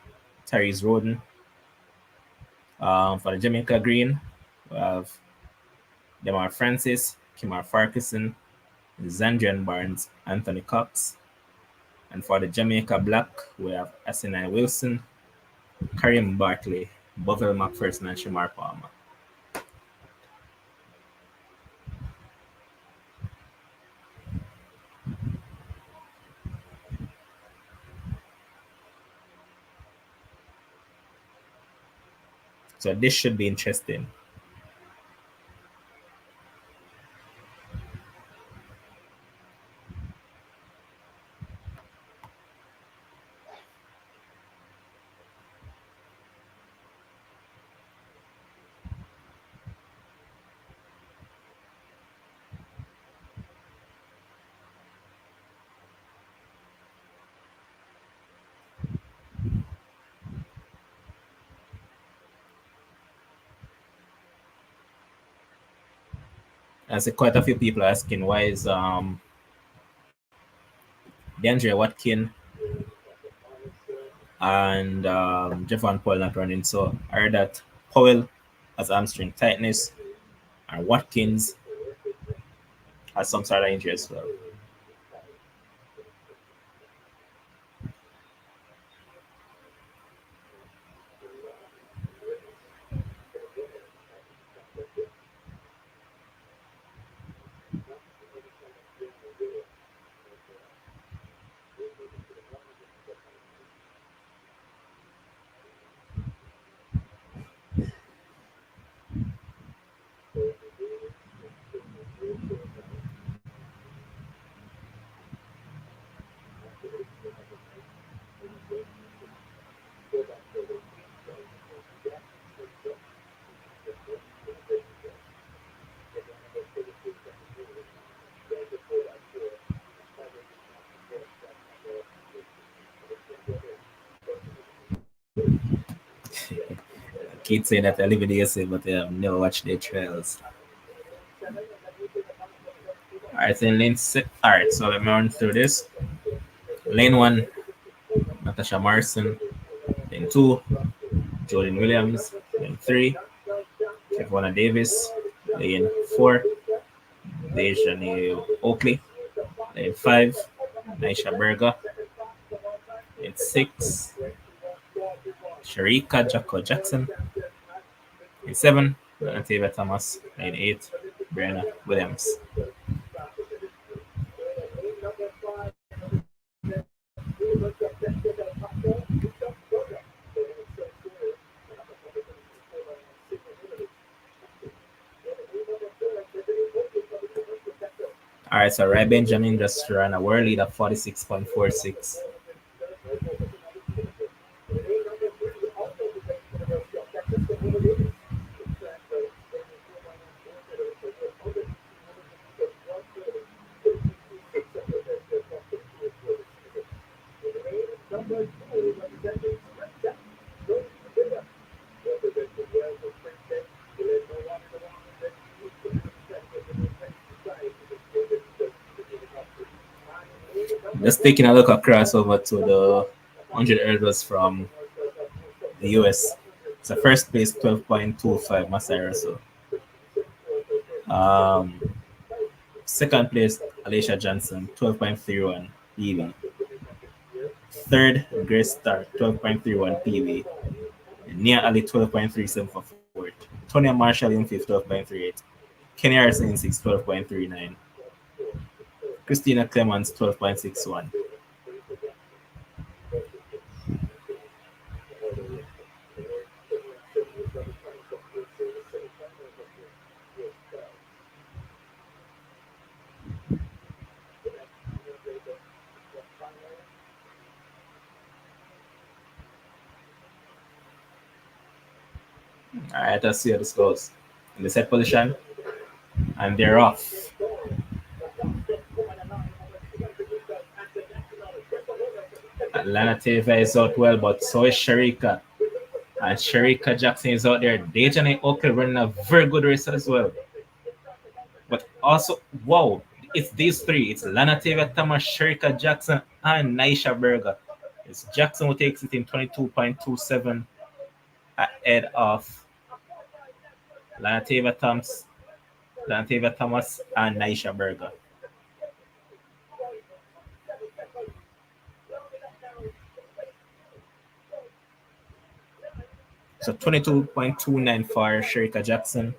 Tyrese Roden. For the Jamaica Green, we have Demar Francis, Kimar Farquharson, Zandrian Barnes, Anthony Cox. And for the Jamaica Black, we have Asinai Wilson, Karim Bartley, Bovell McPherson, and Shamar Palmer. So this should be interesting. I see quite a few people asking why is DeAndre Watkin and Javon Powell not running. So I heard that Powell has hamstring tightness and Watkins has some sort of injury as well. Keep saying that I live in the USA, but I've never watched their trials. Alright, so lane six. Alright, so let me run through this. Lane one, Natasha Morrison. Lane two, Jordan Williams. Lane three, Kevona Davis. Lane four, Dejani Oakley. Lane five, Naisha Berger. Lane six, Sharika Jacko Jackson. Lane seven, Anatavia Thomas. Lane eight, Brianna Williams. All right, so Ray Benjamin just ran a world lead of 46.46. Just taking a look across over to the 100 hurdles from the US. So first place 12.25 Masai Russell. Second place Alicia Johnson 12.31 PV. Third Grace Star 12.31 PV. Nia Ali 12.37 for fourth. Tonya Marshall in fifth 12.38. Kenny Harrison in sixth 12.39. Christina Clemens 12.61. All right, let's see how this goes. In the set position, and they're off. Atlanta Teva is out well, but so is Sharika. And Sharika Jackson is out there. Dejane Oakley running a very good race as well. Also, wow, it's these three. It's Lana Taylor Thomas, Sherika Jackson, and Naisha Berger. It's Jackson who takes it in 22.27 ahead of Lana Taylor Thomas, and Naisha Berger. So 22.29 for Sherika Jackson.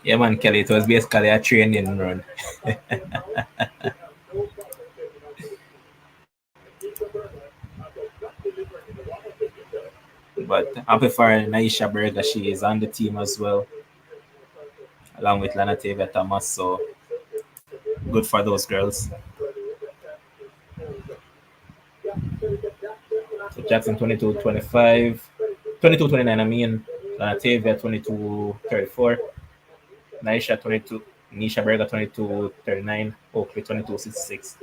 Yeah, man, Kelly, it was basically a training run. But happy for Naisha Berger, she is on the team as well, along with Lana Taylor Thomas. So good for those girls. So Jackson 22-25, 22-29. I mean, Lana Taylor 22-34, Naisha 22, Nisha Berger 22-39, Oakley 22-66.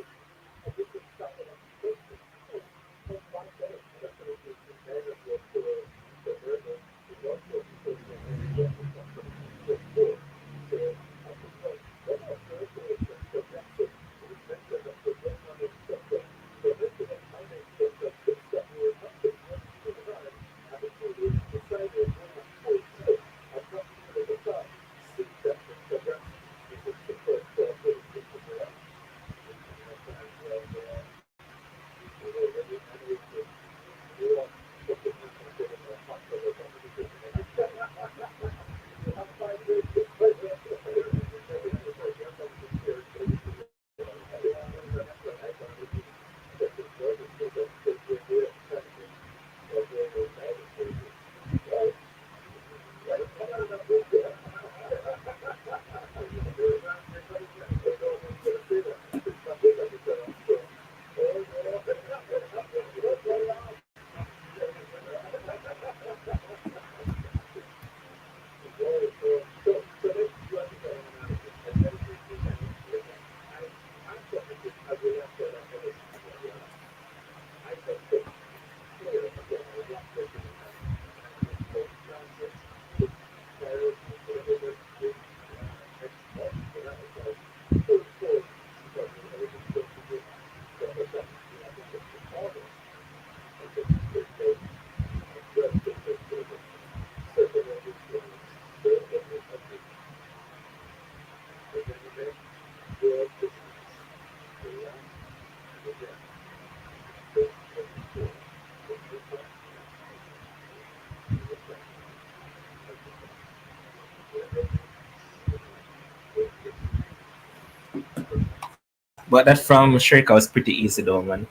But that from Shrika was pretty easy though, man.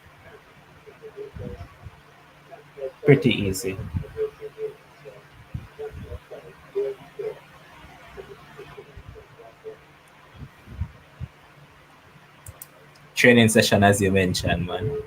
Pretty easy. Training session as you mentioned, man.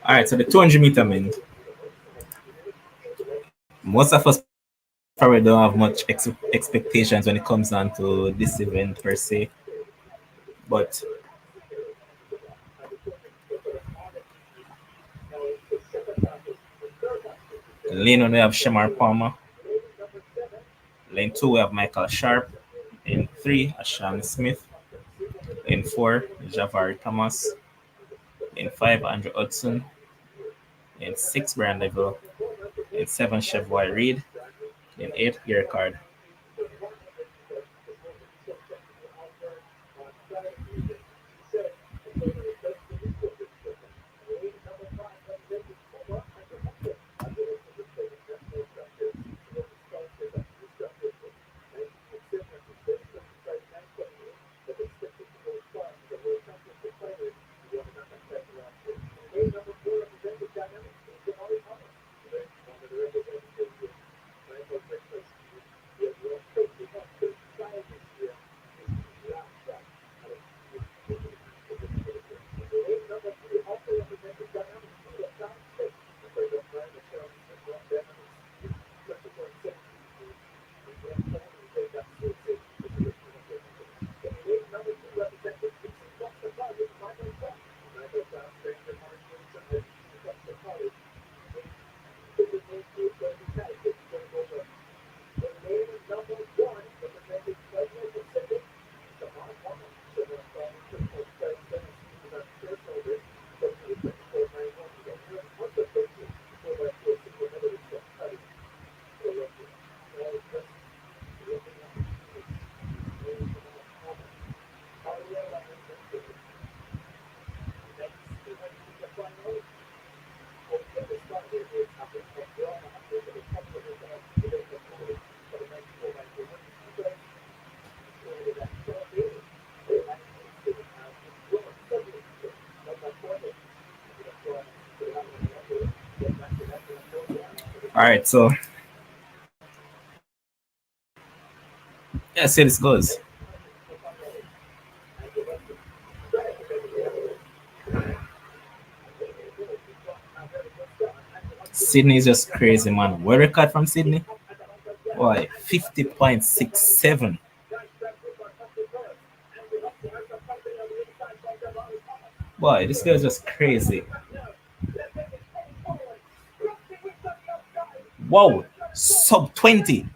All right, so the 200-meter men, most of us probably don't have much expectations when it comes down to this event per se. But lane one we have Shamar Palmer, lane two we have Michael Sharp, lane three Ashan Smith, lane four Javari Thomas, lane five Andrew Hudson, lane six Brian Level, lane seven Chevroy Reed, lane eight Gary Card. All right, so yeah, see this goes. Sydney is just crazy, man. What record from Sydney? Why? 50.67. Boy, this girl is just crazy. Whoa, sub 20.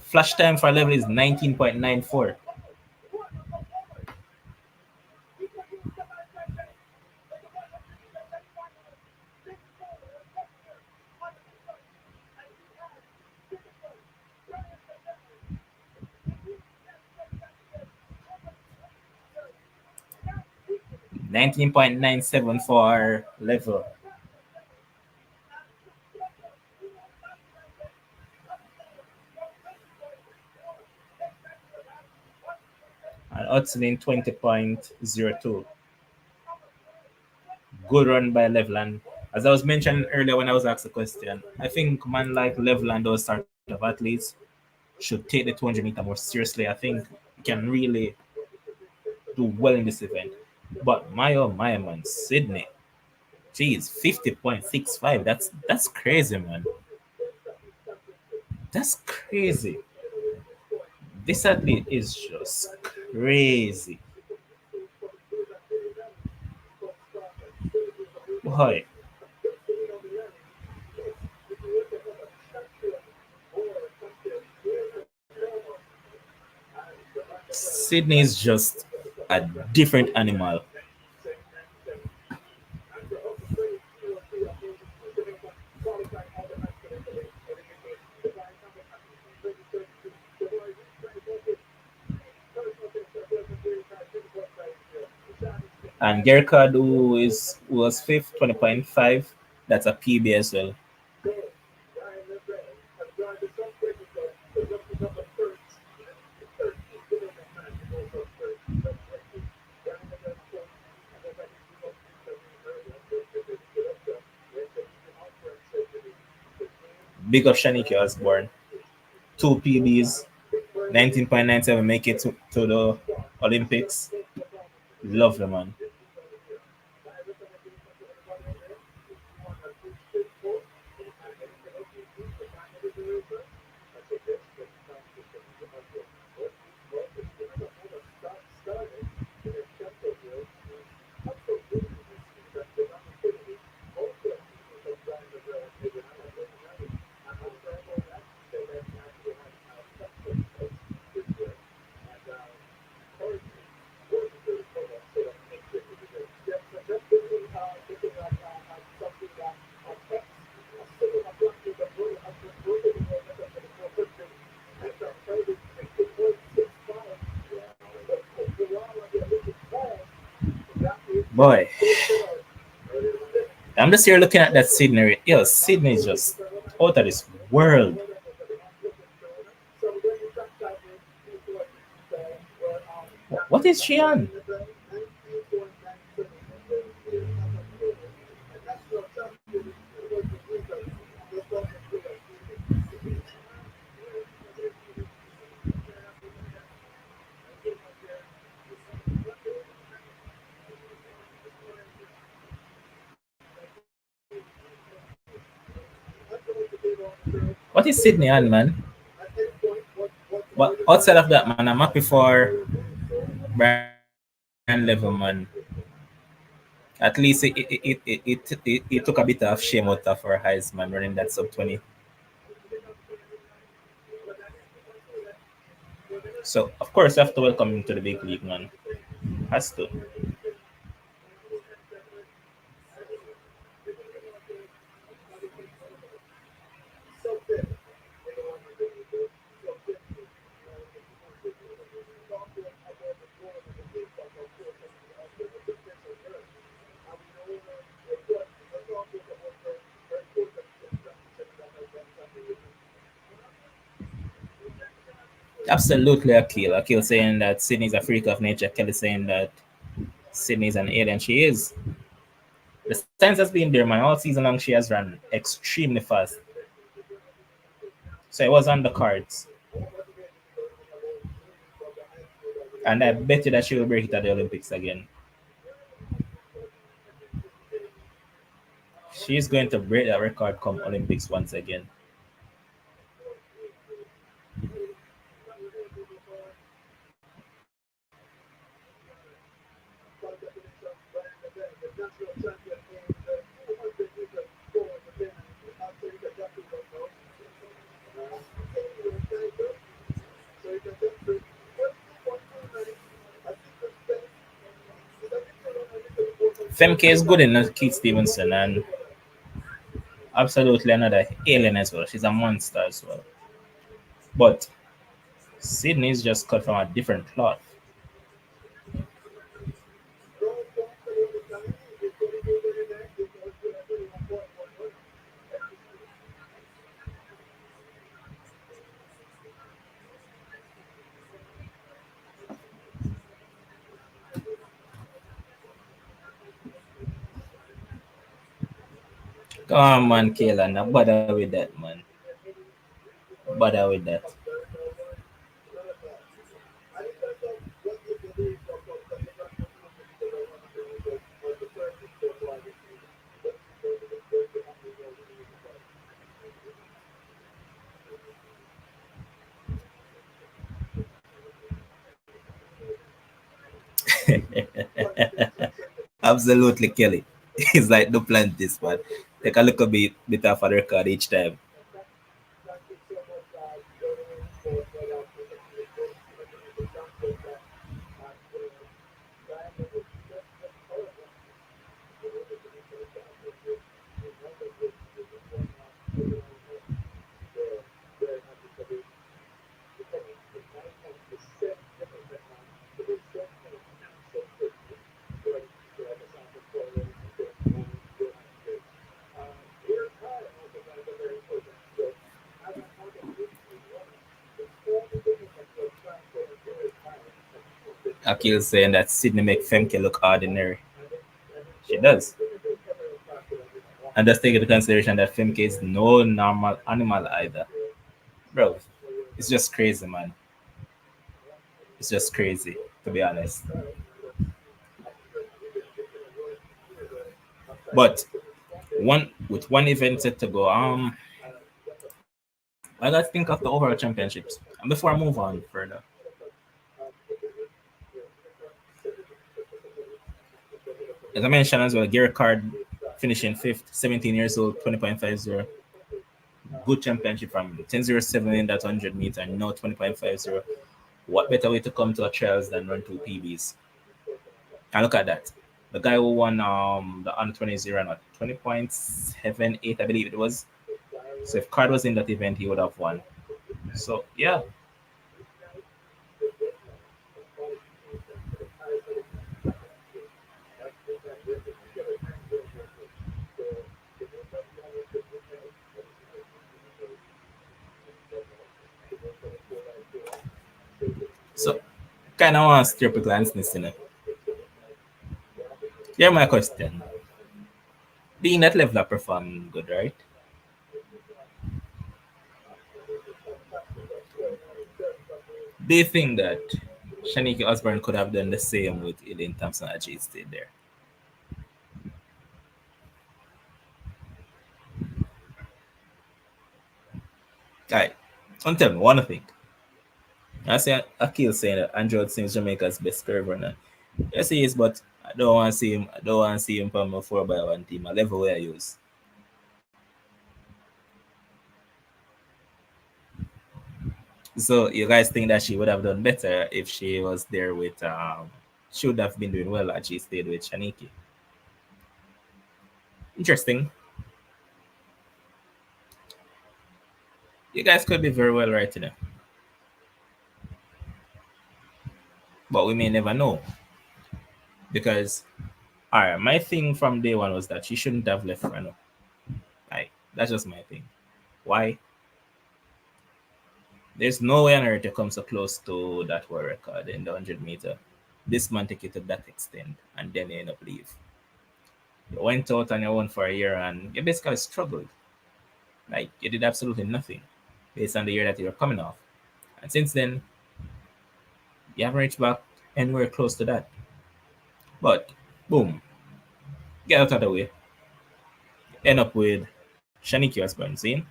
Flash time for level is 19.94. $19.97 for level. And Hudson in 20.02. Good run by Leveland. As I was mentioning earlier when I was asked the question, I think man like Leveland, those sort of athletes, should take the 200-meter more seriously. I think he can really do well in this event. But my oh my man, Sydney, geez, 50.65. That's crazy, man. That's crazy. This athlete is just crazy. Boy, Sydney is just a different animal. And Gerka, who was fifth, 20.5. That's a PB as well. Big up Shaniki Osborne. Two PBs, 19.97 make it to the Olympics. Lovely, man. Boy, I'm just here looking at that Sydney. Yo, Sydney is just out of this world. What is she on? What is Sydney on, man? But outside of that, man, I'm happy for Brian Level, man. At least it took a bit of shame out of our eyes, man, running that sub 20. So, of course, I have to welcome him to the big league, man. Has to. Absolutely Akil. Akil saying that Sydney is a freak of nature. Kelly saying that Sydney is an alien. She is. The science has been there, man. All season long, she has run extremely fast. So it was on the cards. And I bet you that she will break it at the Olympics again. She's going to break that record come Olympics once again. Femke is good enough, Keith Stevenson, and absolutely another alien as well. She's a monster as well. But Sydney is just cut from a different cloth. Come on, man, Kayla, now bother with that, man. Bother with that. Absolutely, Kelly. It's like the Duplantis, man. Take a look a bit off of the record each time. Akil saying that Sydney make Femke look ordinary. She does. And just take into consideration that Femke is no normal animal either. Bro, it's just crazy, man. It's just crazy, to be honest. But one event set to go, I gotta think of the overall championships. And before I move on further, as I mentioned as well, Gary Card finishing fifth, 17 years old, 20.50. Good championship from 10.07 in that 100 meter, and now 20.50. What better way to come to a trials than run two PBs? And look at that. The guy who won the under 20 zero at 20.78, I believe it was. So if Card was in that event, he would have won. So yeah. So kind of want to stir up a glance this, you know. Yeah, my question. Being that level of perform good, right? Do you think that Shanique Osborne could have done the same with Elaine Thompson as she stayed there? Alright. And tell me one thing. I see Akil saying that Andrew seems Jamaica's best curve runner. Yes, he is, but I don't want to see him. I don't want to see him from a 4x1 team. A level where I use. So you guys think that she would have done better if she was there with she would have been doing well had she stayed with Shaniki. Interesting. You guys could be very well right, you know. But we may never know. Because alright, my thing from day one was that she shouldn't have left Reno. Like, that's just my thing. Why? There's no way on earth to come so close to that world record in the 100 meter. This man take it to that extent and then you end up leave. You went out on your own for a year and you basically struggled. Like you did absolutely nothing based on the year that you were coming off. And since then, you haven't reached back anywhere close to that. But boom, get out of the way. End up with Shaniki Osborne. See?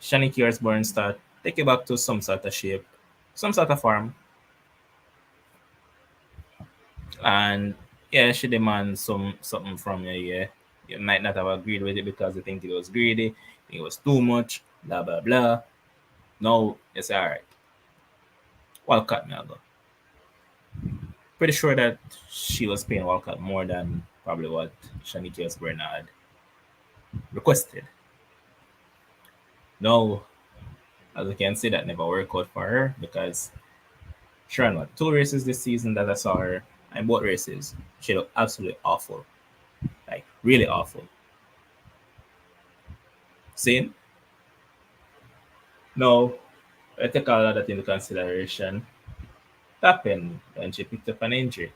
Shaniki Osborne start take you back to some sort of shape, some sort of form. And yeah, she demands something from you. Yeah, you might not have agreed with it because you think it was greedy, think it was too much, blah blah blah. No, it's all right. Walcott now go. Pretty sure that she was paying Walcott more than probably what Shaniki Osborne had requested. No, as you can see, that never worked out for her because she ran what, two races this season that I saw her, and both races she looked absolutely awful, like really awful. Same. No, I take all of that into consideration. It happened when she picked up an injury.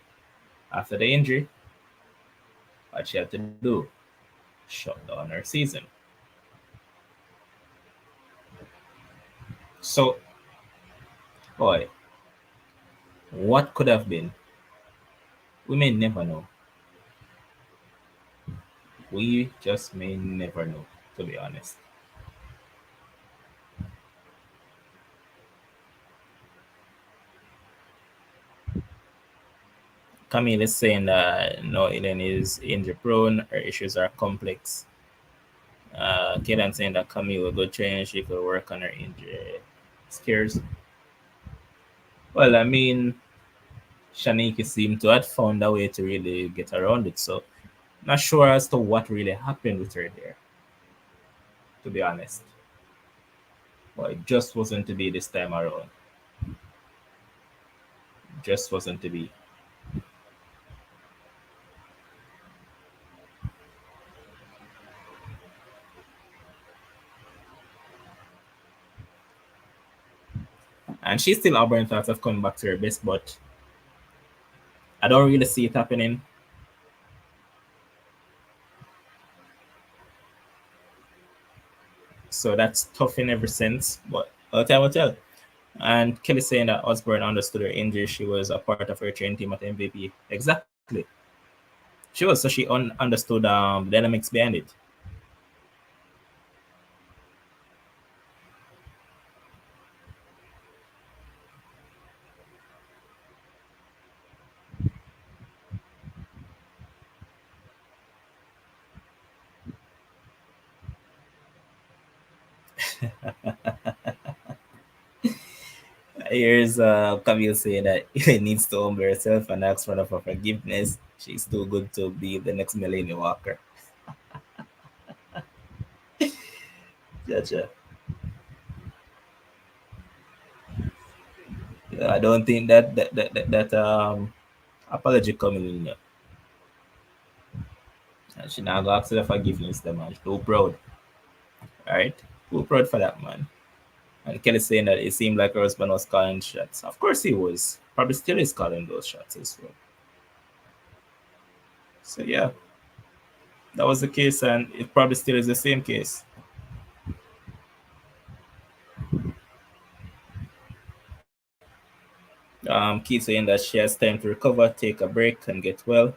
After the injury, what she had to do? Shut down her season. So, boy, what could have been? We may never know. We just may never know, to be honest. Camille is saying that no, Ellen is injury prone, her issues are complex. Kaden saying that Camille will go train, she could work on her injury scares. Well, I mean, Shaniki seemed to have found a way to really get around it, so not sure as to what really happened with her there, to be honest. But it just wasn't to be this time around. Just wasn't to be. And she's still Auburn thoughts of coming back to her best, but I don't really see it happening. So that's tough in every sense, but time will tell. And Kelly saying that Osborne understood her injury. She was a part of her training team at MVP. Exactly. She was, so she understood the dynamics behind it. Here's Camille saying that he needs to humble herself and ask for forgiveness. She's too good to be the next Melanie Walker. Gotcha. Yeah, I don't think that apology coming in yet. And she now go ask her forgiveness, the man. She too proud. Alright? Too proud for that man. And Kelly saying that it seemed like her husband was calling shots. Of course he was. Probably still is calling those shots as well. So yeah, that was the case, and it probably still is the same case. Keith saying that she has time to recover, take a break, and get well.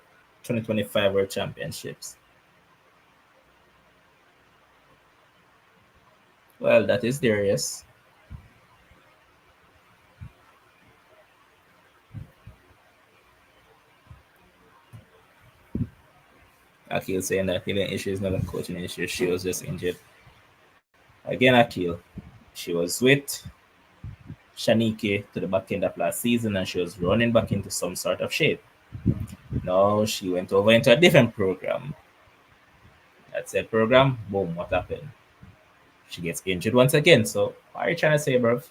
2025 World Championships. Well, that is there, yes. Akil saying that healing issue is not a coaching issue. She was just injured. Again, Akil. She was with Shanike to the back end of last season and she was running back into some sort of shape. Now she went over into a different program. That said program, boom, what happened? She gets injured once again. So, what are you trying to say, bro?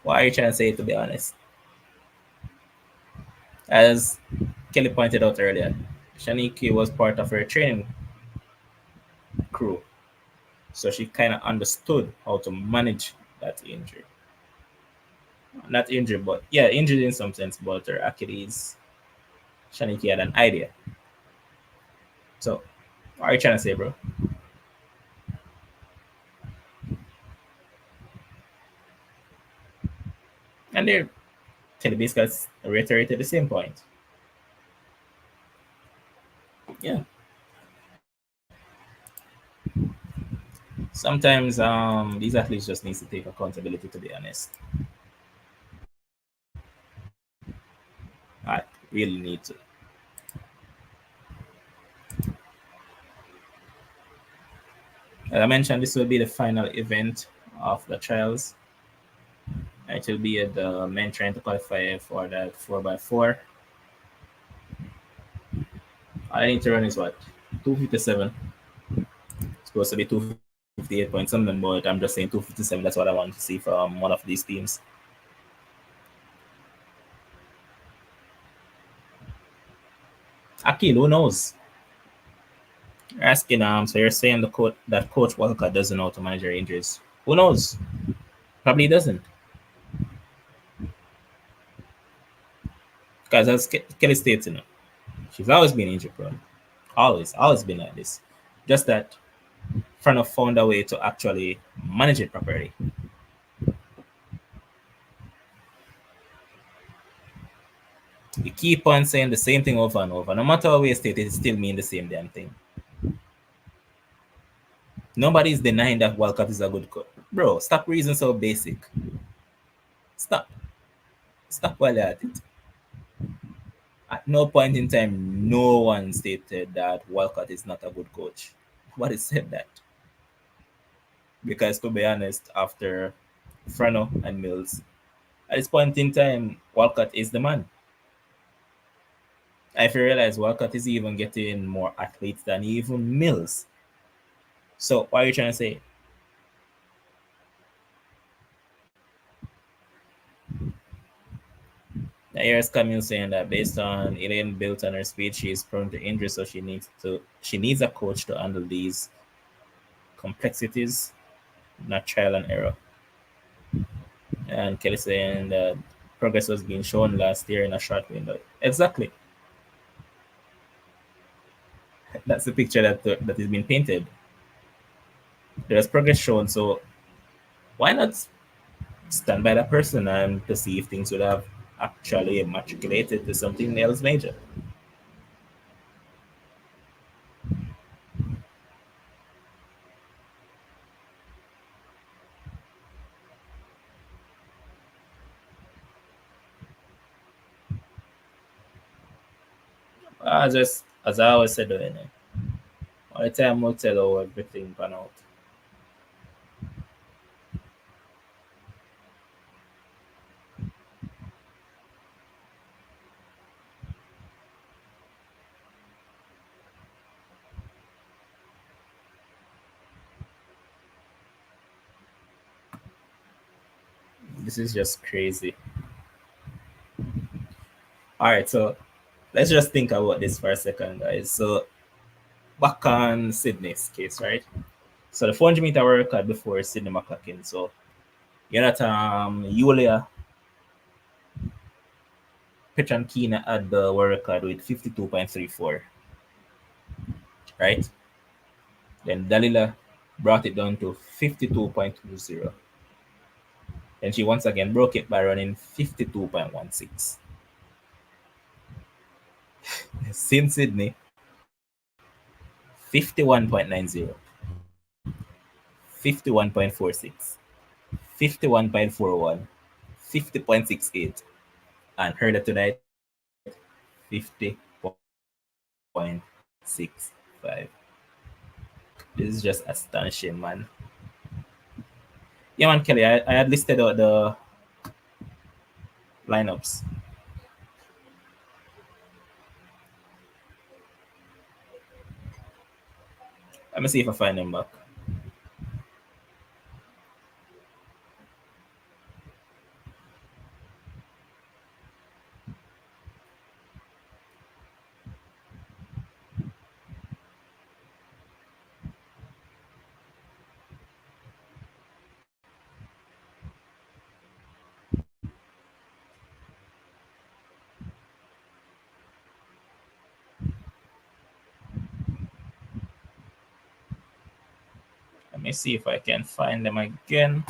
What are you trying to say, to be honest? As Kelly pointed out earlier, Shaniki was part of her training crew. So she kind of understood how to manage that injury. Not injury, but yeah, injured in some sense, but her Achilles, Shaniki had an idea. So, what are you trying to say, bro? And there, Kelly basically reiterated the same point. Yeah. Sometimes these athletes just need to take accountability, to be honest. I really need to. As I mentioned, this will be the final event of the trials. It will be the men trying to qualify for that 4x4. All I need to run is what? 257. It's supposed to be 258 point something, but I'm just saying 257. That's what I want to see from one of these teams. Akil, who knows? You're asking, so you're saying that Coach Walcott doesn't know how to manage your injuries. Who knows? Probably doesn't. Because as Kelly states, she's always been injury prone. Always been like this. Just that Frano found a way to actually manage it properly. You keep on saying the same thing over and over. No matter how we state it, it still mean the same damn thing. Nobody's denying that Walcott is a good coach. Bro, stop reasoning so basic. Stop. Stop while you're at it. At no point in time, no one stated that Walcott is not a good coach. Nobody said that. Because to be honest, after Frano and Mills, at this point in time, Walcott is the man. If you realize Walcott is even getting more athletes than even Mills. So what are you trying to say? Now here's Camille saying that based on Elaine built on her speed, she is prone to injury, so she needs a coach to handle these complexities, not trial and error. And Kelly saying that progress was being shown last year in a short window. Exactly. That's the picture that is being painted. There's progress shown, so why not stand by that person and to see if things would have actually matriculated to something else major. As I always said, all the time will tell how everything pan out. This is just crazy. All right, so let's just think about this for a second, guys. So back on Sydney's case, right? So the 400-meter record before Sydney McLaughlin. So you know that Yulia Petrankina had the world record with 52.34, right? Then Dalila brought it down to 52.20. Then she once again broke it by running 52.16. Since Sydney, 51.90, 51.46, 51.41, 50.68, and Herder tonight 50.65. This is just astonishing, man. Yeah, man, Kelly, I had listed out the lineups. Let me see if I find them back. Let me see if I can find them again.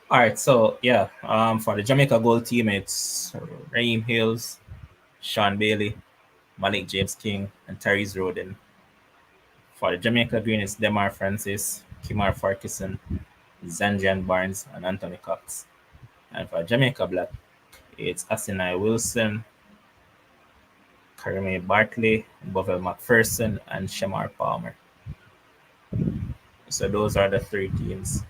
All right, so yeah, for the Jamaica Gold team, it's Raheem Hills, Sean Bailey, Malik James King, and Tyrese Roden. For the Jamaica Green, it's Demar Francis, Kimar Farkison, Zanjan Barnes, and Anthony Cox. And for Jamaica Black, it's Asinai Wilson, Karime Bartley, Bovel McPherson, and Shamar Palmer. So those are the three teams.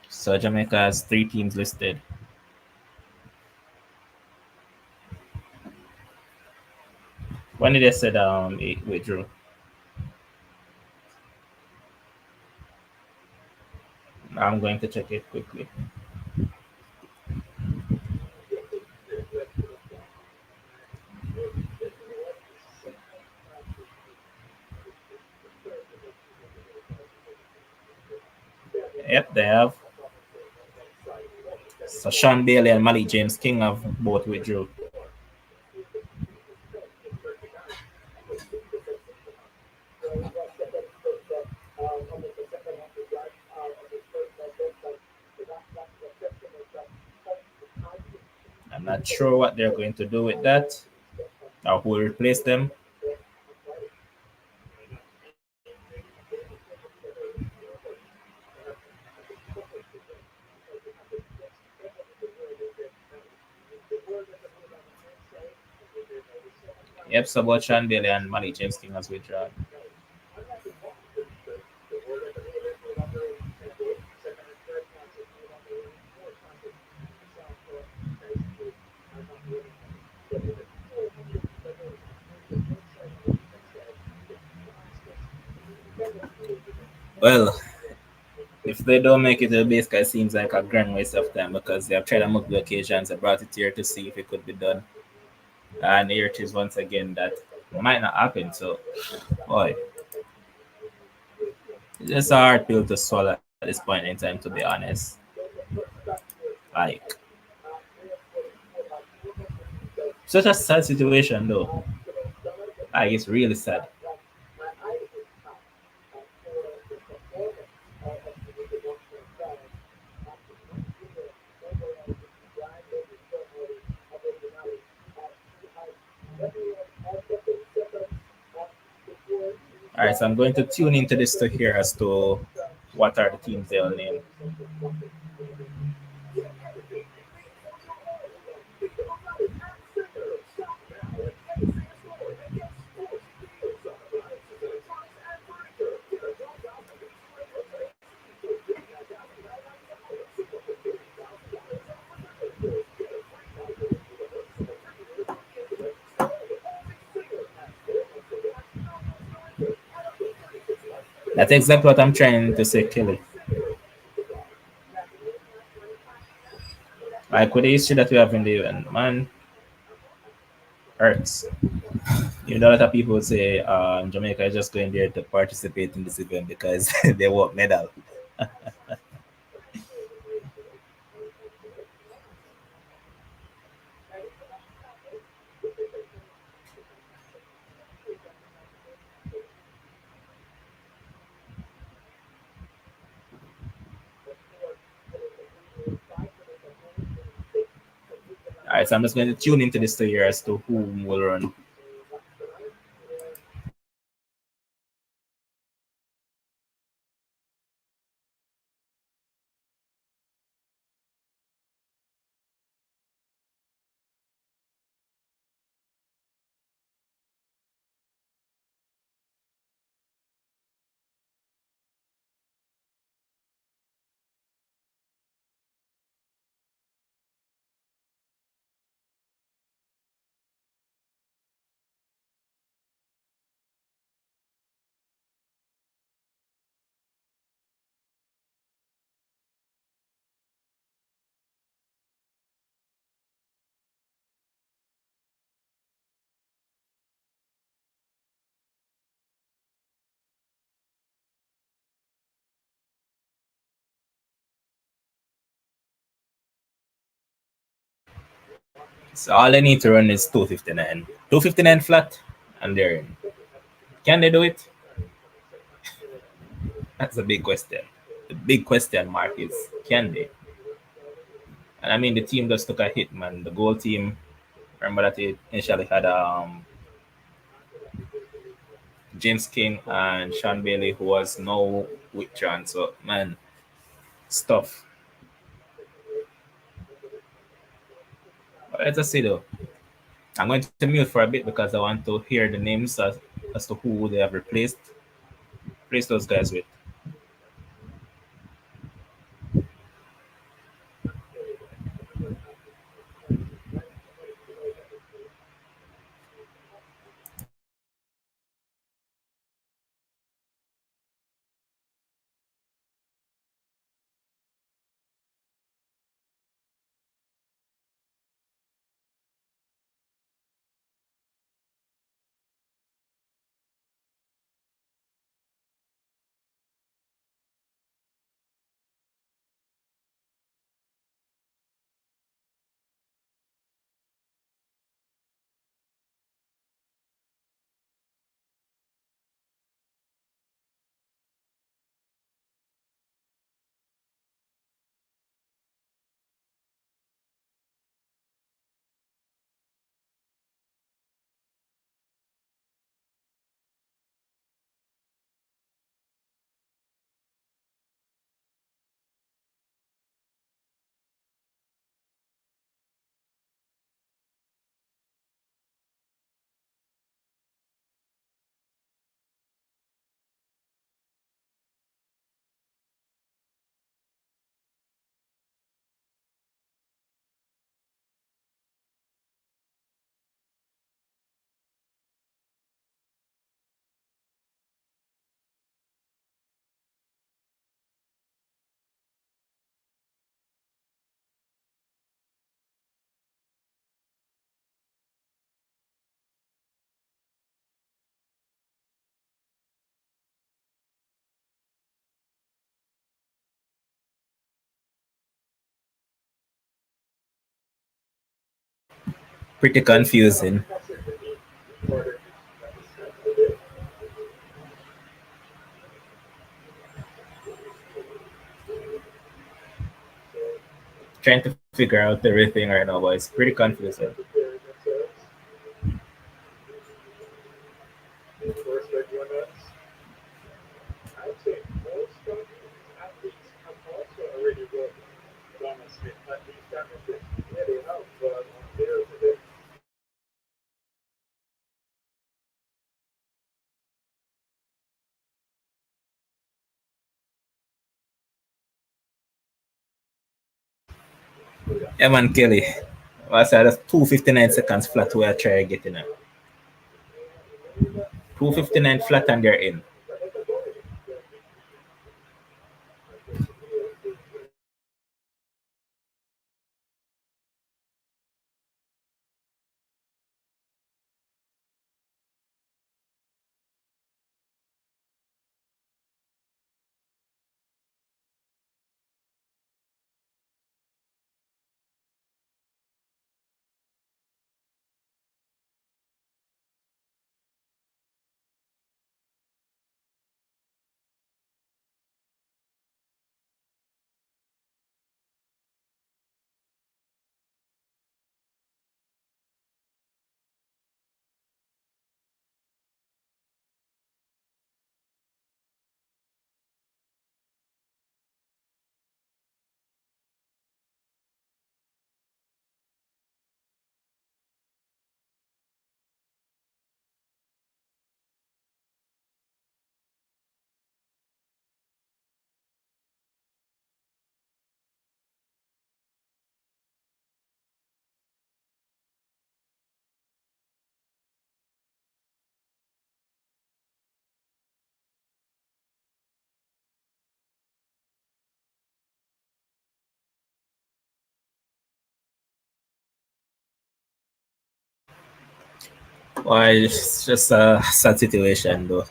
So Jamaica has three teams listed. When did they say it withdrew? I'm going to check it quickly. Yep, they have. So Sean Bailey and Malik James King have both withdrew. I'm not sure what they're going to do with that or who will replace them. Yep, so both Sean Bailey and Malik James King has withdrawn. Well, if they don't make it to the base, it seems like a grand waste of time because they have tried on multiple occasions. I brought it here to see if it could be done. And here it is once again that might not happen. So, boy, It's just a hard pill to swallow at this point in time, to be honest. Like, such a sad situation, though. Like, it's really sad. All right, so I'm going to tune into this to hear as to what are the teams they'll name. That's exactly what I'm trying to say, Kelly. Like with the history that we have in the event, man, hurts. You know, a lot of people say Jamaica is just going there to participate in this event because they want medal. All right, so I'm just going to tune into this to hear as to who will run. So all they need to run is 259. 259 flat, and they're in. Can they do it? That's a big question. The big question mark is can they? And I mean, the team just took a hit, man. The goal team, remember that it initially had James King and Sean Bailey, who was no withdrawn. So, man, stuff. But let's just see though. I'm going to mute for a bit because I want to hear the names as to who they have replaced those guys with. Pretty confusing. Trying to figure out everything right now, but it's pretty confusing. Yeah, man, Kelly. I said that's 2:59 seconds flat where I try getting it. 2:59 flat and they're in. Well, it's just a sad situation though.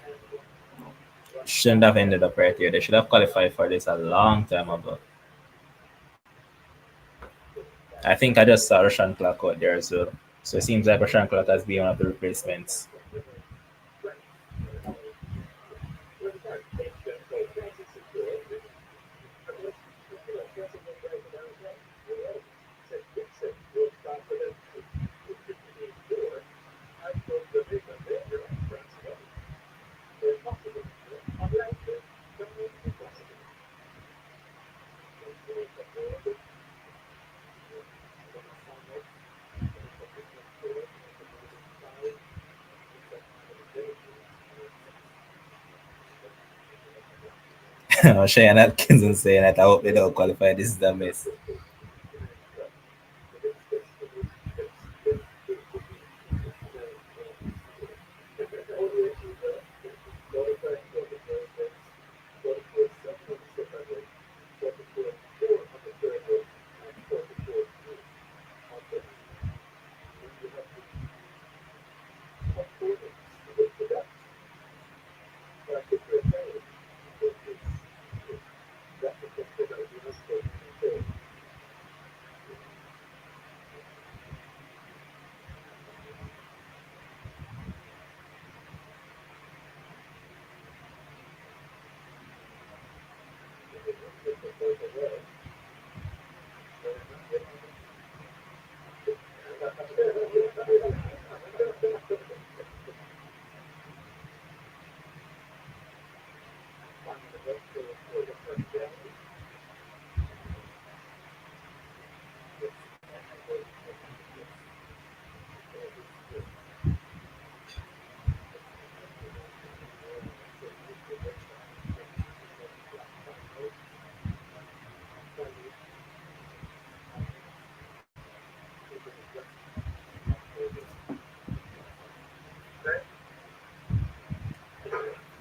Shouldn't have ended up right here. They should have qualified for this a long time ago. I think I just saw Russian clock out there as well. So it seems like Russian clock has been one of the replacements. Cheyenne Atkinson saying that I hope they don't qualify. This is the mess.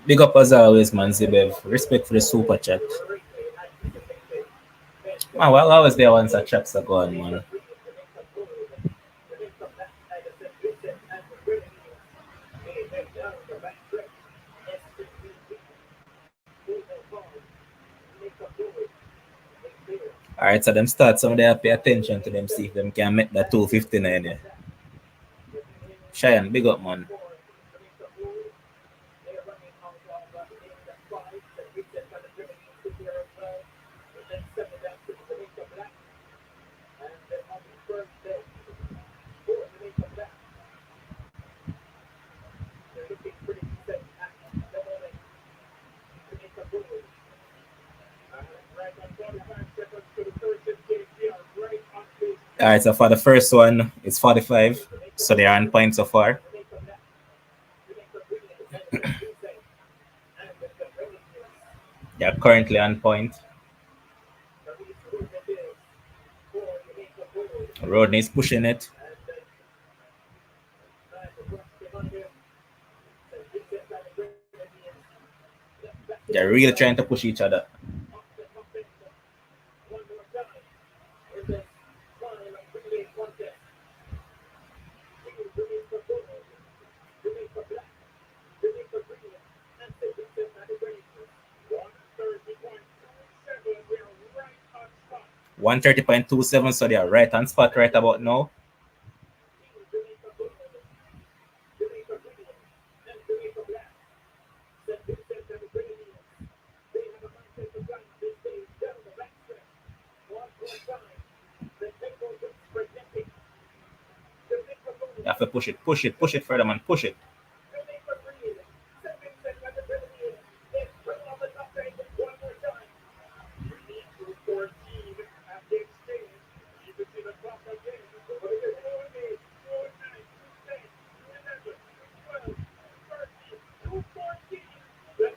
Big up as always, man, Zibev. Respect for the super chat. Man, well, always there once the chats are gone, man. Alright, so them start some of them pay attention to them, see if them can make that 2:59. Yeah. Cheyenne, big up, man. All right, so for the first one, it's 45. So they are on point so far. They are currently on point. Rodney's pushing it. They're really trying to push each other. One 30.27, so they are right on spot right about now. You have to push it further, man, push it.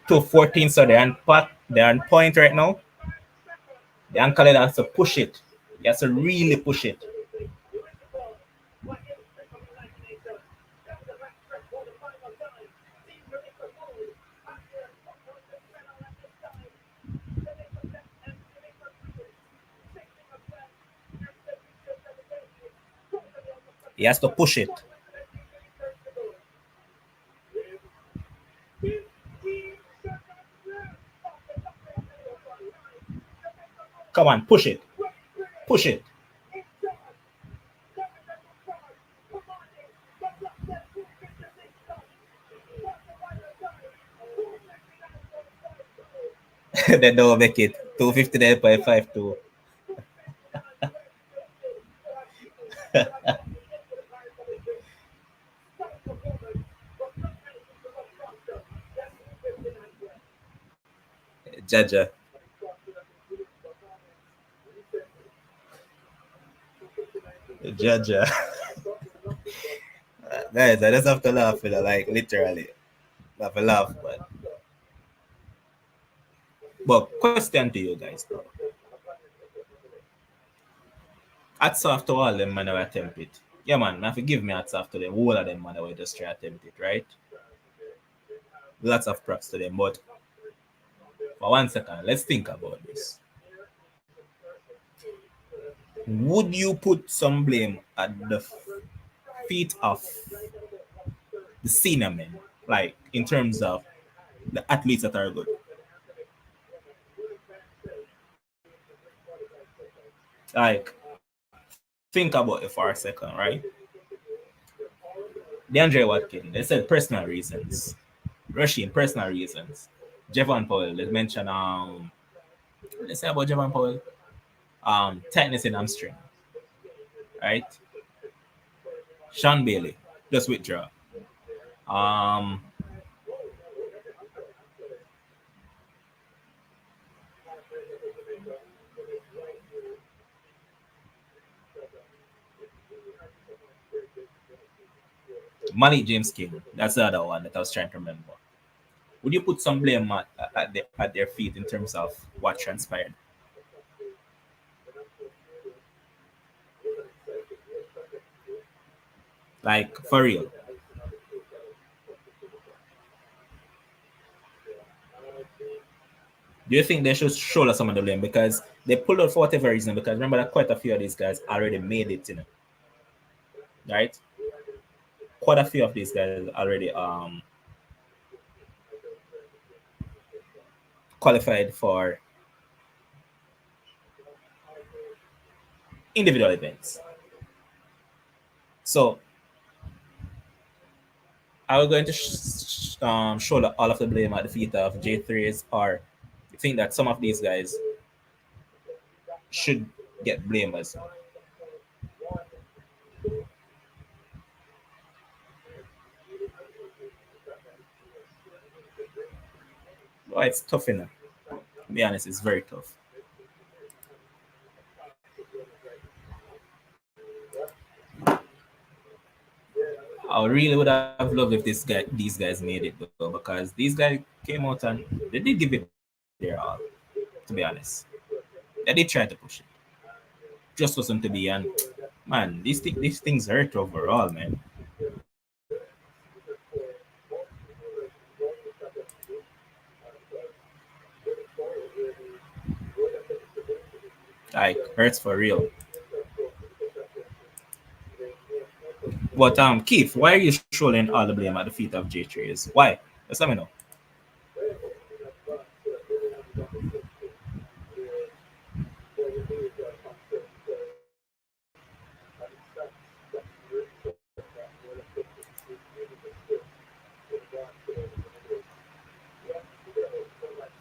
To 14, so they're on point right now. The ankle has to push it. He has to really push it. He has to push it. Come on, push it. Push it. They don't make it. 259.52. Jaja. Jaja. Guys, I just have to laugh, like literally. I have to laugh, but question to you guys, bro. Hats off to all them man who attempt it. Yeah, man, have to give me hats off to them. All of them man who just try attempt it, right? Lots of props to them, but for 1 second, let's think about this. Would you put some blame at the feet of the senior men, like in terms of the athletes that are good? Like, think about it for a second, right? DeAndre Watkins, they said personal reasons. Rushing, personal reasons. Javon Powell, let's mention let's say about Javon Powell. Tightness in hamstring, right? Sean Bailey, just withdraw. Um, Malik James King, that's the other one that I was trying to remember. Would you put some blame at their feet in terms of what transpired? Like, for real. Do you think they should shoulder some of the blame because they pulled out for whatever reason? Because remember that quite a few of these guys already made it, right? Quite a few of these guys already qualified for individual events. So are we going to shoulder all of the blame at the feet of J3s, or you think that some of these guys should get blamed as well? Well, it's tough enough. To be honest, it's very tough. I really would have loved if these guys made it though, because these guys came out and they did give it their all. To be honest, they did try to push it. Just wasn't to be, and man, these things hurt overall, man. Like hurts for real. But Keith, why are you shouldering all the blame at the feet of J3s? Why? Just let me know.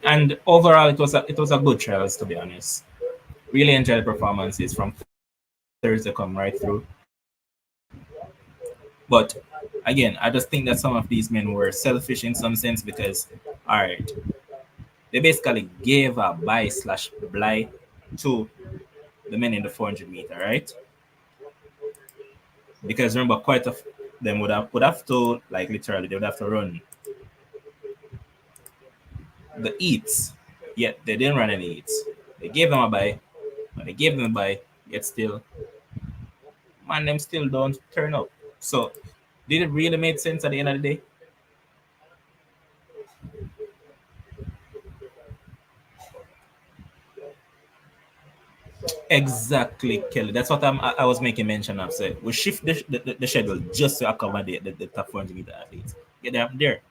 And overall, it was a good trials, to be honest. Really enjoyed the performances from Thursday come right through. But again, I just think that some of these men were selfish in some sense because, all right, they basically gave a buy slash blight to the men in the 400-meter, right? Because remember, quite of them would have to, like, literally they would have to run the eats. Yet they didn't run any eats. They gave them a buy, but they gave them a buy. Yet still, man, them still don't turn up. So did it really make sense at the end of the day? Exactly, Kelly. That's what I was making mention of. Say we shift the schedule just to accommodate the top 400-meter athletes. Get them there.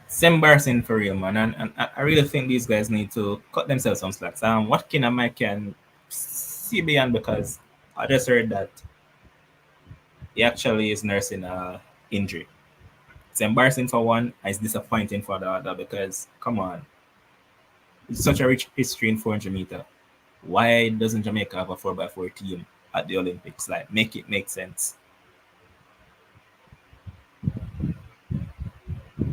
It's embarrassing for real, man. And I really think these guys need to cut themselves some slacks. What kind of Mike can see beyond, because I just heard that he actually is nursing a injury. It's embarrassing for one, and it's disappointing for the other because come on, it's such a rich history in 400-meter. Why doesn't Jamaica have a 4x4 team at the Olympics? Like, make it make sense.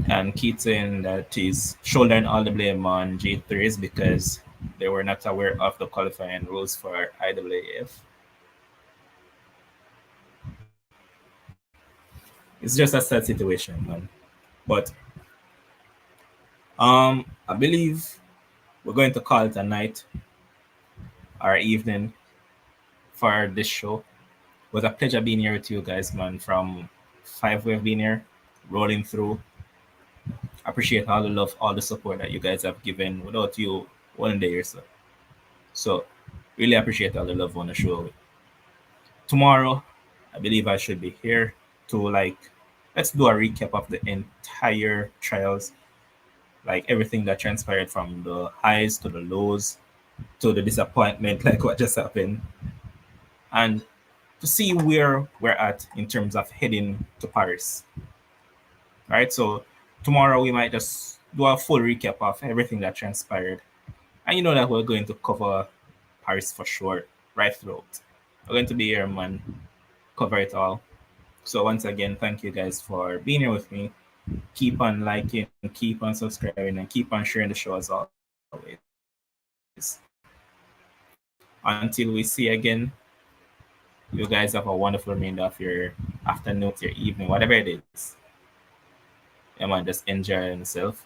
And Keaton that is shouldering all the blame on J3s because they were not aware of the qualifying rules for IAAF. It's just a sad situation, man. But I believe we're going to call it a night or evening for this show. It was a pleasure being here with you guys, man. From five we've been here, rolling through. Appreciate all the love, all the support that you guys have given. Without you, one day or so. So really appreciate all the love on the show. Tomorrow, I believe I should be here to, like, let's do a recap of the entire trials, like everything that transpired from the highs to the lows to the disappointment, like what just happened, and to see where we're at in terms of heading to Paris. All right, so tomorrow we might just do a full recap of everything that transpired, and you know that we're going to cover Paris for sure, right throughout. We're going to be here, man, cover it all. So once again, thank you guys for being here with me. Keep on liking, keep on subscribing, and keep on sharing the show as always. Until we see again, You guys have a wonderful remainder of your afternoon, your evening, whatever it is. Yeah, man, just enjoy yourself.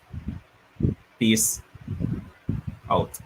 Peace out.